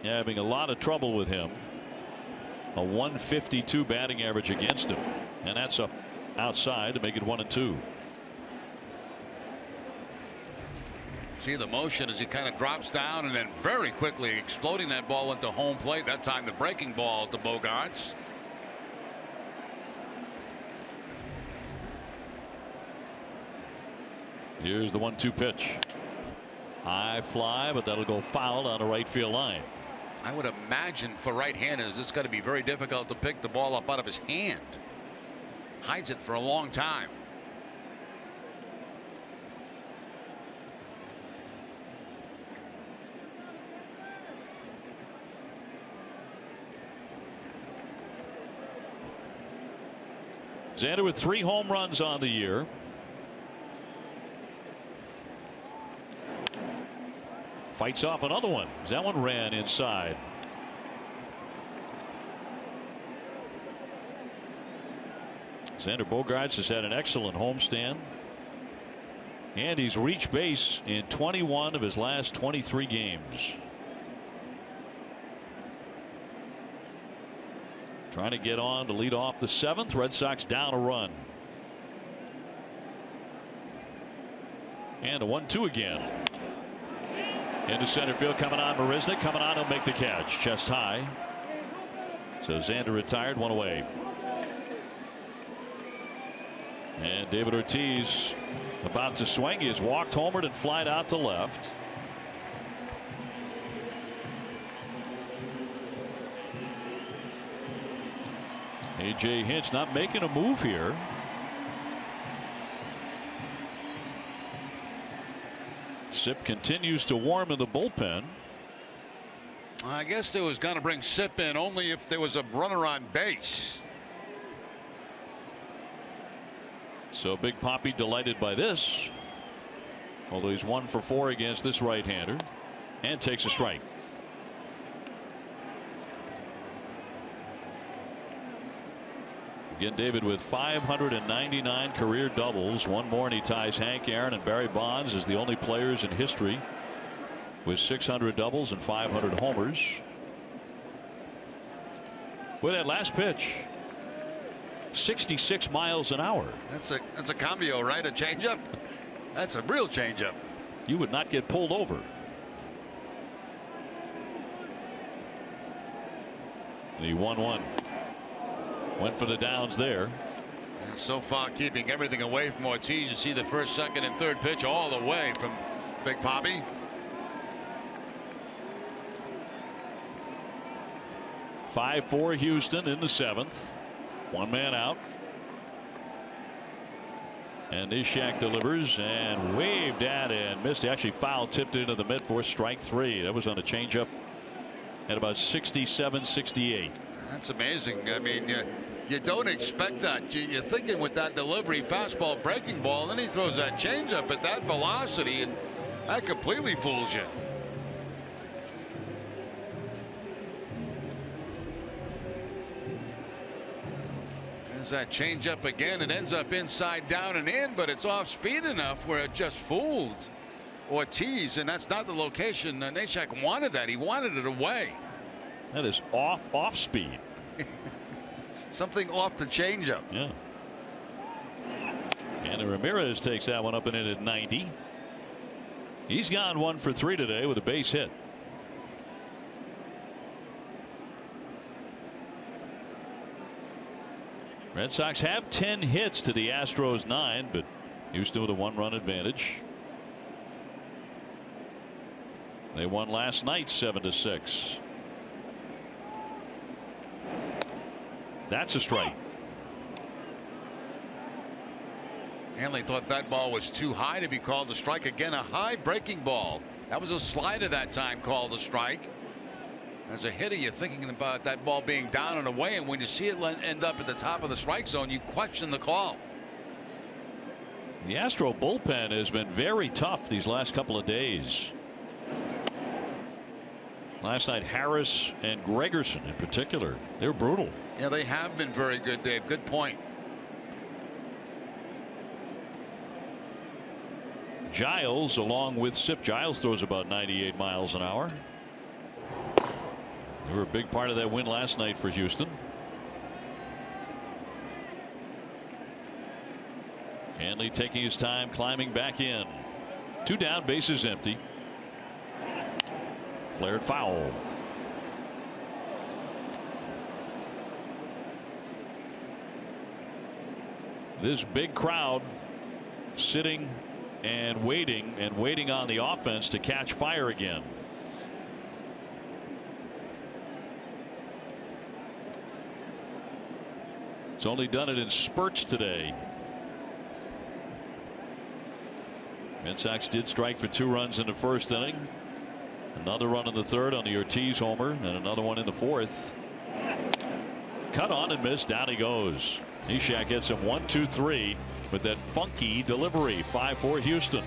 having a lot of trouble with him. A .152 batting average against him, and that's up outside to make it 1-2. See the motion as he kind of drops down and then very quickly exploding that ball into home plate. That time the breaking ball to Bogaerts. Here's the 1-2 pitch. High fly, but that'll go foul on the right field line. I would imagine for right-handers it's got to be very difficult to pick the ball up out of his hand. Hides it for a long time. Xander with 3 home runs on the year. Fights off another one. That one ran inside. Xander Bogaerts has had an excellent homestand. And he's reached base in 21 of his last 23 games. Trying to get on to lead off the 7th. Red Sox down a run. And a 1-2 again. Into center field, coming on Marisnick. Coming on, he'll make the catch. Chest high. So Xander retired, 1 away. And David Ortiz about to swing. He has walked homered and flied out to left. A.J. Hinch not making a move here. Sip continues to warm in the bullpen. I guess they was going to bring Sip in only if there was a runner on base. So Big Papi delighted by this. Although he's 1 for 4 against this right-hander. And takes a strike. Again, David with 599 career doubles. 1 more and he ties Hank Aaron and Barry Bonds as the only players in history with 600 doubles and 500 homers. With that last pitch, 66 miles an hour. That's a cambio, right? A changeup. That's a real changeup. You would not get pulled over. The 1-1. Went for the downs there. And so far keeping everything away from Ortiz. You see the first, second, and third pitch all the way from Big Papi. (5-4) Houston in the 7th. 1 man out. And Neshek delivers and waved at and missed. He actually foul tipped it into the mid for strike 3. That was on a changeup at about 67, 68. That's amazing. I mean, you don't expect that. You're thinking with that delivery, fastball, breaking ball, and then he throws that changeup at that velocity, and that completely fools you. There's that changeup again. It ends up inside down and in, but it's off speed enough where it just fooled Ortiz, and that's not the location. Neshek wanted that. He wanted it away. That is off speed. Something off the changeup. Yeah. And Ramirez takes that one up and in at 90. He's gone 1 for 3 today with a base hit. Red Sox have 10 hits to the Astros 9, but Houston with a 1-run advantage. They won last night 7-6. That's a strike. Hanley thought that ball was too high to be called a strike. Again, a high breaking ball. That was a slider that time called a strike. As a hitter, you're thinking about that ball being down and away, and when you see it end up at the top of the strike zone, you question the call. The Astro bullpen has been very tough these last couple of days. Last night, Harris and Gregerson in particular, they're brutal. Yeah, they have been very good, Dave. Good point. Giles along with Sip. Giles throws about 98 miles an hour. They were a big part of that win last night for Houston. Hanley taking his time climbing back in. 2 down, bases empty. Flared foul. This big crowd sitting and waiting on the offense to catch fire again. It's only done it in spurts today. Red Sox did strike for 2 runs in the first inning. Another run in the third on the Ortiz homer, and another one in the fourth. Cut on and missed. Down he goes. Neshek hits him 1-2-3 with that funky delivery. 5-4 Houston.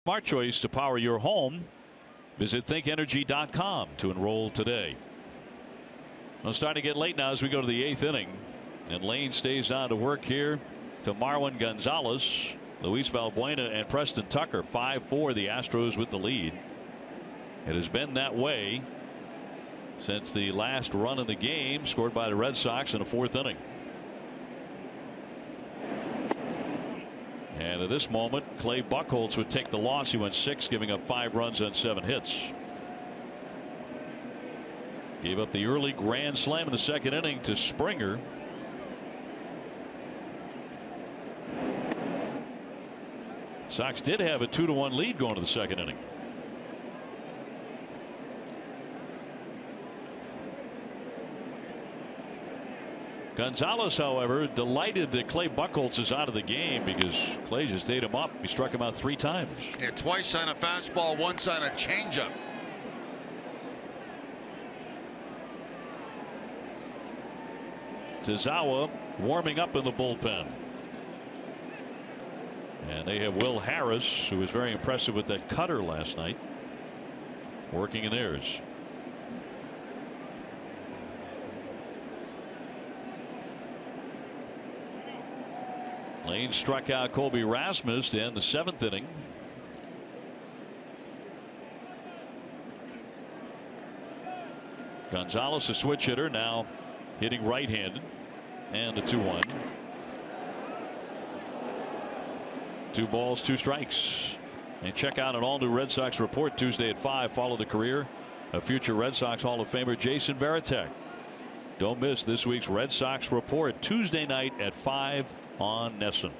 Smart choice to power your home. Visit thinkenergy.com to enroll today. Well, it's starting to get late now as we go to the 8th inning, and Lane stays on to work here to Marwin Gonzalez, Luis Valbuena, and Preston Tucker. 5-4 the Astros with the lead. It has been that way since the last run of the game scored by the Red Sox in the 4th inning. And at this moment, Clay Buchholz would take the loss. He went 6, giving up 5 runs on 7 hits. Gave up the early grand slam in the second inning to Springer. Sox did have a 2-1 lead going to the second inning. Gonzalez, however, delighted that Clay Buchholz is out of the game because Clay just ate him up. He struck him out 3 times. Yeah, twice on a fastball, once on a changeup. Tazawa warming up in the bullpen. And they have Will Harris, who was very impressive with that cutter last night, working in theirs. Lane struck out Colby Rasmus in the 7th inning. Gonzalez, a switch hitter, now hitting right-handed, and a 2-1. 2 balls, 2 strikes. And check out an all-new Red Sox report Tuesday at 5. Follow the career of future Red Sox Hall of Famer Jason Varitek. Don't miss this week's Red Sox report Tuesday night at 5 on NESN.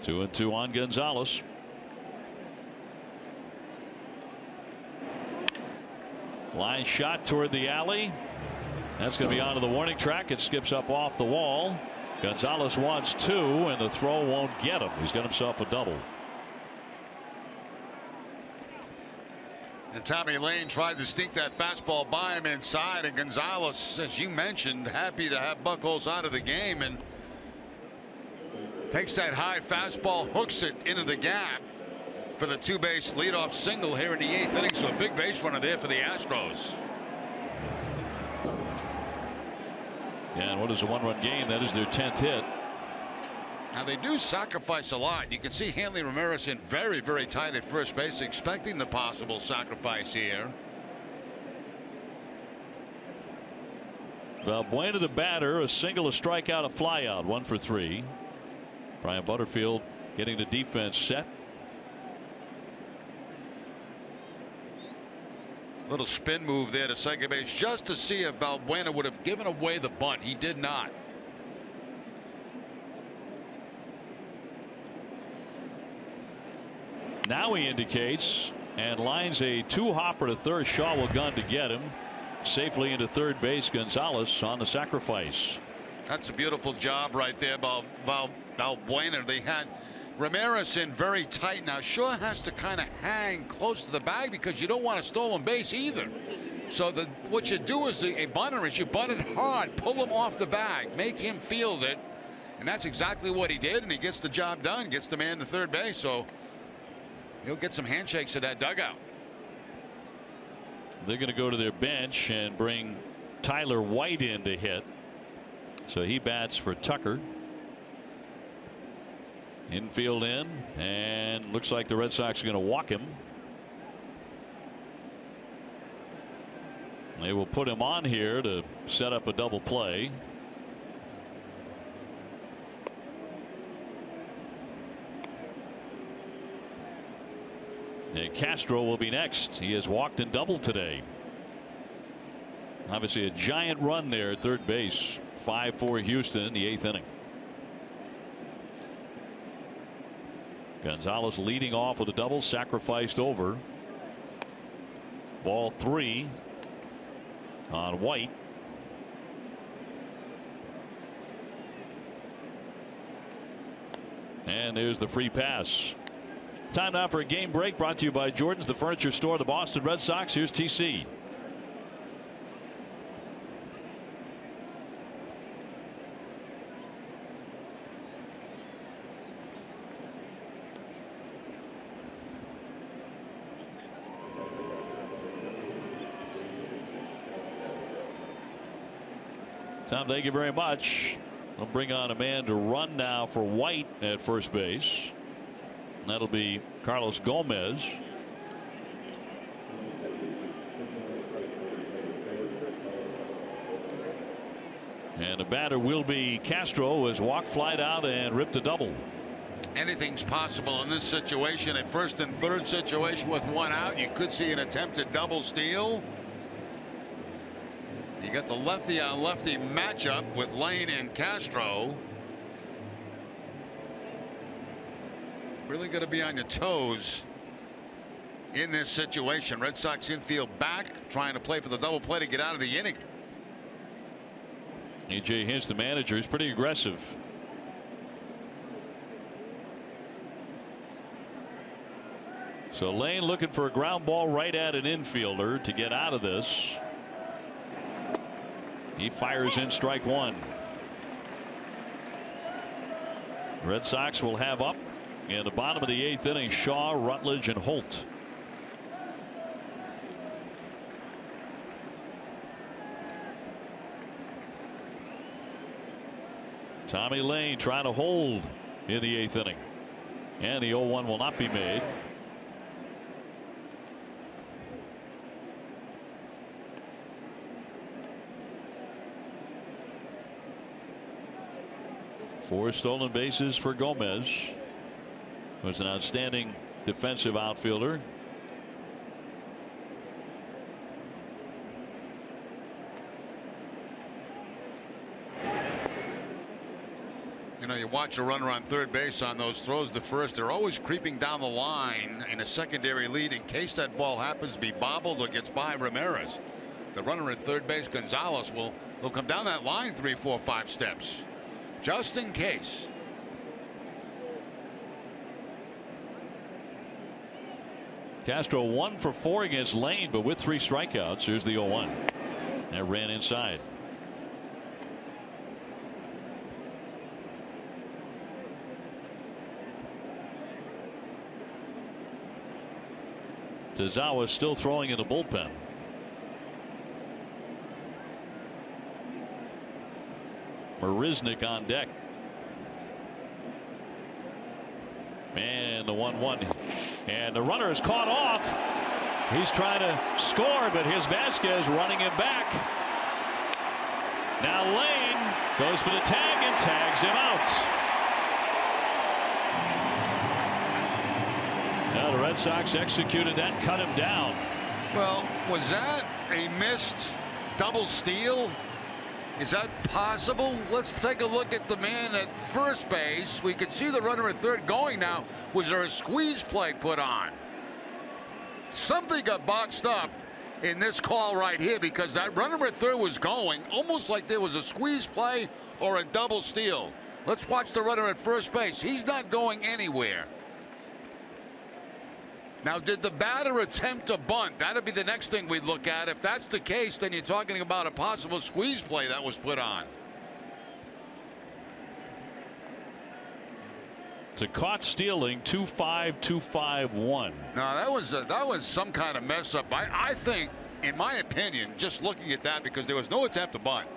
Two and 2 on Gonzalez. Line shot toward the alley. That's going to be onto the warning track. It skips up off the wall. Gonzalez wants 2, and the throw won't get him. He's got himself a double. And Tommy Lane tried to sneak that fastball by him inside, and Gonzalez, as you mentioned, happy to have Buchholz out of the game, and takes that high fastball, hooks it into the gap for the 2-base leadoff single here in the 8th inning. So a big base runner there for the Astros. And what is a 1-run game? That is their 10th hit. Now they do sacrifice a lot. You can see Hanley Ramirez in very, very tight at first base, expecting the possible sacrifice here. Valbuena the batter, a single, a strikeout, a flyout, 1 for 3. Brian Butterfield getting the defense set. Little spin move there to second base just to see if Valbuena would have given away the bunt. He did not. Now he indicates and lines a 2-hopper to third. Shaw will gun to get him safely into third base. Gonzalez on the sacrifice. That's a beautiful job right there by Valbuena. They had Ramirez in very tight. Now Shaw has to kind of hang close to the bag because you don't want a stolen base either. So what you do as a bunter is you bunt it hard, pull him off the bag, make him field it, and that's exactly what he did. And he gets the job done, gets the man to third base. So he'll get some handshakes at that dugout. They're going to go to their bench and bring Tyler White in to hit. So he bats for Tucker. Infield in, and looks like the Red Sox are going to walk him. They will put him on here to set up a double play. And Castro will be next. He has walked and doubled today. Obviously a giant run there at third base. 5-4 Houston in the 8th inning. Gonzalez leading off with a double, sacrificed over. Ball 3 on White. And there's the free pass. Time now for a game break, brought to you by Jordan's, the furniture store of the Boston Red Sox. Here's TC. Tom, thank you very much. I'll bring on a man to run now for White at first base. That'll be Carlos Gomez. And the batter will be Castro, who has walked, flied out, and ripped a double. Anything's possible in this situation. At first and third situation with one out, you could see an attempted double steal. You got the lefty on lefty matchup with Lane and Castro. Really got to be on your toes in this situation. Red Sox infield back, trying to play for the double play to get out of the inning. A.J. Hinch, the manager, is pretty aggressive. So Lane looking for a ground ball right at an infielder to get out of this. He fires in strike one. Red Sox will have up in the bottom of the eighth inning Shaw, Rutledge, and Holt. Tommy Lane trying to hold in the eighth inning, and the 0-1 will not be made. Four stolen bases for Gomez, who's an outstanding defensive outfielder. You know, you watch a runner on third base on those throws to first. They're always creeping down the line in a secondary lead in case that ball happens to be bobbled or gets by Ramirez. The runner at third base, Gonzalez, will come down that line 3, 4, 5 steps. Just in case. Castro 1 for 4 against Lane, but with 3 strikeouts. Here's the 0-1. That ran inside. Tazawa still throwing in the bullpen. Marisnik on deck. And the 1-1. And the runner is caught off. He's trying to score, but here's Vasquez running him back. Now Lane goes for the tag and tags him out. Now the Red Sox executed that, cut him down. Well, was that a missed double steal? Is that possible? Let's take a look at the man at first base. We could see the runner at third going now. Was there a squeeze play put on? Something got boxed up in this call right here, because that runner at third was going almost like there was a squeeze play or a double steal. Let's watch the runner at first base. He's not going anywhere. Now, did the batter attempt a bunt? That'd be the next thing we'd look at. If that's the case, then you're talking about a possible squeeze play that was put on. It's a caught stealing, 2-5, 2-5-1. No, that was some kind of mess up. I think, in my opinion, just looking at that, because there was no attempt to bunt,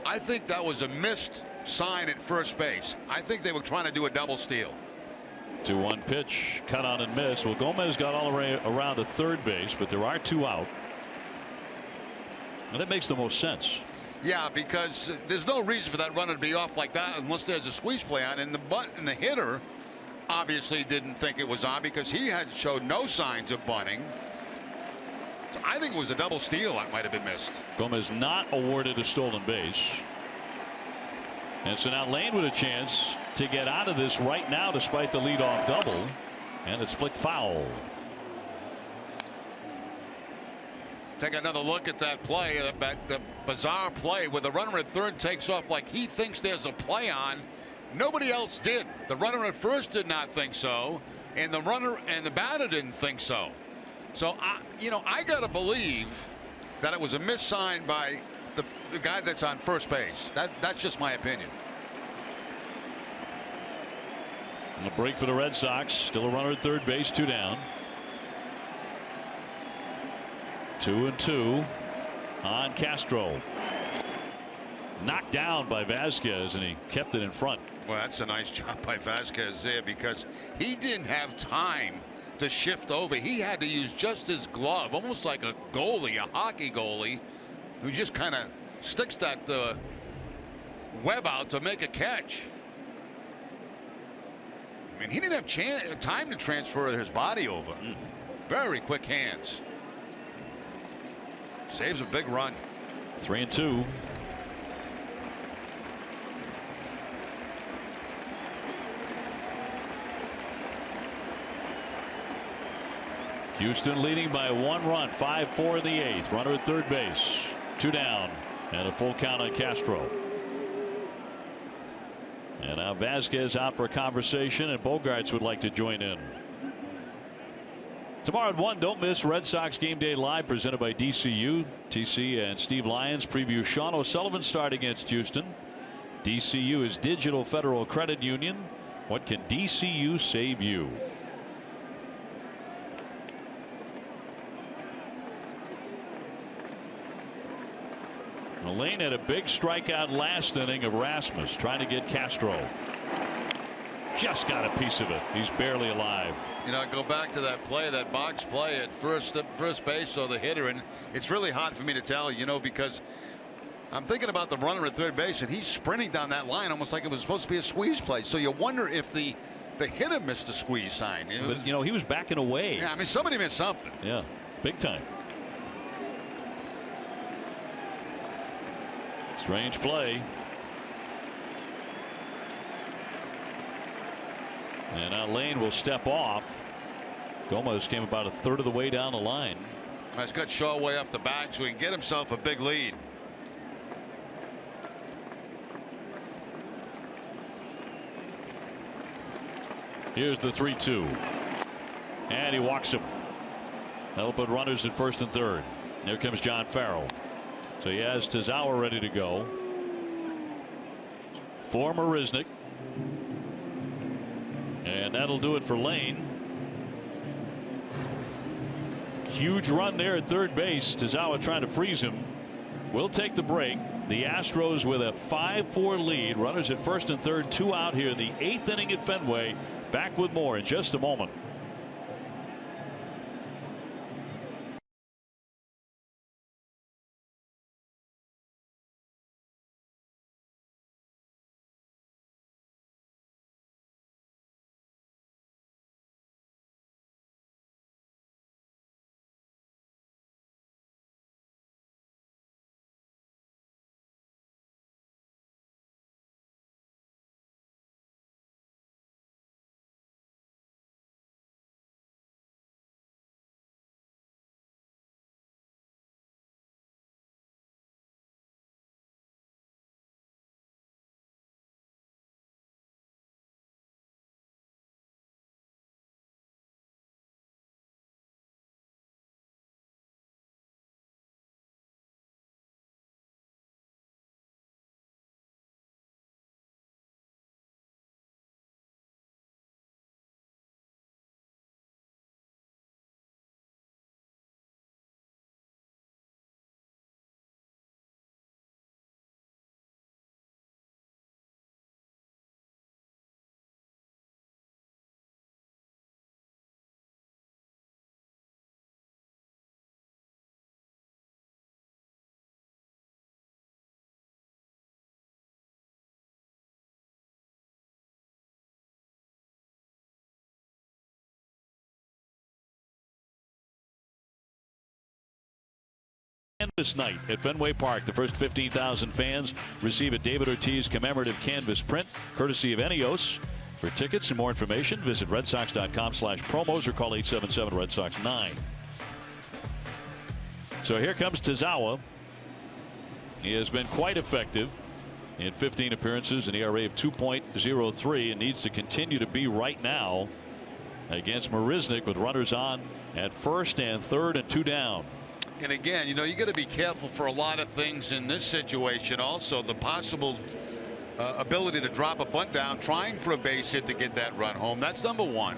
I think that was a missed sign at first base. I think they were trying to do a double steal. 2-1 pitch, cut on and miss. Well, Gomez got all the way around to third base, but there are 2 out. And that makes the most sense. Yeah, because there's no reason for that runner to be off like that unless there's a squeeze play on. And the hitter obviously didn't think it was on, because he had showed no signs of bunting. So I think it was a double steal that might have been missed. Gomez not awarded a stolen base. And so now Lane with a chance to get out of this right now despite the leadoff double. And it's flicked foul. Take another look at that play, the bizarre play where the runner at third takes off like he thinks there's a play on. Nobody else did. The runner at first did not think so, and the runner and the batter didn't think so. So I gotta believe that it was a missed sign by the guy that's on first base. That's just my opinion. And a break for the Red Sox. Still a runner at third base, 2 down. 2-2 on Castro. Knocked down by Vasquez, and he kept it in front. Well, that's a nice job by Vasquez there, because he didn't have time to shift over. He had to use just his glove, almost like a goalie, a hockey goalie, who just kind of sticks that Webb out to make a catch. I mean, he didn't have time to transfer his body over. Very quick hands. Saves a big run. 3-2. Houston leading by 1 run, 5-4 in the 8th. Runner at third base, 2 down, and a full count on Castro. And now Vasquez out for a conversation, and Bogarts would like to join in. Tomorrow at 1, don't miss Red Sox Game Day Live presented by DCU. TC and Steve Lyons preview Sean O'Sullivan's start against Houston. DCU is Digital Federal Credit Union. What can DCU save you? Lane had a big strikeout last inning of Rasmus trying to get Castro. Just got a piece of it. He's barely alive. You know, go back to that play, that box play at first base or the hitter, and it's really hard for me to tell, you know, because I'm thinking about the runner at third base, and he's sprinting down that line almost like it was supposed to be a squeeze play. So you wonder if the hitter missed the squeeze sign. But, you know, he was backing away. Yeah, I mean, somebody missed something. Yeah, big time. Strange play. And now Lane will step off. Gomez came about a third of the way down the line. He's got Shaw way off the back so he can get himself a big lead. Here's the 3-2. And he walks him. That'll put runners at first and third. Here comes John Farrell. So he has Tazawa ready to go. For Marisnick. And that'll do it for Lane. Huge run there at third base. Tazawa trying to freeze him. We'll take the break. The Astros with a 5-4 lead. Runners at first and third, 2 out here in the 8th inning at Fenway. Back with more in just a moment. Canvas night at Fenway Park. The first 15,000 fans receive a David Ortiz commemorative canvas print courtesy of Enios. For tickets and more information, visit redsox.com/promos or call 877 Red Sox 9. So here comes Tazawa. He has been quite effective in 15 appearances, an ERA of 2.03, and needs to continue to be right now against Marisnick with runners on at first and third and 2 down. And again, you know, you got to be careful for a lot of things in this situation. Also, the possible ability to drop a bunt down, trying for a base hit to get that run home. That's number one.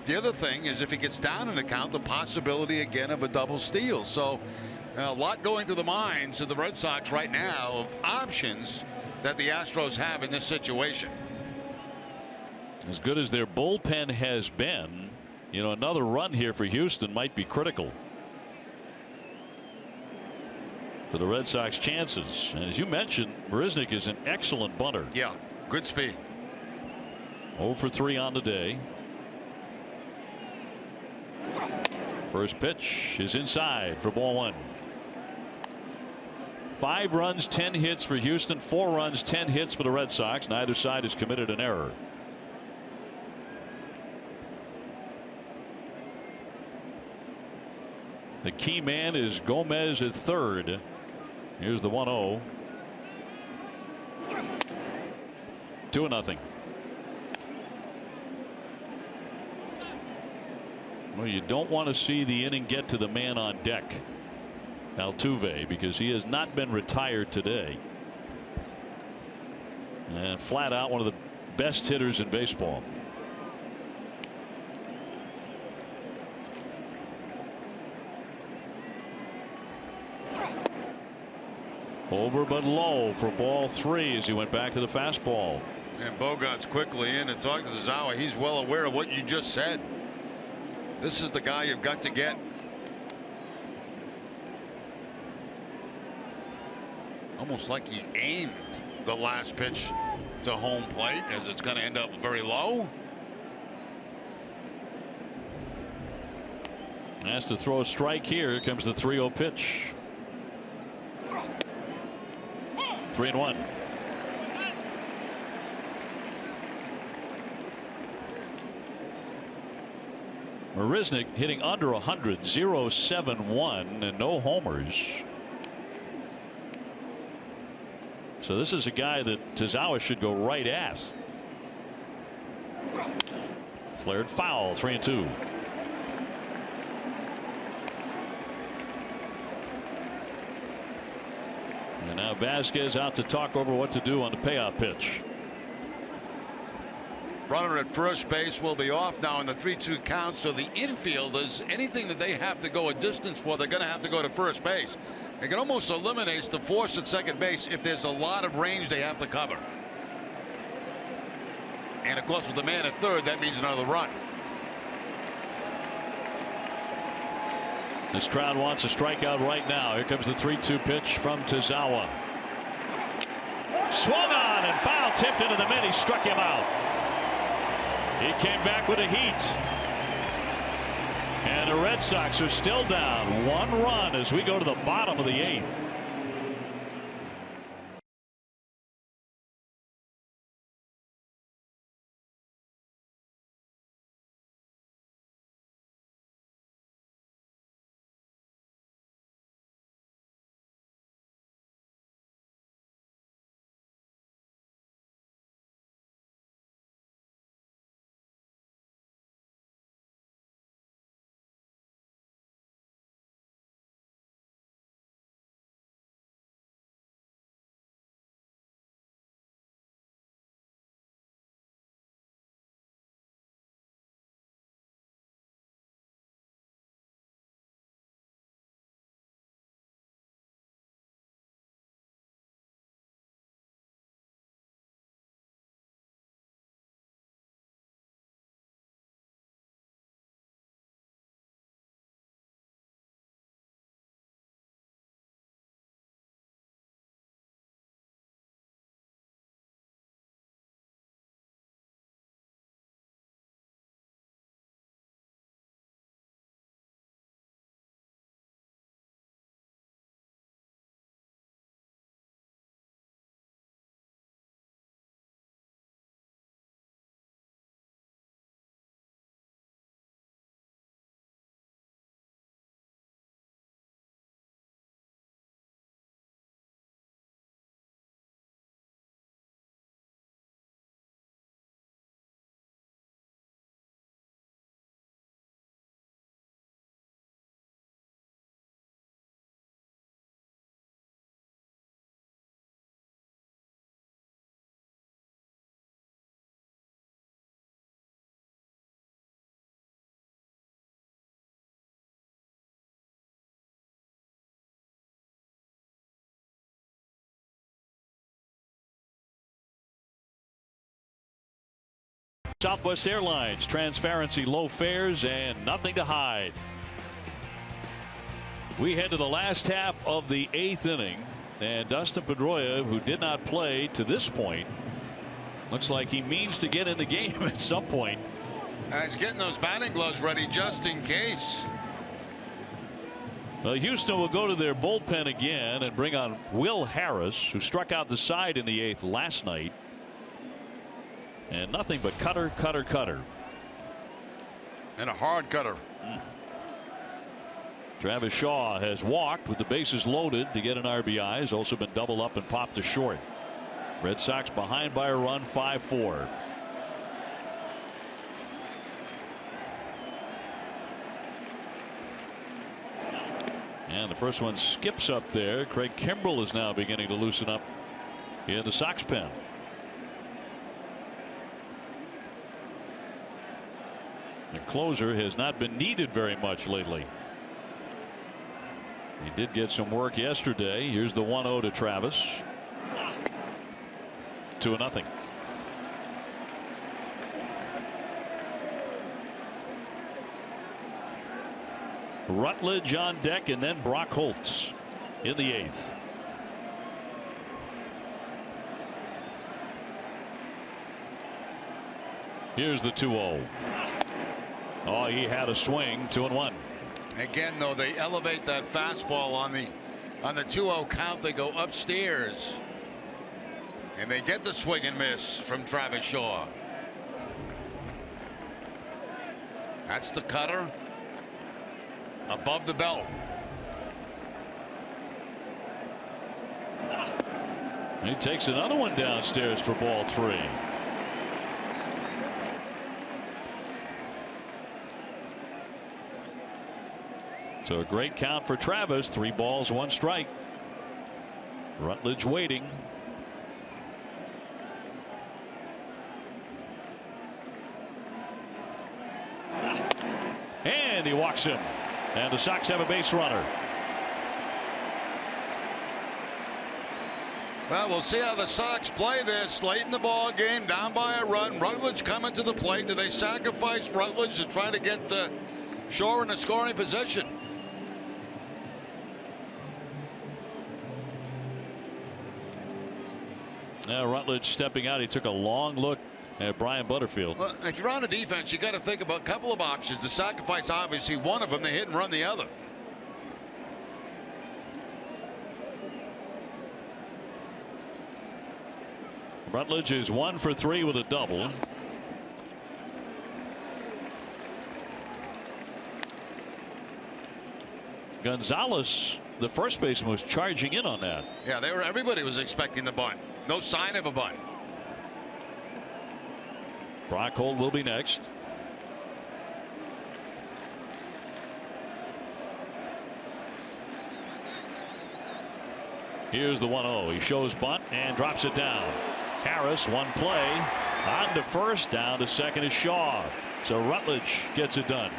The other thing is if he gets down in the count, the possibility again of a double steal. So a lot going through the minds of the Red Sox right now of options that the Astros have in this situation. As good as their bullpen has been, you know, another run here for Houston might be critical. for the Red Sox chances. And as you mentioned, Marisnick is an excellent bunter. Yeah, good speed. 0 for 3 on the day. First pitch is inside for ball 1. 5 runs, 10 hits for Houston, 4 runs, 10 hits for the Red Sox. Neither side has committed an error. The key man is Gomez at third. Here's the 1-0. 2-0. Well, you don't want to see the inning get to the man on deck, Altuve, because he has not been retired today. And flat out one of the best hitters in baseball. Over but low for ball 3 as he went back to the fastball. And Bogart's quickly in and talking to Zawa. He's well aware of what you just said. This is the guy you've got to get. Almost like he aimed the last pitch to home plate, as it's going to end up very low. Has to throw a strike here. Here comes the 3-0 pitch. 3-1. Marisnick hitting under 100, 0-7-1, and no homers. So this is a guy that Tazawa should go right at. Flared foul, 3-2. And now Vasquez out to talk over what to do on the payoff pitch. Runner at first base will be off now in the 3-2 count. So the infielders, anything that they have to go a distance for, they're going to have to go to first base. It can almost eliminate the force at second base if there's a lot of range they have to cover. And of course, with the man at third, that means another run. This crowd wants a strikeout right now. Here comes the 3-2 pitch from Tazawa. Swung on and foul tipped into the mid. He struck him out. He came back with a heat. And the Red Sox are still down 1 run as we go to the bottom of the 8th. Southwest Airlines, transparency, low fares, and nothing to hide. We head to the last half of the 8th inning, and Dustin Pedroia, who did not play to this point, looks like he means to get in the game at some point. He's getting those batting gloves ready just in case. Houston will go to their bullpen again and bring on Will Harris, who struck out the side in the 8th last night. And nothing but cutter, cutter, cutter. And a hard cutter. Travis Shaw has walked with the bases loaded to get an RBI. Has also been doubled up and popped to short. Red Sox behind by a run, 5-4. And the first one skips up there. Craig Kimbrell is now beginning to loosen up in the Sox pen. The closer has not been needed very much lately. He did get some work yesterday. Here's the 1-0 to Travis. 2-0. Rutledge on deck, and then Brock Holtz in the 8th. Here's the 2-0. Oh, he had a swing. 2-1. Again, though, they elevate that fastball on the 2-0 count. They go upstairs, and they get the swing and miss from Travis Shaw. That's the cutter above the belt. He takes another one downstairs for ball 3. So a great count for Travis. 3 balls, 1 strike. Rutledge waiting. And he walks him. And the Sox have a base runner. Well, we'll see how the Sox play this late in the ball game, down by a run. Rutledge coming to the plate. Do they sacrifice Rutledge to try to get Shaw in a scoring position? Now Rutledge stepping out. He took a long look at Brian Butterfield. Well, if you're on a defense, you got to think about a couple of options. The sacrifice, obviously, one of them. They hit and run the other. Rutledge is 1 for 3 with a double. Gonzalez, the first baseman, was charging in on that. Yeah, everybody was expecting the bunt. No sign of a bunt. Brock Holt will be next. Here's the 1-0. He shows bunt and drops it down. Harris, one play on to first, down to second is Shaw. So Rutledge gets it done.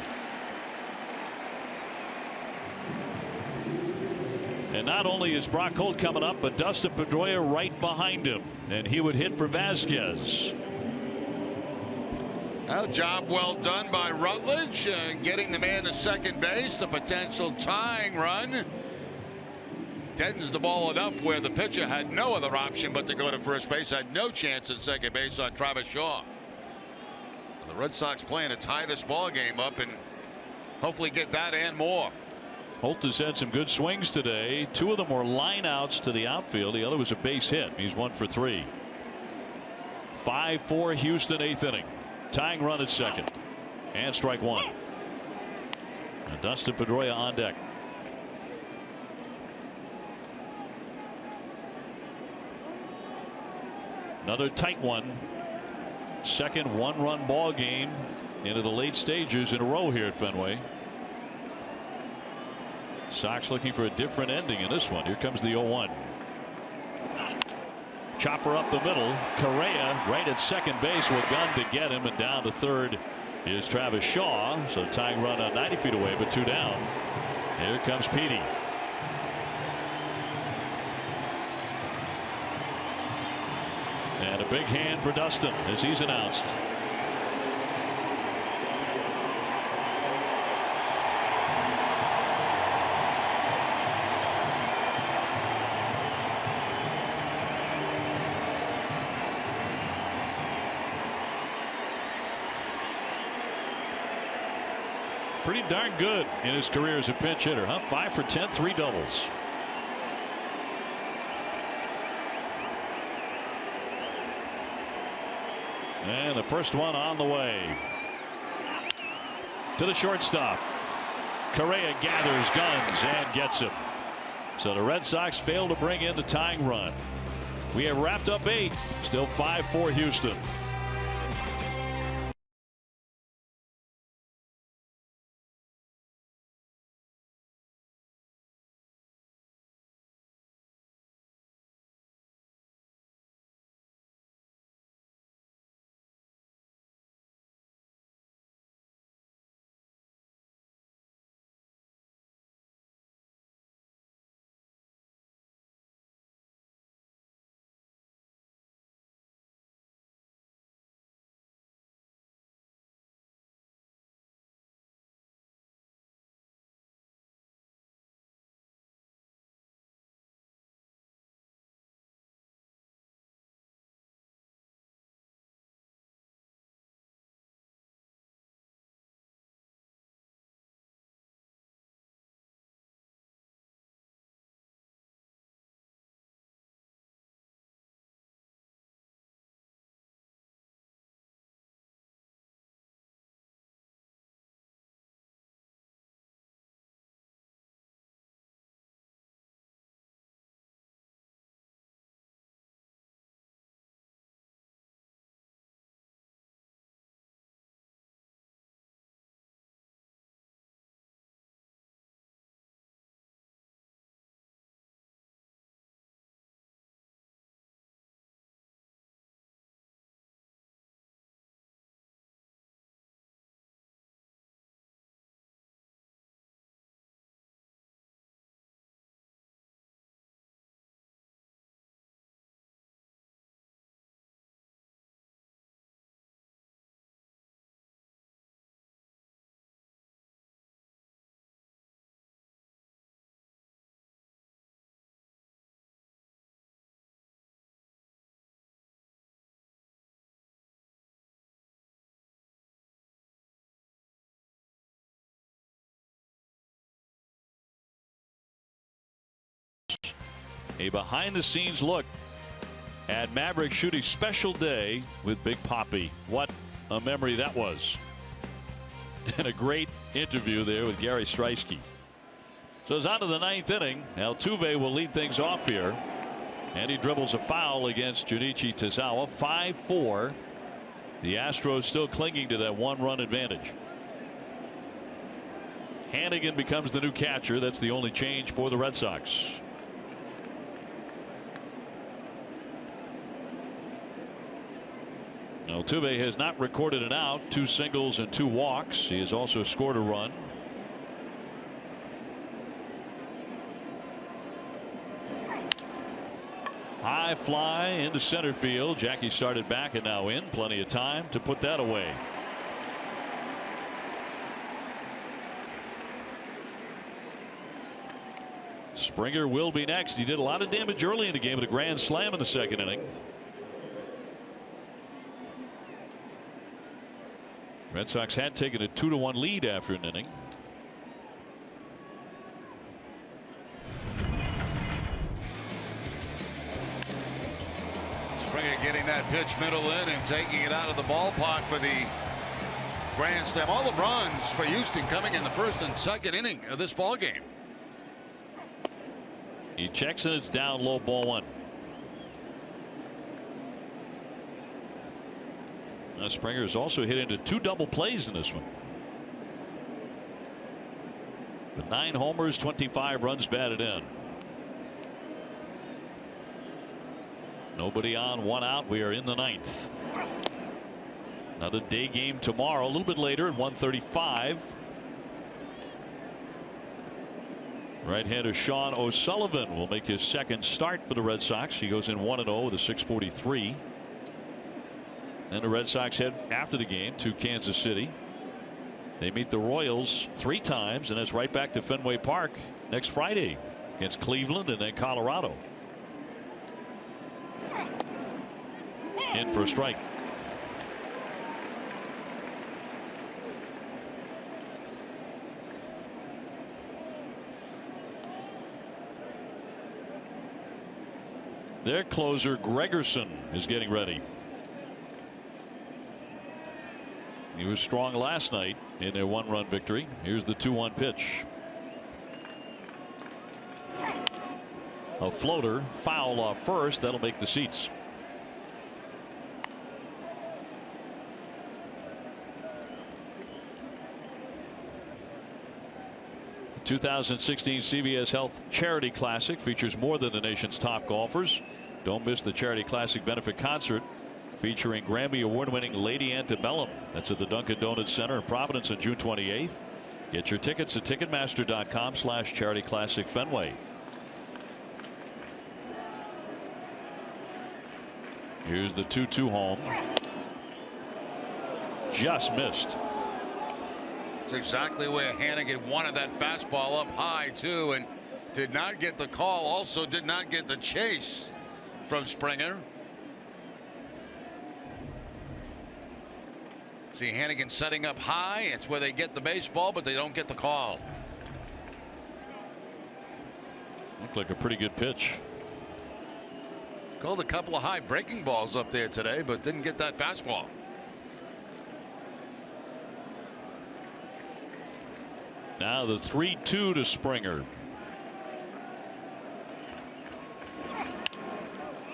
And not only is Brock Holt coming up, but Dustin Pedroia right behind him, and he would hit for Vasquez. Well, job well done by Rutledge, getting the man to second base. The potential tying run deadens the ball enough where the pitcher had no other option but to go to first base. Had no chance at second base on Travis Shaw. The Red Sox playing to tie this ball game up and hopefully get that and more. Holt has had some good swings today. 2 of them were line outs to the outfield. The other was a base hit. He's 1 for 3. 5-4 Houston, 8th inning. Tying run at second. And strike 1. And Dustin Pedroia on deck. Another tight one. Second 1-run ball game into the late stages in a row here at Fenway. Sox looking for a different ending in this one. Here comes the 0-1. Chopper up the middle. Correa right at second base with Gunn to get him, and down to third is Travis Shaw. So tying run 90 feet away, but 2 down. Here comes Petey. And a big hand for Dustin as he's announced. pretty darn good in his career as a pinch hitter, huh? 5 for 10, 3 doubles. And the first one on the way to the shortstop. Correa gathers guns and gets him. So the Red Sox fail to bring in the tying run. We have wrapped up 8. Still 5-4 Houston. A behind-the-scenes look at Maverick shooting special day with Big Papi. What a memory that was. And a great interview there with Gary Streisky. So it's on to the 9th inning. Altuve will lead things off here. And he dribbles a foul against Junichi Tazawa. 5-4. The Astros still clinging to that 1-run advantage. Hannigan becomes the new catcher. That's the only change for the Red Sox. Altuve has not recorded an out, 2 singles and 2 walks. He has also scored a run. High fly into center field. Jackie started back and now in. Plenty of time to put that away. Springer will be next. He did a lot of damage early in the game with a grand slam in the 2nd inning. Red Sox had taken a 2-1 lead after an inning. Springer getting that pitch middle in and taking it out of the ballpark for the grand slam. All the runs for Houston coming in the 1st and 2nd inning of this ball game. He checks and it's down low, ball 1. Springer has also hit into 2 double plays in this one. But 9 homers, 25 runs batted in. Nobody on, 1 out. We are in the 9th. Another day game tomorrow, a little bit later at 1:35. Right-hander Sean O'Sullivan will make his 2nd start for the Red Sox. He goes in 1-0 with a .643. And the Red Sox head after the game to Kansas City. They meet the Royals 3 times, and it's right back to Fenway Park next Friday against Cleveland and then Colorado. In for a strike. Their closer Gregerson is getting ready. He was strong last night in their 1-run victory. Here's the 2-1 pitch. A floater foul off first. That'll make the seats. The 2016 CBS Health Charity Classic features more than the nation's top golfers. Don't miss the Charity Classic benefit concert featuring Grammy award-winning Lady Antebellum. That's at the Dunkin' Donuts Center in Providence on June 28th. Get your tickets at Ticketmaster.com/Charity Classic Fenway. Here's the 2-2 home. Just missed. It's exactly where Hannigan wanted that fastball up high too, and did not get the call. Also did not get the chase from Springer. See Hannigan setting up high. It's where they get the baseball, but they don't get the call. Looked like a pretty good pitch. Called a couple of high breaking balls up there today, but didn't get that fastball. Now the 3-2 to Springer.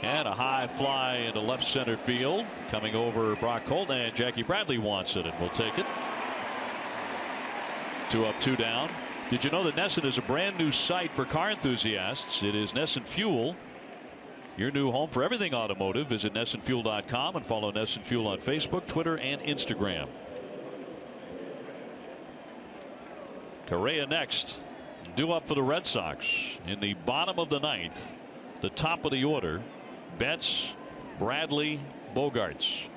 And a high fly into left center field. Coming over Brock Colton, and Jackie Bradley wants it, and we'll take it. 2 up, 2 down. Did you know that NESN is a brand new site for car enthusiasts? It is NESN Fuel, your new home for everything automotive. Visit NESNFuel.com and follow NESN Fuel on Facebook, Twitter, and Instagram. Correa next. Due up for the Red Sox in the bottom of the 9th. The top of the order. Betts, Bradley, Bogarts.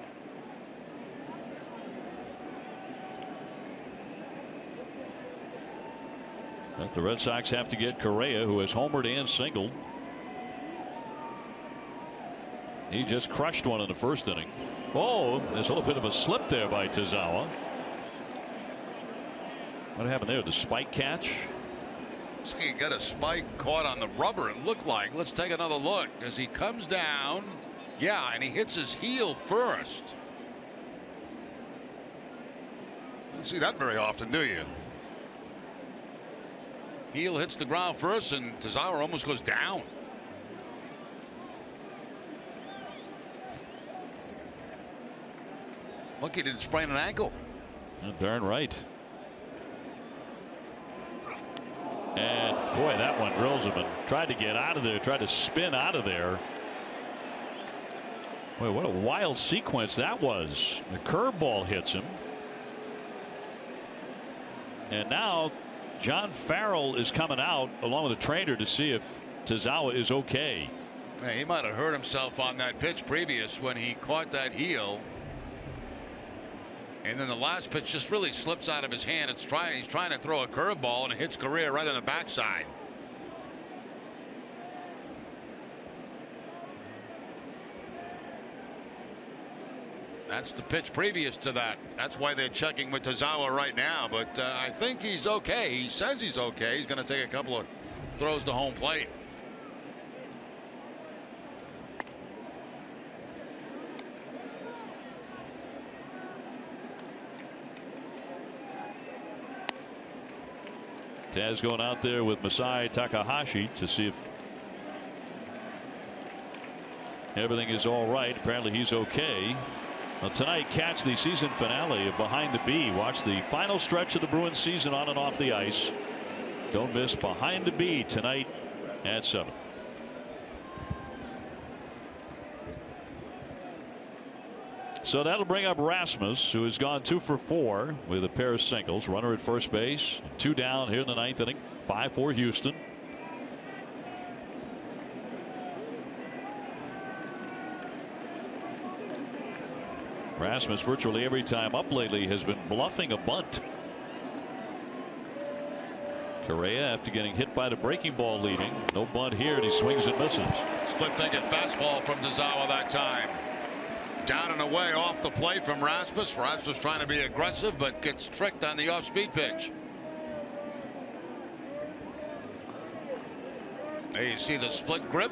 But the Red Sox have to get Correa, who has homered and singled. He just crushed one in the first inning. Oh, there's a little bit of a slip there by Tazawa. What happened there? The spike catch? He got a spike caught on the rubber, it looked like. Let's take another look as he comes down. Yeah, and he hits his heel first. Don't see that very often, do you? Heel hits the ground first, and Tazawa almost goes down. Look, he didn't sprain an ankle. Darn right. And boy, that one drills him, and tried to get out of there, tried to spin out of there. Boy, what a wild sequence that was. The curveball hits him. And now John Farrell is coming out along with the trainer to see if Tazawa is okay. Yeah, he might have hurt himself on that pitch previous when he caught that heel. And then the last pitch just really slips out of his hand. He's trying to throw a curveball, and it hits Correa right on the backside. That's the pitch previous to that. That's why they're checking with Tazawa right now. But I think he's okay. He says he's okay. He's going to take a couple of throws to home plate. Taz going out there with Masai Takahashi to see if everything is all right. Apparently he's okay. Well, tonight, catch the season finale of Behind the B. Watch the final stretch of the Bruins season on and off the ice. Don't miss Behind the B tonight at 7. So that'll bring up Rasmus, who has gone 2 for 4 with a pair of singles. Runner at first base. 2 down here in the 9th inning. 5-4 Houston. Rasmus virtually every time up lately has been bluffing a bunt. Correa, after getting hit by the breaking ball leading. No bunt here, and he swings and misses. Split-fingered fastball from Tazawa that time. Down and away off the plate from Rasmus. Rasmus trying to be aggressive, but gets tricked on the off-speed pitch. There you see the split grip.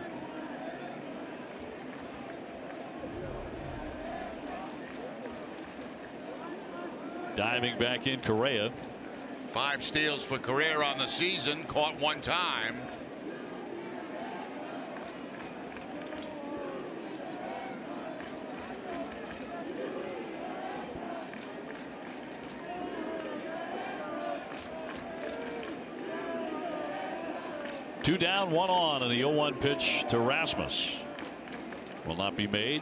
Diving back in Correa. 5 steals for Correa on the season, caught 1 time. Two down, 1 on, and the 0-1 pitch to Rasmus will not be made.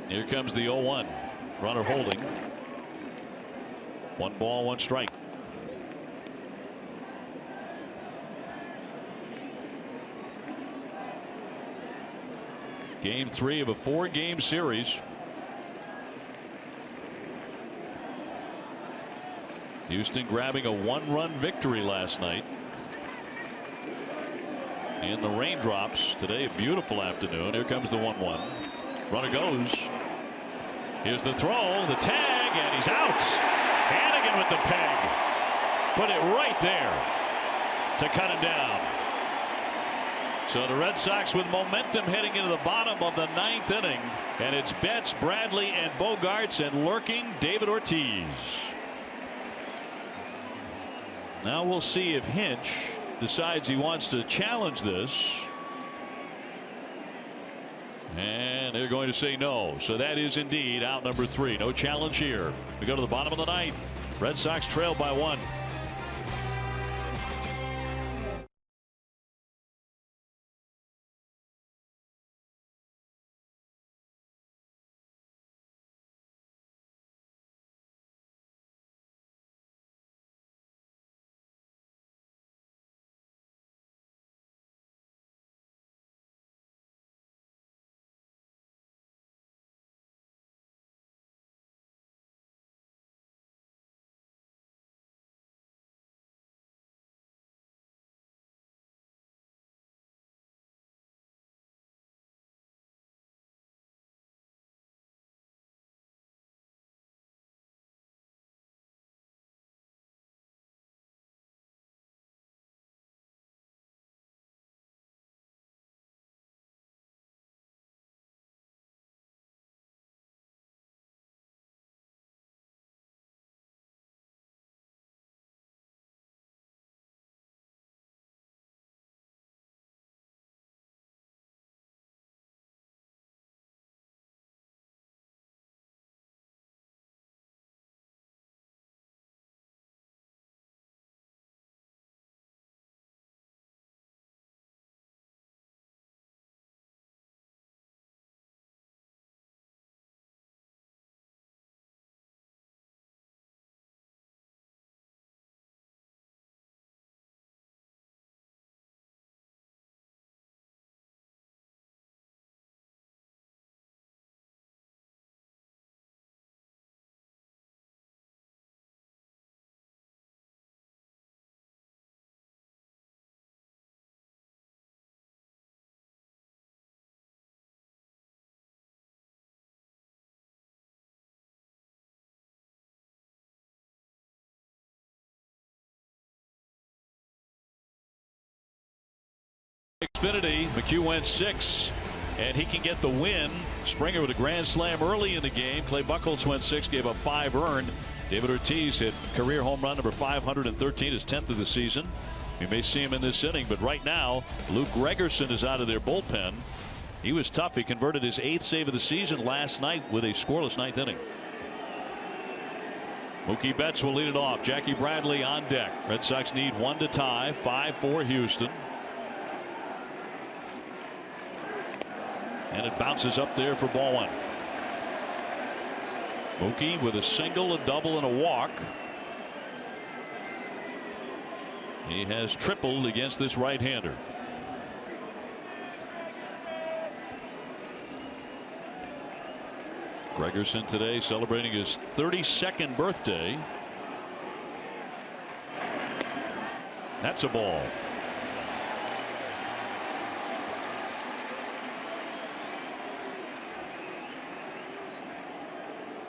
Here comes the 0-1. Runner holding. 1 ball, 1 strike. Game 3 of a 4-game series. Houston grabbing a 1-run victory last night. In the raindrops today, a beautiful afternoon. Here comes the 1-1. Runner goes. Here's the throw, the tag, and he's out. Hannigan with the peg. Put it right there to cut him down. So the Red Sox with momentum heading into the bottom of the 9th inning. And it's Betts, Bradley, and Bogarts, and lurking David Ortiz. Now we'll see if Hinch decides he wants to challenge this. And they're going to say no. So that is indeed out number 3. No challenge here. We go to the bottom of the 9th. Red Sox trail by 1. Xfinity, McHugh went 6, and he can get the win. Springer with a grand slam early in the game. Clay Buchholz went 6, gave up 5 earned. David Ortiz hit career home run number 513, his 10th of the season. We may see him in this inning, but right now, Luke Gregerson is out of their bullpen. He was tough. He converted his 8th save of the season last night with a scoreless 9th inning. Mookie Betts will lead it off. Jackie Bradley on deck. Red Sox need 1 to tie. 5-4 Houston. And it bounces up there for ball 1. Mookie with a single, a double, and a walk. He has tripled against this right-hander. Gregerson today celebrating his 32nd birthday. That's a ball.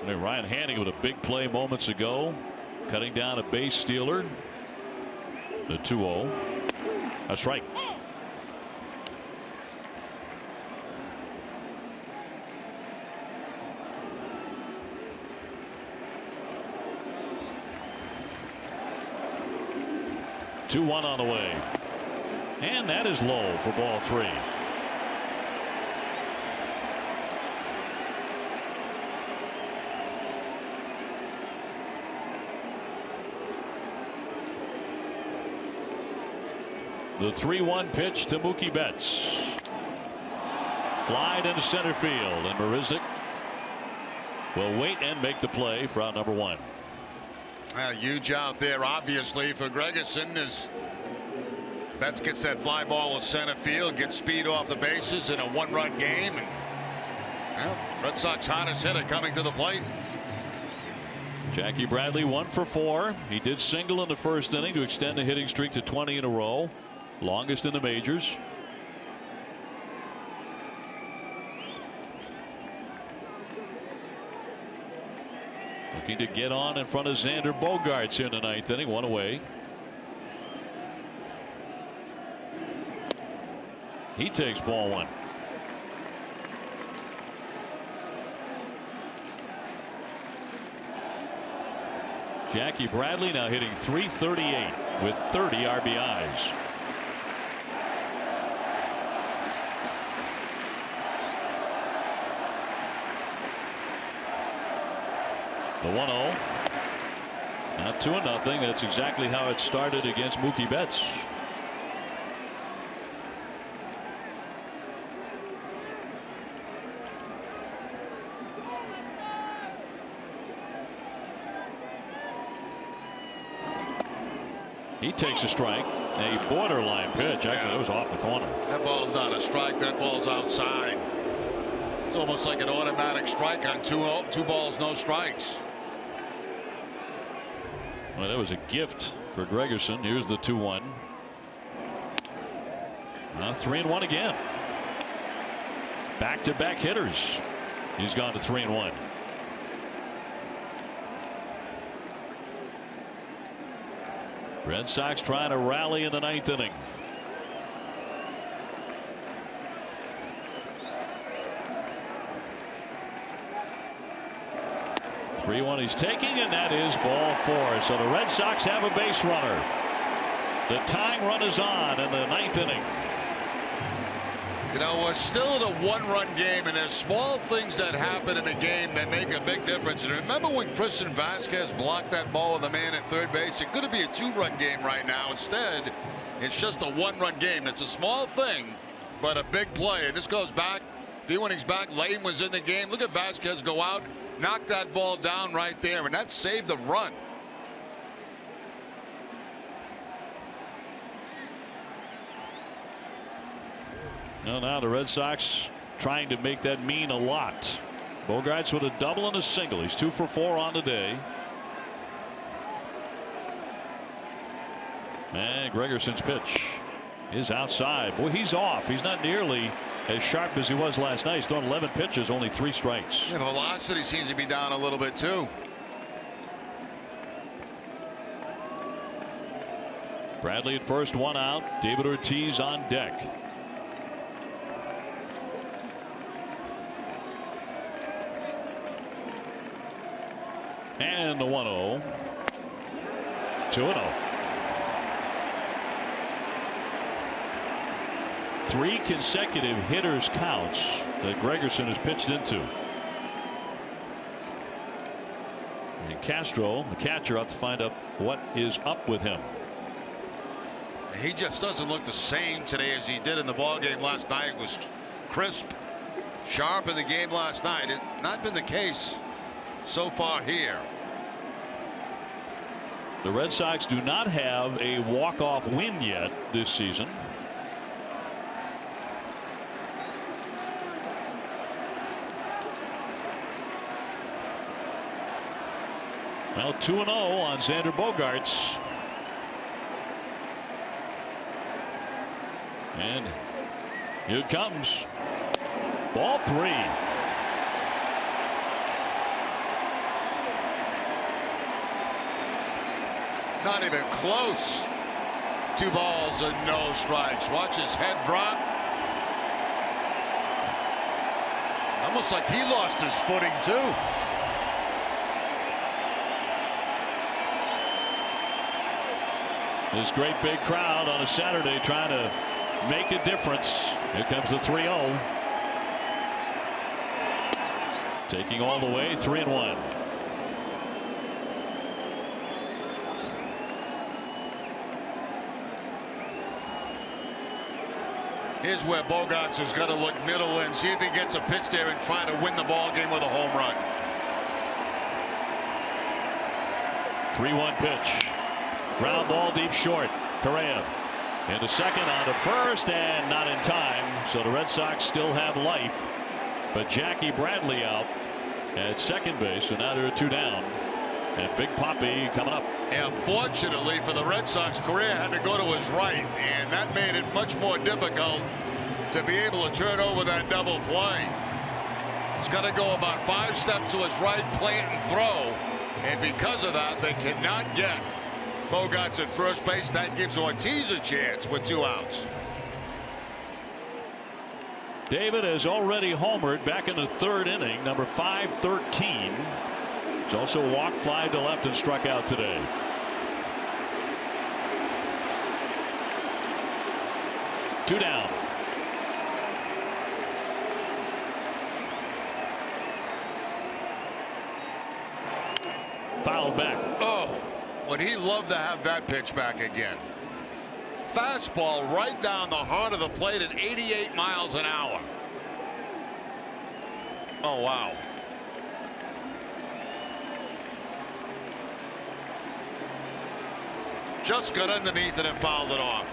Ryan Hanning with a big play moments ago, cutting down a base stealer. The 2-0. A strike. Two one on the way, and that is low for ball 3. The 3-1 pitch to Mookie Betts. Fly into center field, and Marisnick will wait and make the play for out number 1. Huge out there, obviously, for Gregerson, as Betts gets that fly ball to center field, gets speed off the bases in a 1-run game. And, Red Sox hottest hitter coming to the plate. Jackie Bradley 1 for 4. He did single in the first inning to extend the hitting streak to 20 in a row, longest in the majors. Looking to get on in front of Xander Bogaerts here in the 9th inning. 1 away. He takes ball 1. Jackie Bradley now hitting .338 with 30 RBIs. The 1-0. Now 2-0. That's exactly how it started against Mookie Betts. He takes a strike. A borderline pitch. Actually, it was off the corner. That ball's not a strike. That ball's outside. It's almost like an automatic strike on 2 balls, no strikes. Well, that was a gift for Gregerson. Here's the 2-1. Now 3-1 again. Back-to-back hitters. He's gone to 3-1. Red Sox trying to rally in the 9th inning. He's taking, and that is ball 4. So the Red Sox have a base runner. The tying run is on in the 9th inning. You know, we're still in a 1-run game, and there's small things that happen in a game that make a big difference. And remember when Christian Vasquez blocked that ball with a man at third base? It could be a 2-run game right now. Instead, it's just a 1-run game. It's a small thing, but a big play. And this goes back, a few innings back, Lane was in the game. Look at Vasquez go out, knock that ball down right there, and that saved the run. Well, now the Red Sox trying to make that mean a lot. Bogaerts with a double and a single. He's 2 for 4 on the day. And Gregerson's pitch is outside. Boy, he's off. He's not nearly as sharp as he was last night. He's thrown 11 pitches, only 3 strikes. Yeah, velocity seems to be down a little bit too. Bradley at first, 1 out. David Ortiz on deck. And the 1-0. 2-0. 3 consecutive hitters counts that Gregerson has pitched into. And Castro, the catcher, out to find out what is up with him. He just doesn't look the same today as he did in the ball game last night. It was crisp, sharp in the game last night. It's not been the case so far here. The Red Sox do not have a walk-off win yet this season. Well, 2-0 on Xander Bogaerts. And here it comes. Ball 3. Not even close. 2 balls and no strikes. Watch his head drop. Almost like he lost his footing too. This great big crowd on a Saturday trying to make a difference. Here comes the 3-0. Taking all the way, 3-1. Here's where Bogaerts has got to look middle and see if he gets a pitch there and try to win the ball game with a home run. 3-1 pitch. Ground ball deep short. Correa into second, on to first, and not in time. So the Red Sox still have life. But Jackie Bradley out at second base, so now they're 2 down. And Big Poppy coming up. And fortunately for the Red Sox, Correa had to go to his right, and that made it much more difficult to be able to turn over that double play. He's got to go about 5 steps to his right, plant and throw, and because of that, they cannot get Bogaerts at first base. That gives Ortiz a chance with 2 outs. David has already homered back in the 3rd inning, number 513. He's also walked, fly to left, and struck out today. Two down. Fouled back. Oh, would he love to have that pitch back again? Fastball right down the heart of the plate at 88 miles an hour. Oh, wow. Just got underneath it and fouled it off.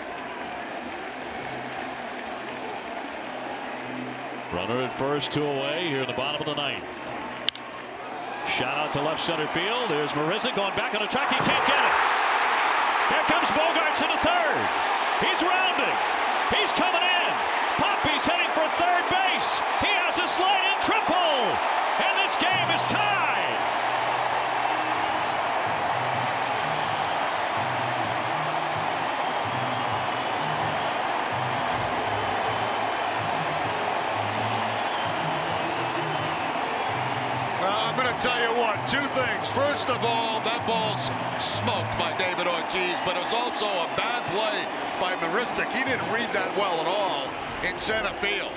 Runner at first, 2 away here in the bottom of the 9th. Shot out to left center field. There's Marisnick going back on the track. He can't get it. Here comes Bogaerts in the 3rd. He's rounding. He's coming in. Poppy's heading for 3rd base. He has a slide-in triple. And this game is tied. I'm going to tell you what, 2 things. First of all, that ball's smoked by David Ortiz, but it was also a bad play by Marisnick. He didn't read that well at all in center field.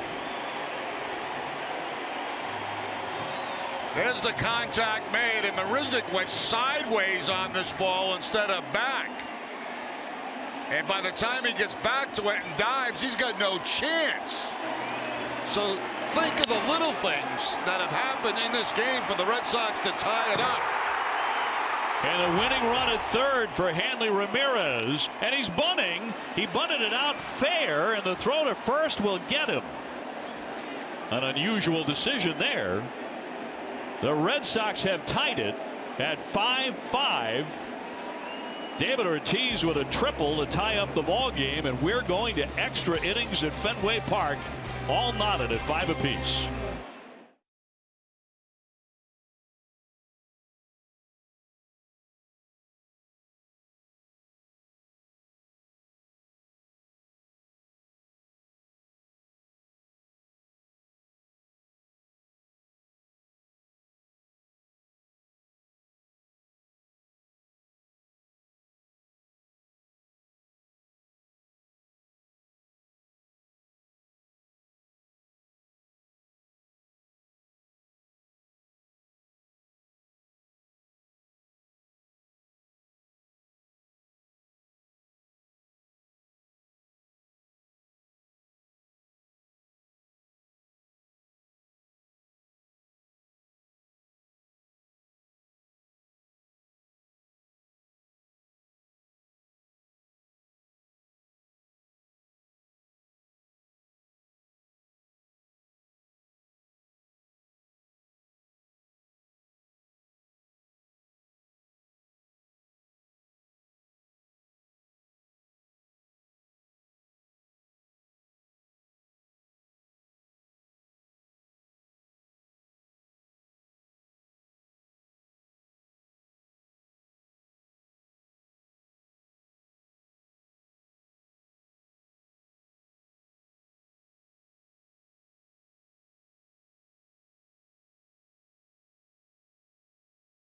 There's the contact made, and Marisnick went sideways on this ball instead of back. And by the time he gets back to it and dives, he's got no chance. So think of the little things that have happened in this game for the Red Sox to tie it up. And a winning run at 3rd for Hanley Ramirez. And he's bunting. He bunted it out fair, and the throw to first will get him. An unusual decision there. The Red Sox have tied it at 5-5. David Ortiz with a triple to tie up the ball game, and we're going to extra innings at Fenway Park, all knotted at 5 apiece.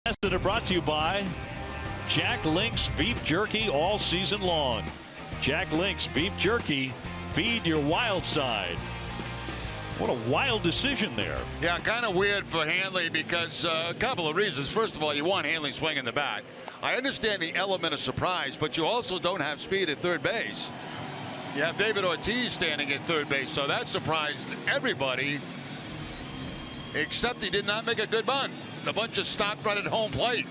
That are brought to you by Jack Link's Beef Jerky all season long. Jack Link's Beef Jerky, feed your wild side. What a wild decision there. Yeah, kind of weird for Hanley because a couple of reasons. First of all, you want Hanley swinging the bat. I understand the element of surprise, but you also don't have speed at third base. You have David Ortiz standing at third base, so that surprised everybody, except he did not make a good bunt. The bunt just stopped right at home plate.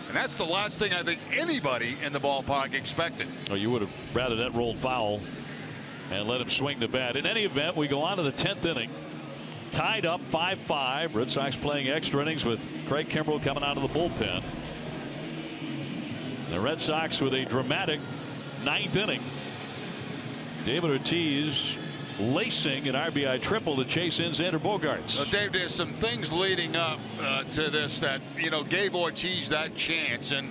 And that's the last thing I think anybody in the ballpark expected. Oh, you would have rather that rolled foul and let him swing the bat. In any event, we go on to the 10th inning. Tied up 5-5. Red Sox playing extra innings with Craig Kimbrell coming out of the bullpen. The Red Sox with a dramatic 9th inning. David Ortiz lacing an RBI triple to chase in Xander Bogaerts. Well, Dave, there's some things leading up to this that, gave Ortiz that chance. And,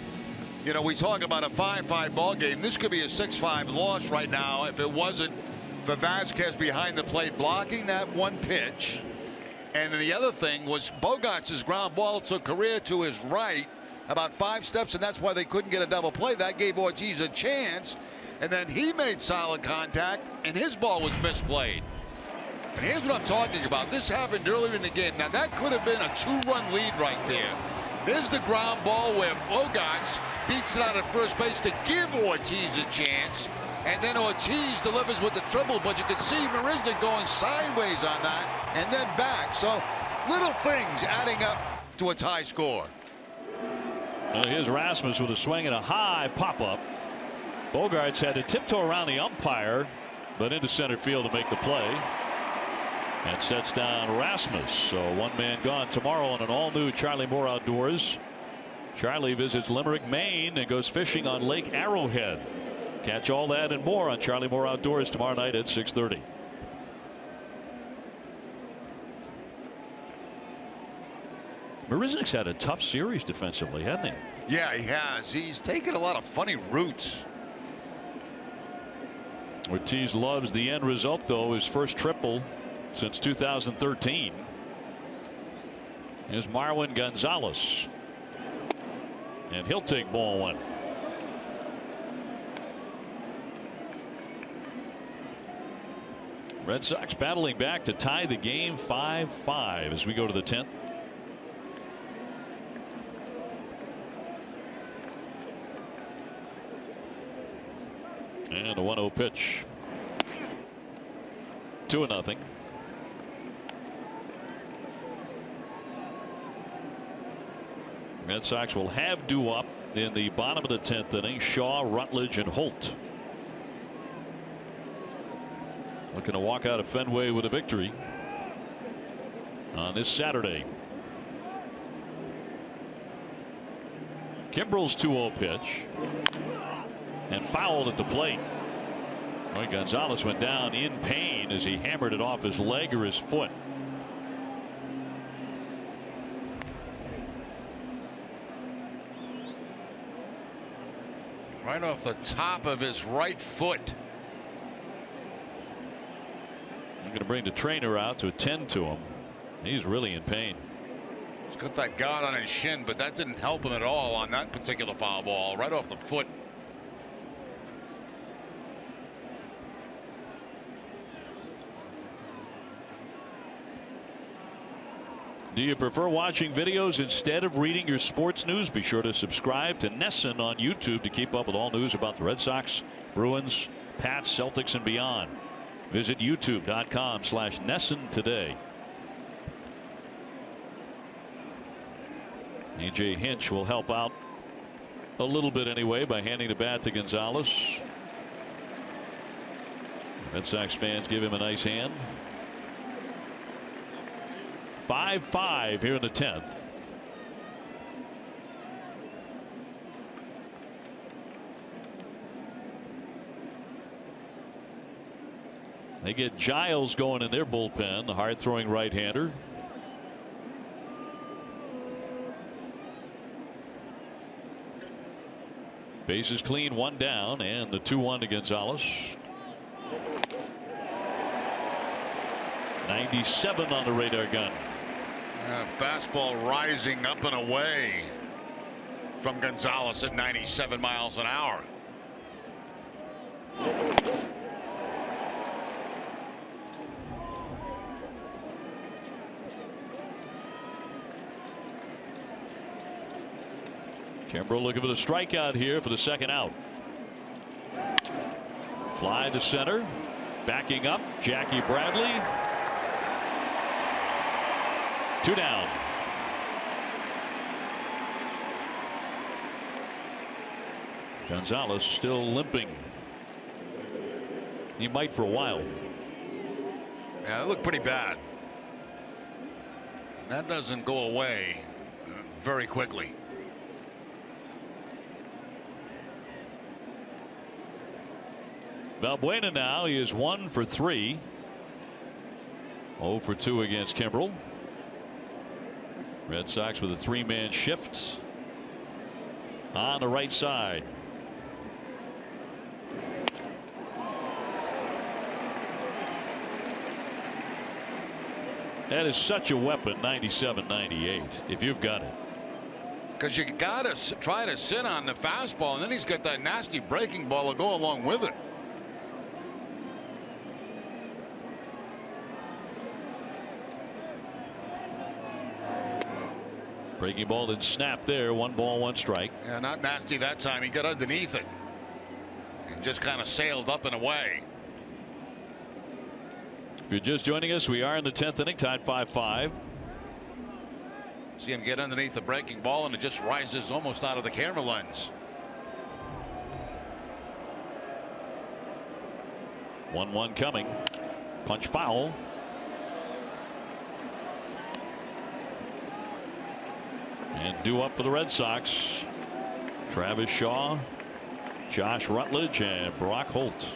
we talk about a 5-5 ball game. This could be a 6-5 loss right now if it wasn't for Vasquez behind the plate blocking that one pitch. And then the other thing was Bogaerts' ground ball took Correa to his right about 5 steps, and that's why they couldn't get a double play. That gave Ortiz a chance. And then he made solid contact, and his ball was misplayed. And here's what I'm talking about. This happened earlier in the game. Now, that could have been a 2-run lead right there. There's the ground ball where Bogaerts beats it out at first base to give Ortiz a chance. And then Ortiz delivers with the triple, but you can see Marisnick going sideways on that and then back. So, little things adding up to a tie score. Here's Rasmus with a swing and a high pop-up. Bogaerts had to tiptoe around the umpire, but into center field to make the play. And sets down Rasmus. So one man gone tomorrow on an all-new Charlie Moore Outdoors. Charlie visits Limerick, Maine, and goes fishing on Lake Arrowhead. Catch all that and more on Charlie Moore Outdoors tomorrow night at 6:30. Marisnick's had a tough series defensively, hasn't he? Yeah, he has. He's taken a lot of funny routes. Ortiz loves the end result, though. His first triple since 2013. Here's Marwin Gonzalez. And he'll take ball one. Red Sox battling back to tie the game 5-5 as we go to the 10th. And a 1-0 pitch. 2-0. Red Sox will have due up in the bottom of the 10th inning. Shaw, Rutledge, and Holt. Looking to walk out of Fenway with a victory on this Saturday. Kimbrell's 2-0 pitch. And fouled at the plate. Roy Gonzalez went down in pain as he hammered it off his leg or his foot. Right off the top of his right foot. I'm going to bring the trainer out to attend to him. He's really in pain. He's got that guard on his shin, but that didn't help him at all on that particular foul ball. Right off the foot. Do you prefer watching videos instead of reading your sports news? Be sure to subscribe to NESN on YouTube to keep up with all news about the Red Sox, Bruins, Pats, Celtics, and beyond. Visit youtube.com/NESN today. A.J. Hinch will help out a little bit anyway by handing the bat to Gonzalez. Red Sox fans give him a nice hand. 5-5 here in the 10th. They get Giles going in their bullpen, the hard throwing right-hander. Bases clean, one down, and the 2-1 to Gonzalez. 97 on the radar gun. Fastball rising up and away from Gonzalez at 97 miles an hour. Kimbrel looking for the strikeout here for the second out. Fly to center. Backing up, Jackie Bradley. 2 down. Gonzalez still limping. He might for a while. Yeah, it looked pretty bad. That doesn't go away very quickly. Valbuena now, he is 1 for 3. 0 for 2 against Kimbrel. Red Sox with a 3-man shift on the right side. That is such a weapon, 97-98, if you've got it. Because you got to try to sit on the fastball, and then he's got that nasty breaking ball to go along with it. Breaking ball didn't snap there. 1 ball, 1 strike. Yeah, not nasty that time. He got underneath it and just kind of sailed up and away. If you're just joining us, we are in the 10th inning, tied 5-5. See him get underneath the breaking ball, and it just rises almost out of the camera lens. 1-1 coming. Punch foul. And due up for the Red Sox. Travis Shaw, Josh Rutledge, and Brock Holt.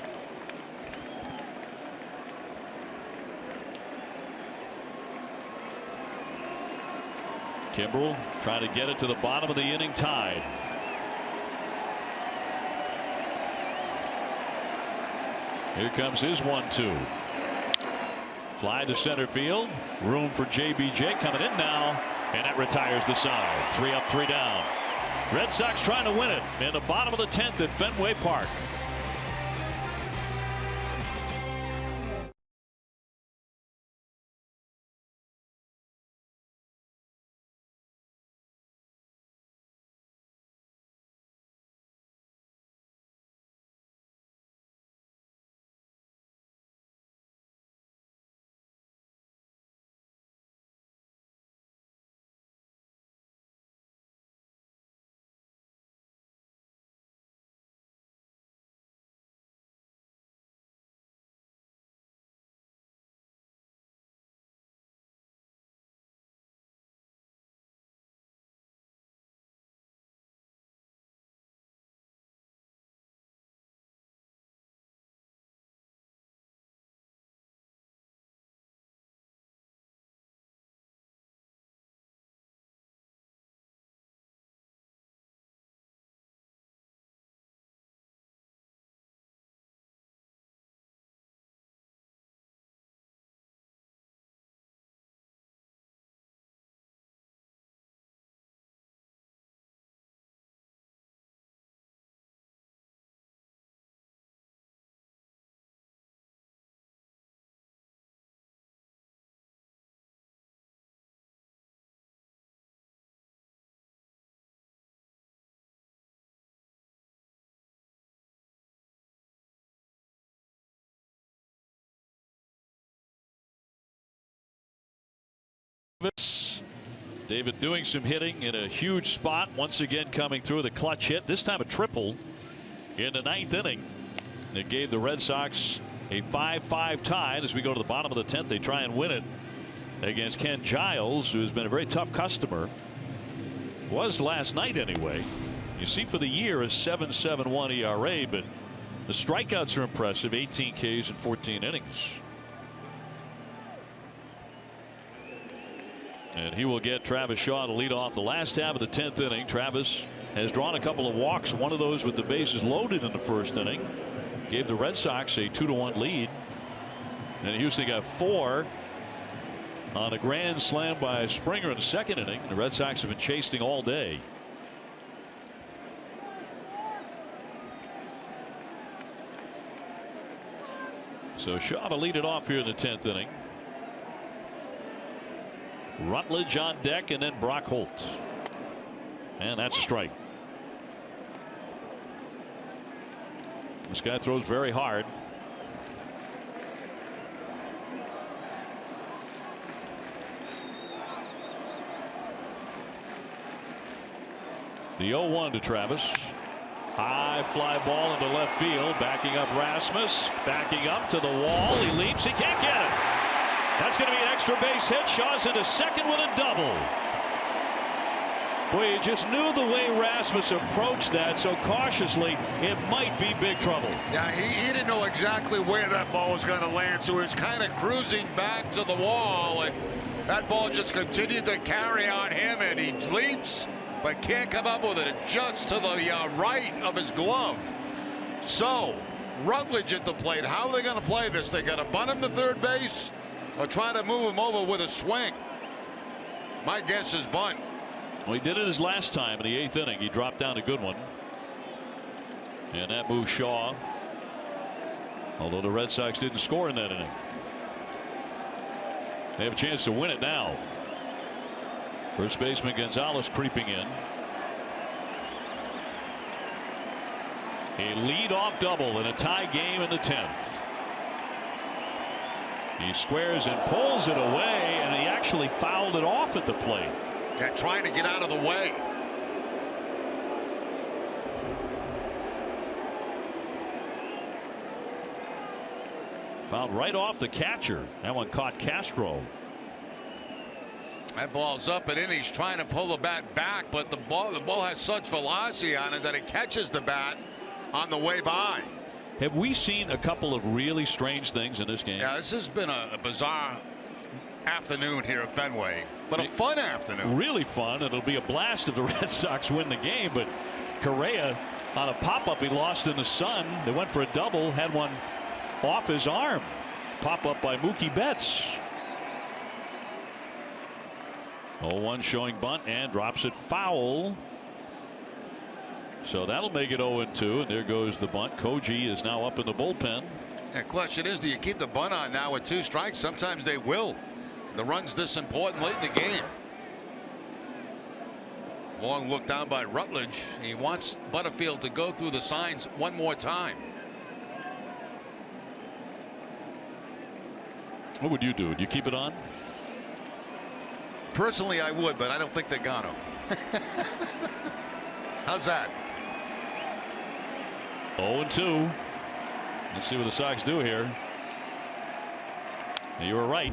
Kimbrel trying to get it to the bottom of the inning, tied. Here comes his 1-2. Fly to center field. Room for JBJ coming in now. And that retires the side. 3 up, 3 down. Red Sox trying to win it in the bottom of the 10th at Fenway Park. David doing some hitting in a huge spot. Once again coming through the clutch hit. This time a triple in the 9th inning. It gave the Red Sox a 5-5 tie. As we go to the bottom of the 10th, they try and win it against Ken Giles, who's been a very tough customer. Was last night anyway. You see for the year a 7.71 ERA, but the strikeouts are impressive. 18 Ks in 14 innings. And he will get Travis Shaw to lead off the last half of the 10th inning. Travis has drawn a couple of walks, one of those with the bases loaded in the first inning. Gave the Red Sox a 2-1 lead. And Houston got 4 on a grand slam by Springer in the second inning. The Red Sox have been chasing all day. So Shaw to lead it off here in the 10th inning. Rutledge on deck, and then Brock Holt. And that's a strike. This guy throws very hard. The 0-1 to Travis. High fly ball into left field. Backing up Rasmus. Backing up to the wall. He leaps. He can't get it. That's going to be an extra base hit. Shaw's into second with a double. Boy, you just knew the way Rasmus approached that so cautiously, it might be big trouble. Yeah, he didn't know exactly where that ball was going to land, so he was kind of cruising back to the wall, and that ball just continued to carry on him, and he leaps but can't come up with it. Just to the right of his glove. So Rutledge at the plate. How are they going to play this? They got to bunt him to third base or try to move him over with a swing? My guess is bunt. Well, he did it his last time in the 8th inning. He dropped down a good one, and that moved Shaw, although the Red Sox didn't score in that inning. They have a chance to win it now. First baseman Gonzalez creeping in. A lead-off double in a tie game in the 10th. He squares and pulls it away, and he actually fouled it off at the plate. Yeah, trying to get out of the way. Fouled right off the catcher. That one caught Castro. That ball's up and in. He's trying to pull the bat back, but the ball has such velocity on it that it catches the bat on the way by. Have we seen a couple of really strange things in this game? Yeah, this has been a bizarre afternoon here at Fenway, but a fun afternoon. Really fun. It'll be a blast if the Red Sox win the game, but Correa on a pop-up he lost in the sun. They went for a double, had one off his arm. Pop-up by Mookie Betts. 0-1 showing bunt and drops it foul. So that'll make it 0-2, and there goes the bunt. Koji is now up in the bullpen. The question is, do you keep the bunt on now with 2 strikes? Sometimes they will. The run's this important late in the game. Long look down by Rutledge. He wants Butterfield to go through the signs one more time. What would you do? Would you keep it on? Personally, I would, but I don't think they're gonna. How's that? 0-2. Let's see what the Sox do here. You were right.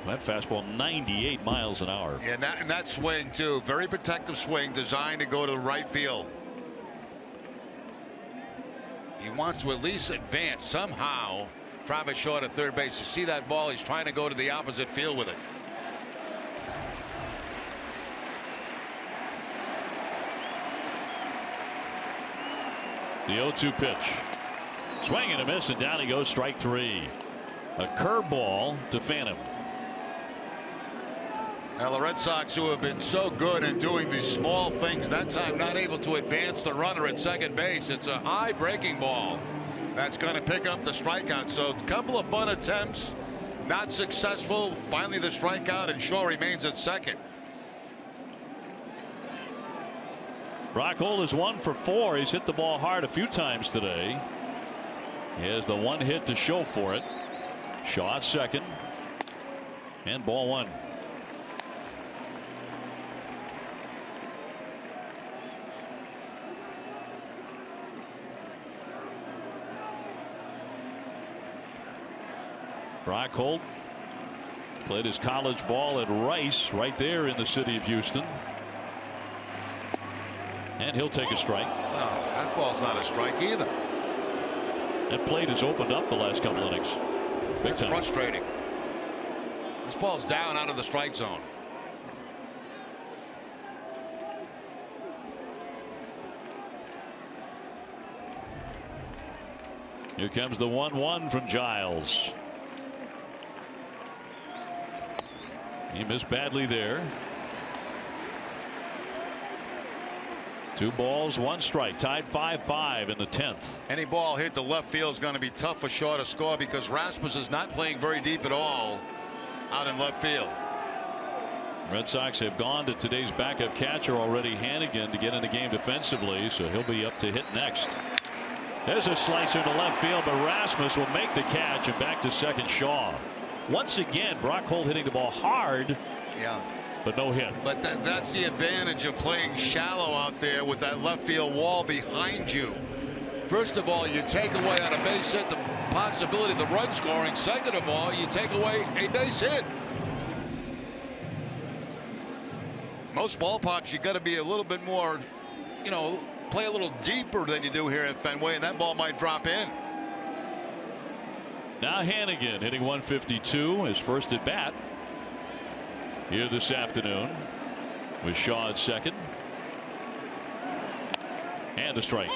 That fastball 98 miles an hour. Yeah, and that swing too. Very protective swing designed to go to the right field. He wants to at least advance somehow. Travis Shaw at third base. You see that ball? He's trying to go to the opposite field with it. The 0-2 pitch. Swing and a miss, and down he goes, strike 3. A curveball to Phantom. Now the Red Sox, who have been so good in doing these small things, that time not able to advance the runner at second base. It's a high breaking ball that's going to pick up the strikeout. So a couple of bunt attempts, not successful. Finally the strikeout, and Shaw remains at second. Brock Holt is 1 for 4. He's hit the ball hard a few times today. He has the 1 hit to show for it. Shaw at second, and ball 1. Brock Holt played his college ball at Rice right there in the city of Houston. And he'll take a strike. Oh, that ball's not a strike either. That plate has opened up the last couple innings. Big That's time. frustrating. This ball's down out of the strike zone. Here comes the 1-1 from Giles. He missed badly there. 2 balls, 1 strike, tied 5-5 in the 10th. Any ball hit to left field is going to be tough for Shaw to score because Rasmus is not playing very deep at all out in left field. Red Sox have gone to today's backup catcher already, Hannigan, to get in the game defensively, so he'll be up to hit next. There's a slicer to left field, but Rasmus will make the catch, and back to second Shaw. Once again, Brock Holt hitting the ball hard. Yeah. But no hit. But that's the advantage of playing shallow out there with that left field wall behind you. First of all, you take away on a base hit the possibility of the run scoring. Second of all, you take away a base hit. Most ballparks, you got to be a little bit more, you know, play a little deeper than you do here at Fenway, and that ball might drop in. Now Hannigan hitting 152, his first at bat here this afternoon, with Shaw at second. And a strike.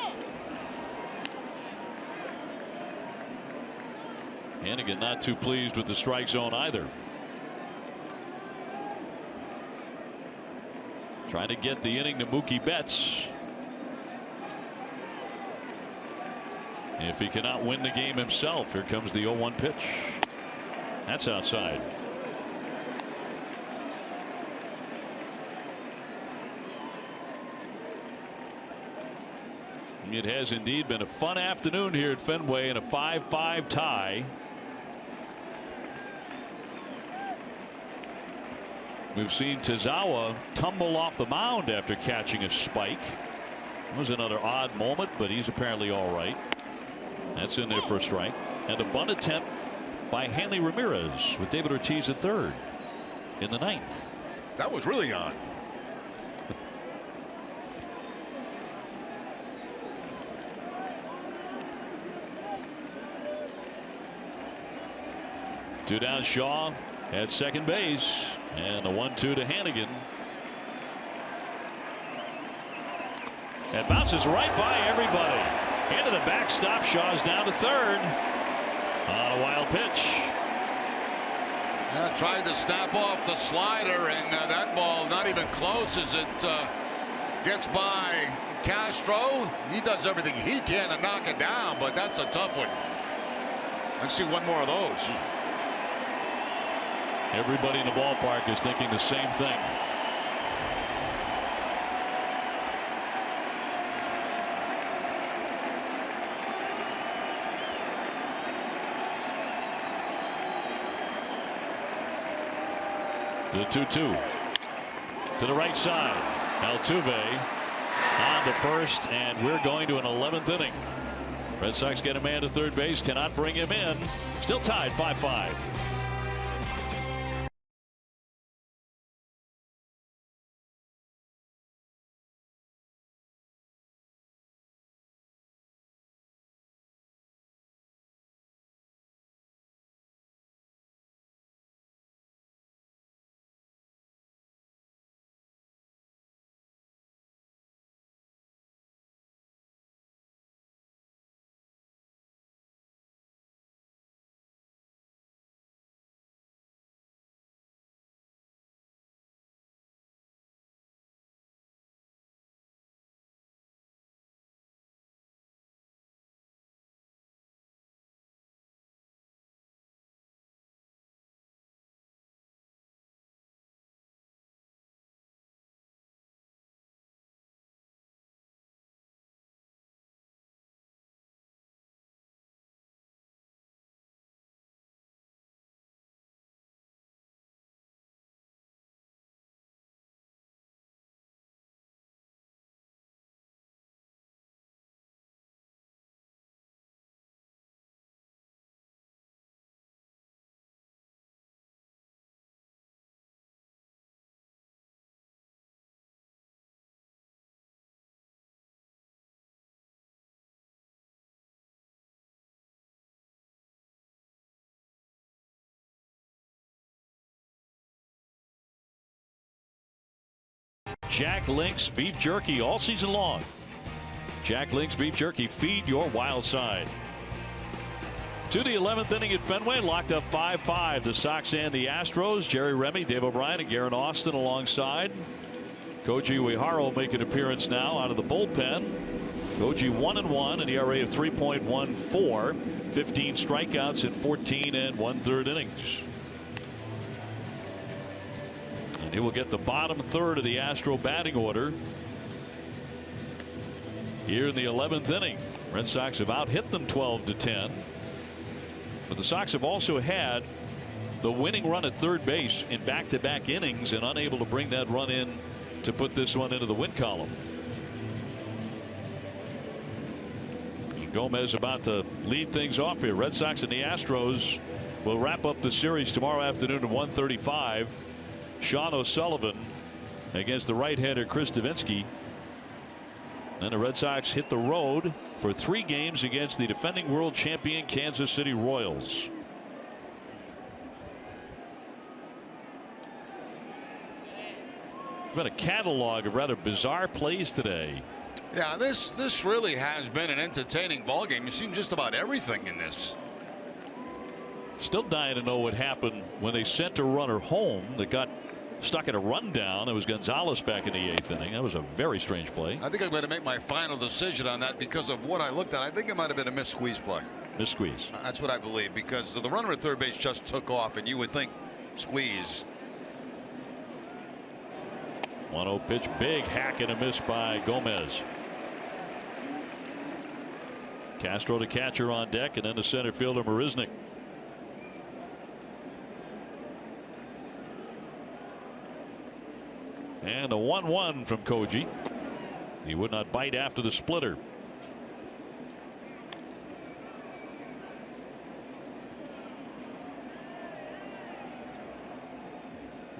Hannigan not too pleased with the strike zone either. Trying to get the inning to Mookie Betts. If he cannot win the game himself, here comes the 0-1 pitch. That's outside. It has indeed been a fun afternoon here at Fenway in a 5-5 tie. We've seen Tazawa tumble off the mound after catching a spike. It was another odd moment, but he's apparently all right. That's in there for a strike. And a bunt attempt by Hanley Ramirez with David Ortiz at third in the 9th. That was really odd. Two down, Shaw at second base, and the 1-2 to Hannigan. That bounces right by everybody. Into the backstop. Shaw's down to third on a wild pitch. Tried to snap off the slider, and that ball not even close as it gets by Castro. He does everything he can to knock it down, but that's a tough one. Let's see one more of those. Everybody in the ballpark is thinking the same thing. The 2-2 to the right side. Altuve on to first, and we're going to an 11th inning. Red Sox get a man to third base, cannot bring him in. Still tied 5-5. Jack Link's beef jerky all season long. Jack Link's beef jerky, feed your wild side. To the 11th inning at Fenway, locked up 5-5. The Sox and the Astros. Jerry Remy, Dave O'Brien, and Garrett Austin alongside. Koji Uehara will make an appearance now out of the bullpen. Koji 1-1, an ERA of 3.14, 15 strikeouts in 14 1/3 innings. And he will get the bottom third of the Astro batting order here in the 11th inning. Red Sox have out-hit them 12-10. But the Sox have also had the winning run at third base in back-to-back innings and unable to bring that run in to put this one into the win column. And Gomez about to lead things off here. Red Sox and the Astros will wrap up the series tomorrow afternoon at 1:35. Sean O'Sullivan against the right-hander Chris Davinsky. And the Red Sox hit the road for 3 games against the defending world champion Kansas City Royals. We've got a catalog of rather bizarre plays today. Yeah, this really has been an entertaining ballgame. You've seen just about everything in this. Still dying to know what happened when they sent a runner home that got stuck at a rundown. It was Gonzalez back in the 8th inning. That was a very strange play. I think I'm going to make my final decision on that because of what I looked at. I think it might have been a missed squeeze play. Missed squeeze. That's what I believe, because the runner at third base just took off, and you would think squeeze. 1-0 pitch, big hack and a miss by Gomez. Castro, the catcher, on deck, and then the center fielder Marisnik. And a 1-1 from Koji. He would not bite after the splitter.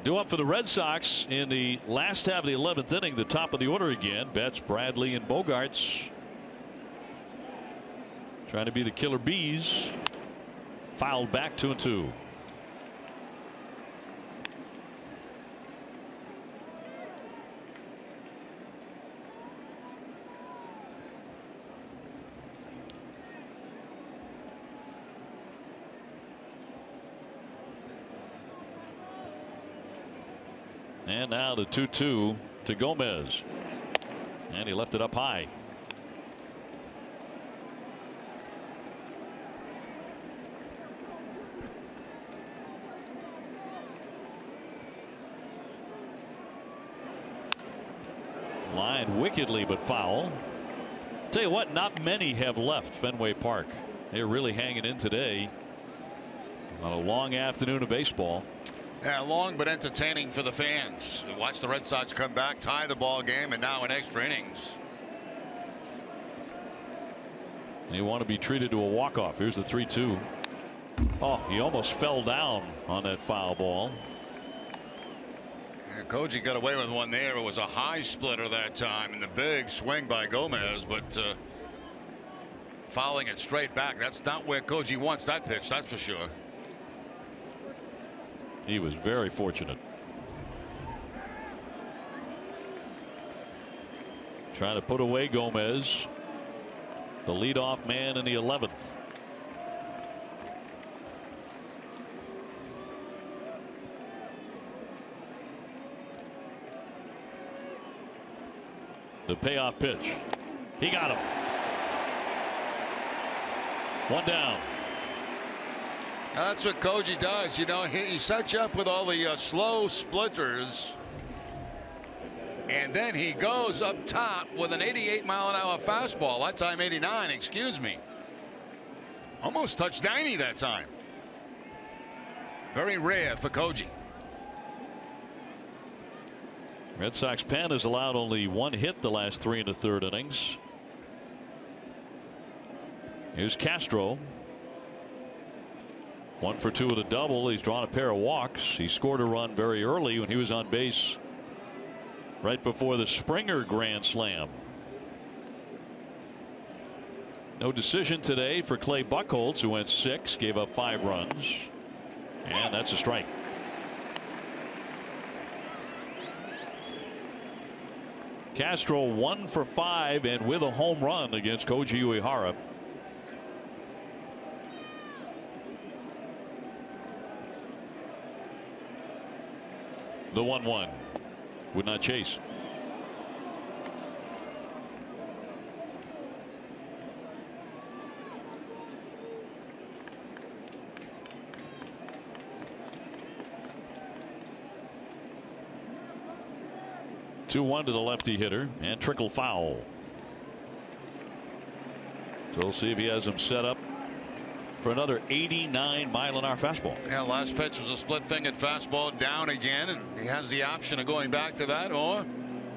Due up for the Red Sox in the last half of the 11th inning, the top of the order again. Betts, Bradley, and Bogarts trying to be the killer bees. Fouled back 2-2. And now the 2-2 to Gomez. And he left it up high. Lined wickedly, but foul. Tell you what, not many have left Fenway Park. They're really hanging in today on a long afternoon of baseball. Yeah, long but entertaining for the fans. Watch the Red Sox come back, tie the ball game, and now in extra innings. They want to be treated to a walk-off. Here's the 3-2. Oh, he almost fell down on that foul ball. Yeah, Koji got away with one there. It was a high splitter that time, and the big swing by Gomez, but fouling it straight back. That's not where Koji wants that pitch, that's for sure. He was very fortunate. Trying to put away Gomez, the leadoff man in the 11th. The payoff pitch. He got him. One down. That's what Koji does. You know, he sets you up with all the slow splitters, and then he goes up top with an 88-mile-an-hour fastball. That time 89, excuse me. Almost touched 90 that time. Very rare for Koji. Red Sox pen has allowed only 1 hit the last 3 1/3 innings. Here's Castro. 1 for 2 with a double. He's drawn a pair of walks. He scored a run very early when he was on base right before the Springer grand slam. No decision today for Clay Buchholz, who went 6, gave up 5 runs, and that's a strike. Castro 1 for 5 and with a home run against Koji Uehara. The 1-1 would not chase. Two 2-1 to the lefty hitter, and trickle foul. So we'll see if he has him set up for another 89-mile-an-hour fastball. Yeah, last pitch was a split-fingered fastball down again, and he has the option of going back to that, or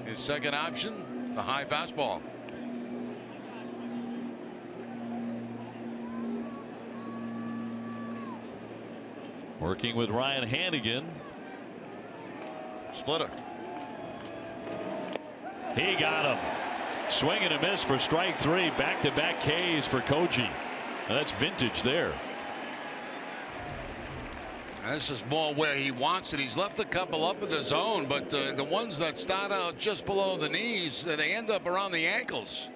his second option, the high fastball. Working with Ryan Hannigan. Splitter. He got him. Swing and a miss for strike three. Back-to-back Ks for Koji. Now that's vintage there. This is more where he wants it. He's left a couple up in the zone, but the ones that start out just below the knees, they end up around the ankles.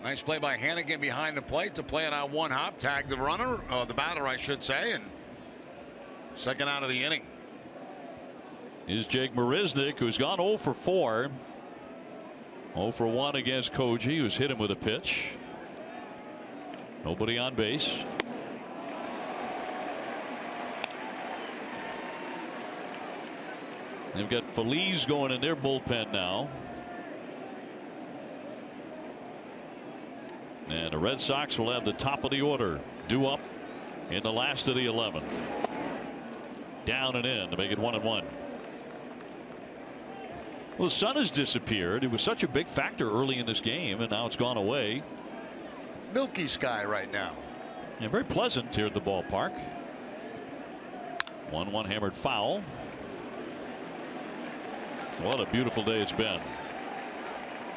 Nice play by Hannigan behind the plate to play it on one hop, tag the runner, or the batter, I should say, and second out of the inning. Is Jake Marisnick, who's gone 0 for 4. 0 for 1 against Koji, who's hit him with a pitch. Nobody on base. They've got Phillies going in their bullpen now. And the Red Sox will have the top of the order due up in the last of the 11th. Down and in to make it 1-1. Well, the sun has disappeared. It was such a big factor early in this game, and now it's gone away. Milky sky right now. Yeah, very pleasant here at the ballpark. 1-1 hammered foul. What a beautiful day it's been.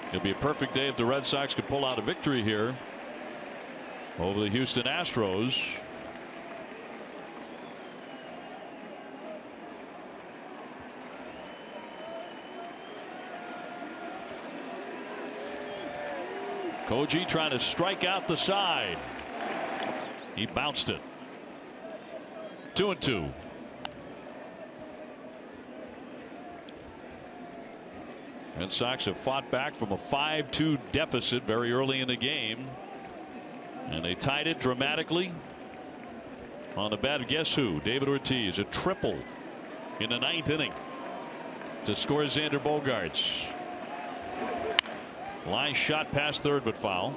It'll be a perfect day if the Red Sox could pull out a victory here over the Houston Astros. Koji trying to strike out the side. He bounced it. 2-2. Red Sox have fought back from a 5-2 deficit very early in the game, and they tied it dramatically on the bat of guess who? David Ortiz, a triple in the 9th inning to score Xander Bogaerts. Line shot past third, but foul.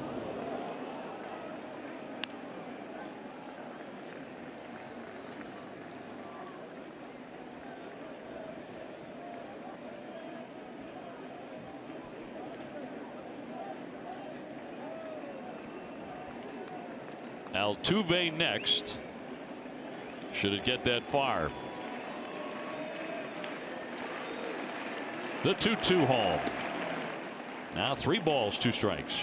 Altuve next. Should it get that far? The 2-2 home. Now 3 balls, 2 strikes.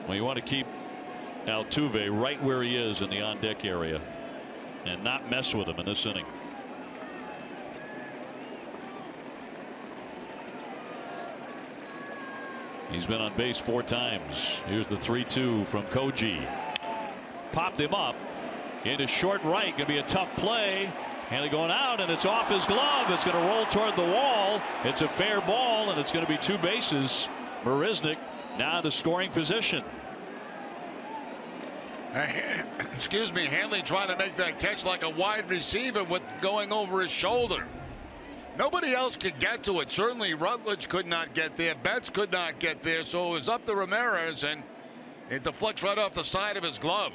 Well, you want to keep Altuve right where he is in the on deck area and not mess with him in this inning. He's been on base 4 times. Here's the 3-2 from Koji. Popped him up into short right. Gonna be a tough play. And going out, and it's off his glove. It's going to roll toward the wall. It's a fair ball, and it's going to be 2 bases. Marisnick now in the scoring position. Excuse me, Hanley trying to make that catch like a wide receiver with going over his shoulder. Nobody else could get to it. Certainly Rutledge could not get there. Betts could not get there. So it was up to Ramirez, and it deflects right off the side of his glove.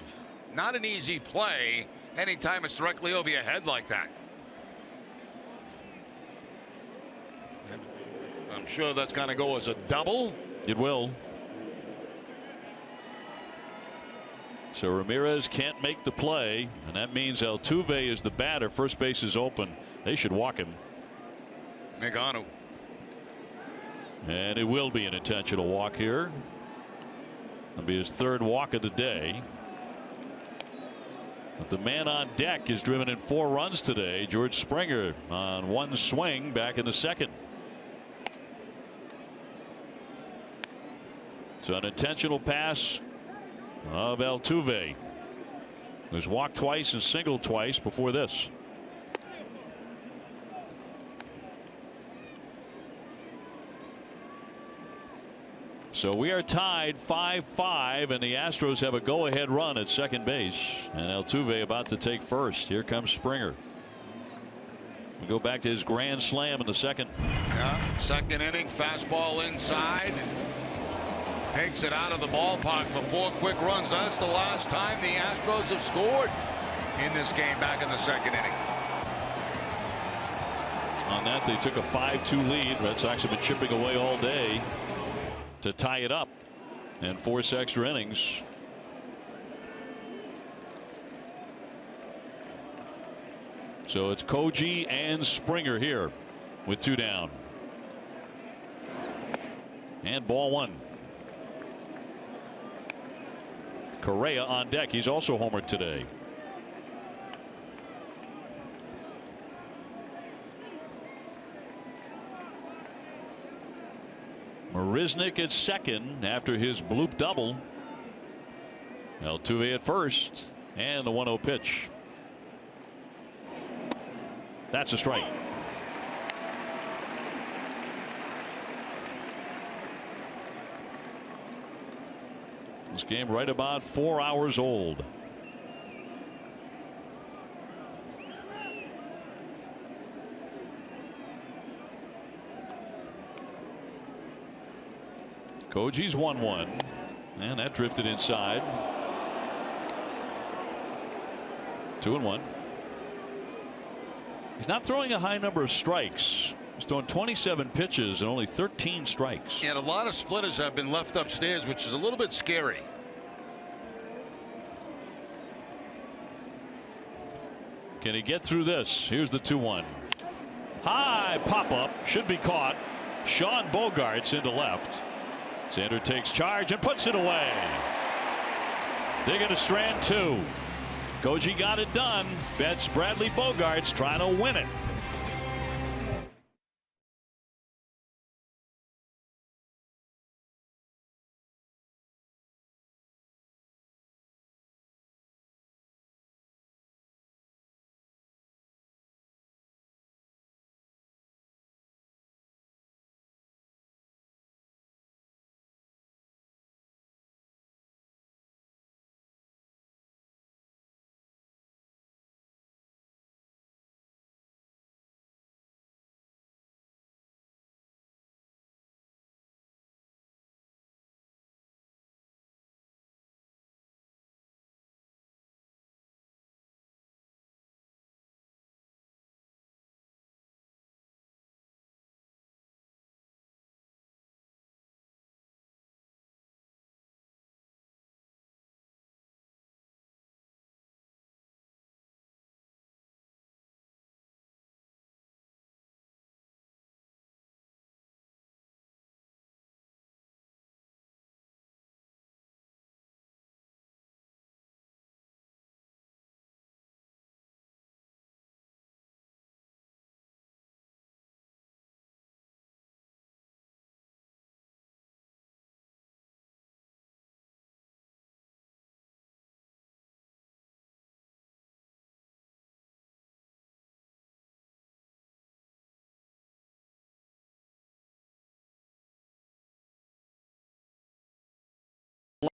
Not an easy play anytime it's directly over your head like that. I'm sure that's going to go as a double. It will. So Ramirez can't make the play, and that means Altuve is the batter. First base is open. They should walk him. Megano. And it will be an intentional walk here. It'll be his 3rd walk of the day. But the man on deck is driven in 4 runs today. George Springer on 1 swing back in the 2nd. So an intentional pass of Altuve. He was walked twice and singled twice before this. So we are tied 5-5, and the Astros have a go-ahead run at second base, and Altuve about to take first. Here comes Springer. We go back to his grand slam in the second. Yeah, second inning, fastball inside. Takes it out of the ballpark for 4 quick runs. That's the last time the Astros have scored in this game back in the second inning. On that, they took a 5-2 lead. Red Sox have been chipping away all day to tie it up and force extra innings. So it's Koji and Springer here with 2 down. And ball 1. Correa on deck. He's also homered today. Marisnick at second after his bloop double. Altuve at first, and the 1-0 pitch. That's a strike. This game right about 4 hours old. Koji's 1-1, and that drifted inside. 2-1. He's not throwing a high number of strikes. He's throwing 27 pitches and only 13 strikes. And a lot of splitters have been left upstairs, which is a little bit scary. Can he get through this? Here's the 2-1. High pop up, should be caught. Sean Bogarts into left. Xander takes charge and puts it away. They're going to strand 2. Koji got it done. Betts Bradley Bogarts trying to win it.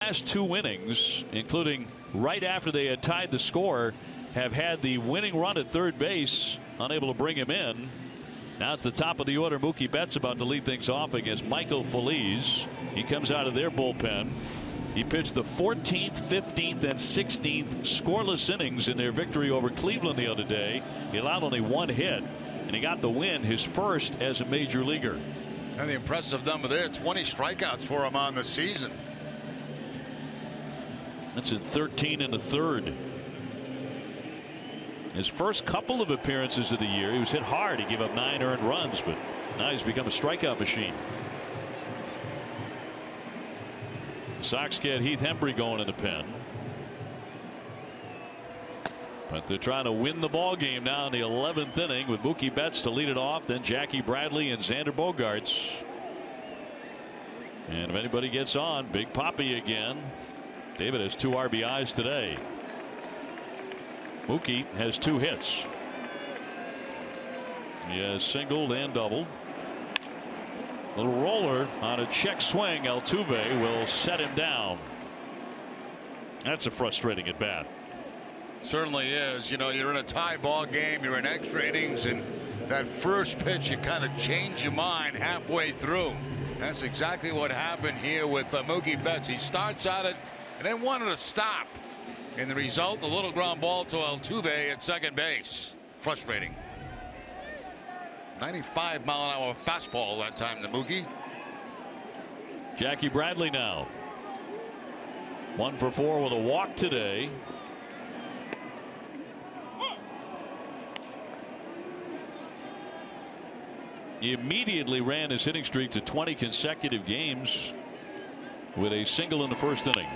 Last 2 innings, including right after they had tied the score, have had the winning run at third base, unable to bring him in. Now it's the top of the order. Mookie Betts about to lead things off against Michael Feliz. He comes out of their bullpen. He pitched the 14th, 15th, and 16th scoreless innings in their victory over Cleveland the other day. He allowed only 1 hit, and he got the win, his first as a major leaguer. And the impressive number there, 20 strikeouts for him on the season. That's in 13 in the third. His first couple of appearances of the year, he was hit hard. He gave up 9 earned runs, but now he's become a strikeout machine. The Sox get Heath Hembree going in the pen. But they're trying to win the ball game now in the 11th inning with Mookie Betts to lead it off, then Jackie Bradley and Xander Bogaerts. And if anybody gets on, Big Papi again. David has 2 RBIs today. Mookie has 2 hits. He has singled and doubled. Little roller on a check swing. Altuve will set him down. That's a frustrating at bat. Certainly is. You know, you're in a tie ball game, you're in extra innings, and that first pitch, you kind of change your mind halfway through. That's exactly what happened here with Mookie Betts. He starts at it and then wanted to stop. And the result, a little ground ball to Altuve at second base. Frustrating. 95-mile-an-hour fastball that time to Mookie. Jackie Bradley now. 1 for 4 with a walk today. He immediately ran his hitting streak to 20 consecutive games with a single in the first inning.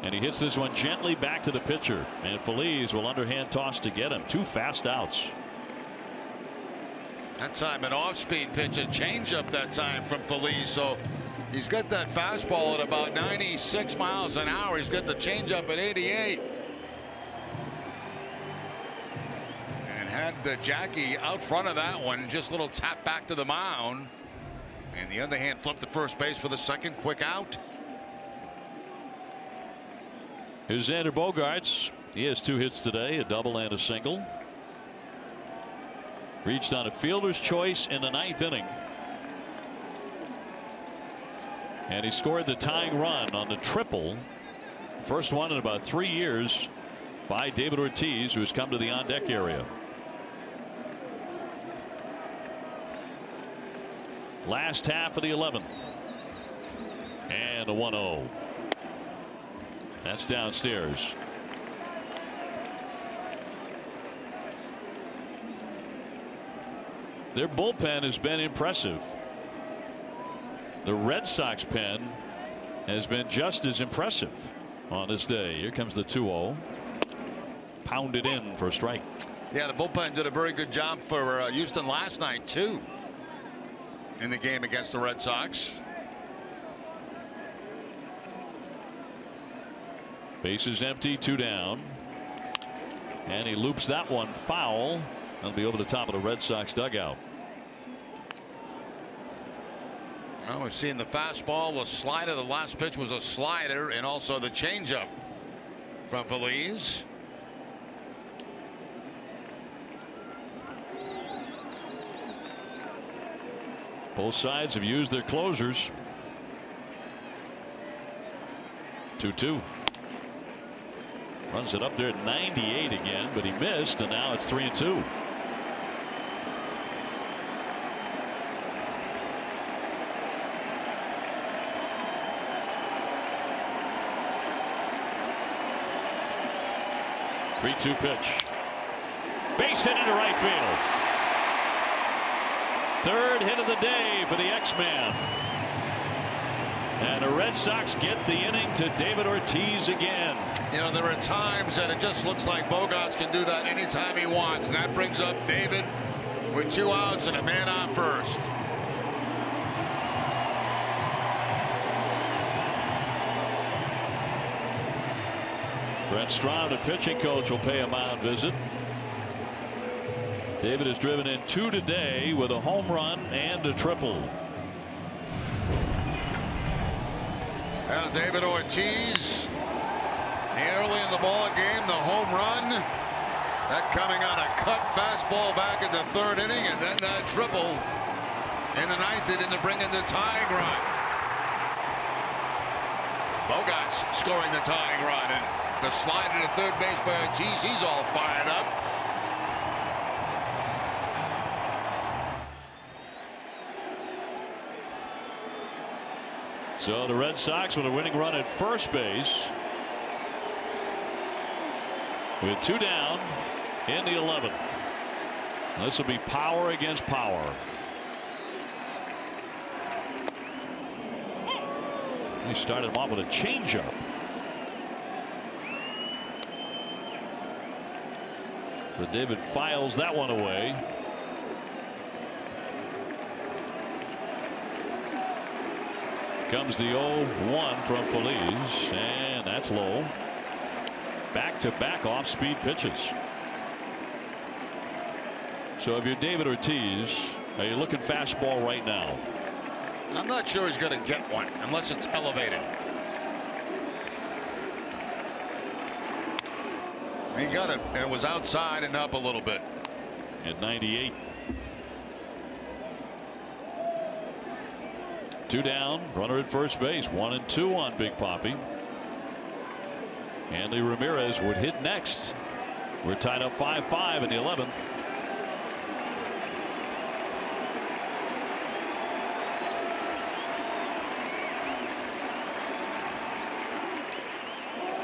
And he hits this one gently back to the pitcher. And Phillies will underhand toss to get him. 2 fast outs. That time an off-speed pitch, a changeup that time from Phillies. So he's got that fastball at about 96 miles an hour. He's got the changeup at 88. And had the Jackie out front of that one. Just a little tap back to the mound. And the underhand flip to first base for the second. Quick out. Here's Xander Bogaerts. He has 2 hits today, a double and a single. Reached on a fielder's choice in the 9th inning. And he scored the tying run on the triple. First one in about 3 years by David Ortiz, who has come to the on deck area. Last half of the 11th. And a 1-0. That's downstairs. Their bullpen has been impressive. The Red Sox pen has been just as impressive on this day. Here comes the 2-0. Pounded in for a strike. Yeah, the bullpen did a very good job for Houston last night too in the game against the Red Sox. Bases empty, 2 down. And he loops that one foul. That'll be over the top of the Red Sox dugout. Well, we've seen the fastball, the slider. The last pitch was a slider, and also the changeup from Phillies. Both sides have used their closers. 2-2. Runs it up there at 98 again, but he missed, and now it's 3-2. Three-two pitch. Base hit into right field. Third hit of the day for the X-Man. And the Red Sox get the inning to David Ortiz again. You know, there are times that it just looks like Bogaerts can do that anytime he wants. And that brings up David with 2 outs and a man on first. Brent Straub, the pitching coach, will pay a mound visit. David has driven in 2 today with a home run and a triple. Well, David Ortiz, early in the ball game, the home run. That coming on a cut fastball back in the 3rd inning, and then that triple in the 9th inning to bring in the tying run. Bogaerts scoring the tying run, and the slide to third base by Ortiz. He's all fired up. So the Red Sox with a winning run at first base. With 2 down in the 11th. This will be power against power. He started him off with a changeup. So David files that one away. Comes the 0-1 from Phillies, and that's low. Back-to-back off-speed pitches. So if you're David Ortiz, are you looking fastball right now? I'm not sure he's going to get one unless it's elevated. He got it, and it was outside and up a little bit. At 98. 2 down, runner at first base, 1-2 on Big Papi. Hanley Ramirez would hit next. We're tied up 5-5 in the 11th.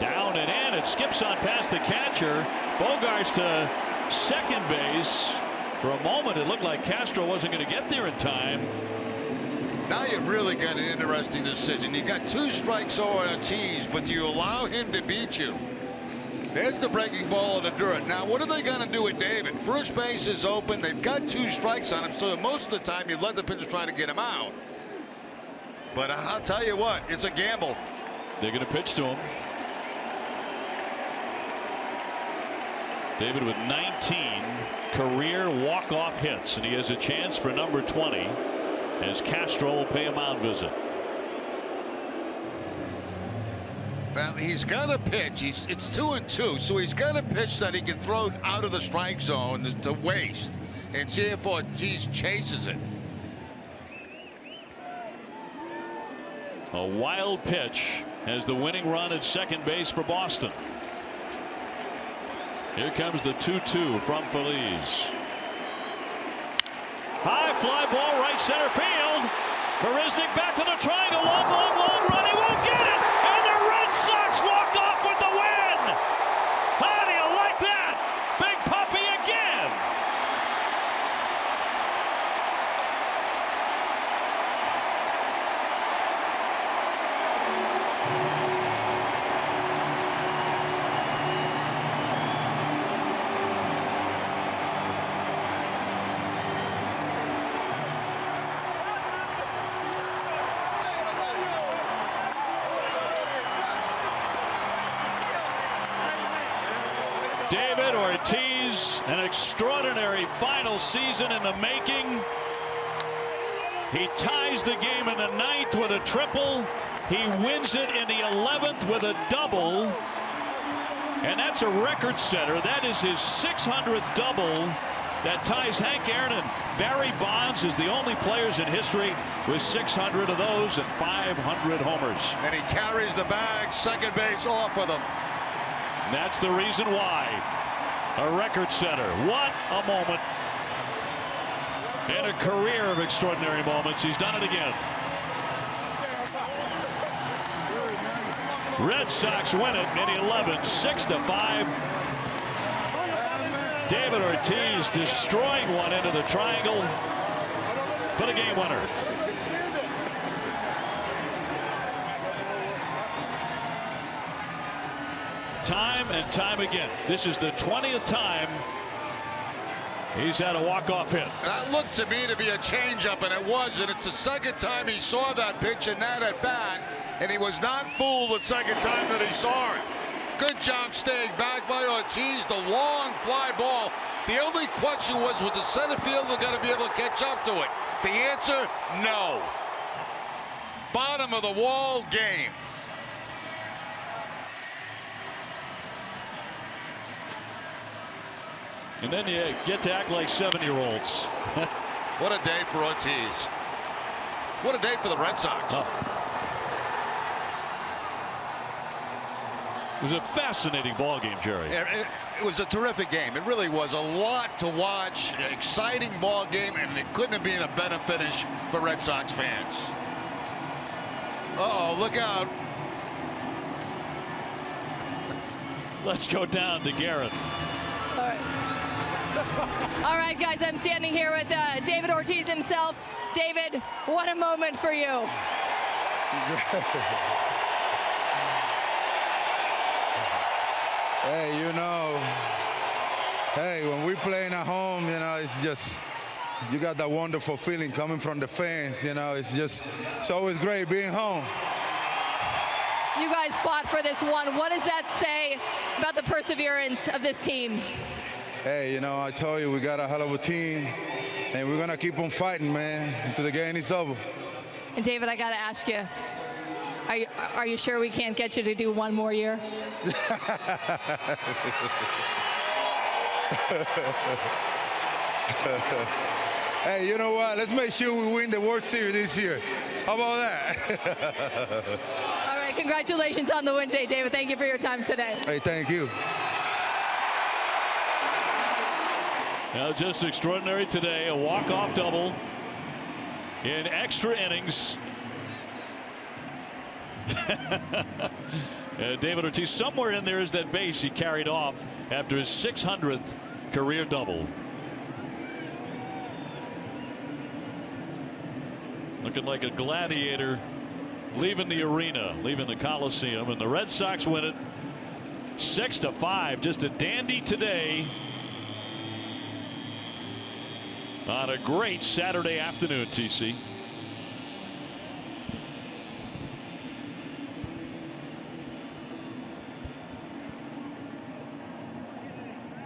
Down and in. It skips on past the catcher. Bogarts to second base. For a moment, it looked like Castro wasn't going to get there in time. Now you've really got an interesting decision. You got 2 strikes over Ortiz, but do you allow him to beat you? There's the breaking ball in the dirt. Now, what are they going to do with David? First base is open. They've got 2 strikes on him, so most of the time you let the pitcher try to get him out. But I'll tell you what, it's a gamble. They're going to pitch to him. David with 19 career walk-off hits, and he has a chance for number 20 as Castro will pay a mound visit. Well, he's got to pitch. It's 2-2, so he's got to pitch that he can throw out of the strike zone to waste and see if Ortiz chases it. A wild pitch as the winning run at second base for Boston. Here comes the 2-2 from Phillies. High fly ball, right center field. Marisnik back to the triangle. Long run. He won't get it. And the Red Sox walk off with the win. How do you like that? Big Papi again. David Ortiz, an extraordinary final season in the making. He ties the game in the 9th with a triple. He wins it in the 11th with a double. And that's a record setter. That is his 600th double. That ties Hank Aaron and Barry Bonds as the only players in history with 600 of those and 500 homers. And he carries the bag, second base off with him. And that's the reason why. A record setter. What a moment. And a career of extraordinary moments. He's done it again. Red Sox win it in 11, 6-5. David Ortiz destroying one into the triangle for the game winner. Time and time again. This is the 20th time he's had a walk-off hit. That looked to me to be a changeup, and it was, and it's the second time he saw that pitch and that at bat, and he was not fooled the second time that he saw it. Good job staying back by Ortiz. The long fly ball. The only question was the center fielder going to be able to catch up to it? The answer, no. Bottom of the wall game. And then you get to act like 7-year-olds. What a day for Ortiz. What a day for the Red Sox. Oh. It was a fascinating ball game, Jerry. It was a terrific game. It really was a lot to watch. Exciting ball game, and it couldn't have been a better finish for Red Sox fans. Uh-oh, look out. Let's go down to Garrett. All right. All right, guys, I'm standing here with David Ortiz himself. David, what a moment for you. Hey, you know, hey, when we're playing at home, you know, it's just, you got that wonderful feeling coming from the fans, you know, it's always great being home. You guys fought for this one. What does that say about the perseverance of this team? Hey, you know, I told you we got a hell of a team, and we're going to keep on fighting, man, until the game is over. And David, I got to ask you, are you sure we can't get you to do one more year? Hey, you know what? Let's make sure we win the World Series this year. How about that? All right, congratulations on the win today, David. Thank you for your time today. Hey, thank you. Now, just extraordinary today. A walk-off double in extra innings. David Ortiz, somewhere in there is that base he carried off after his 600th career double. Looking like a gladiator leaving the arena, leaving the Coliseum, and the Red Sox win it 6-5. Just a dandy today on a great Saturday afternoon, TC.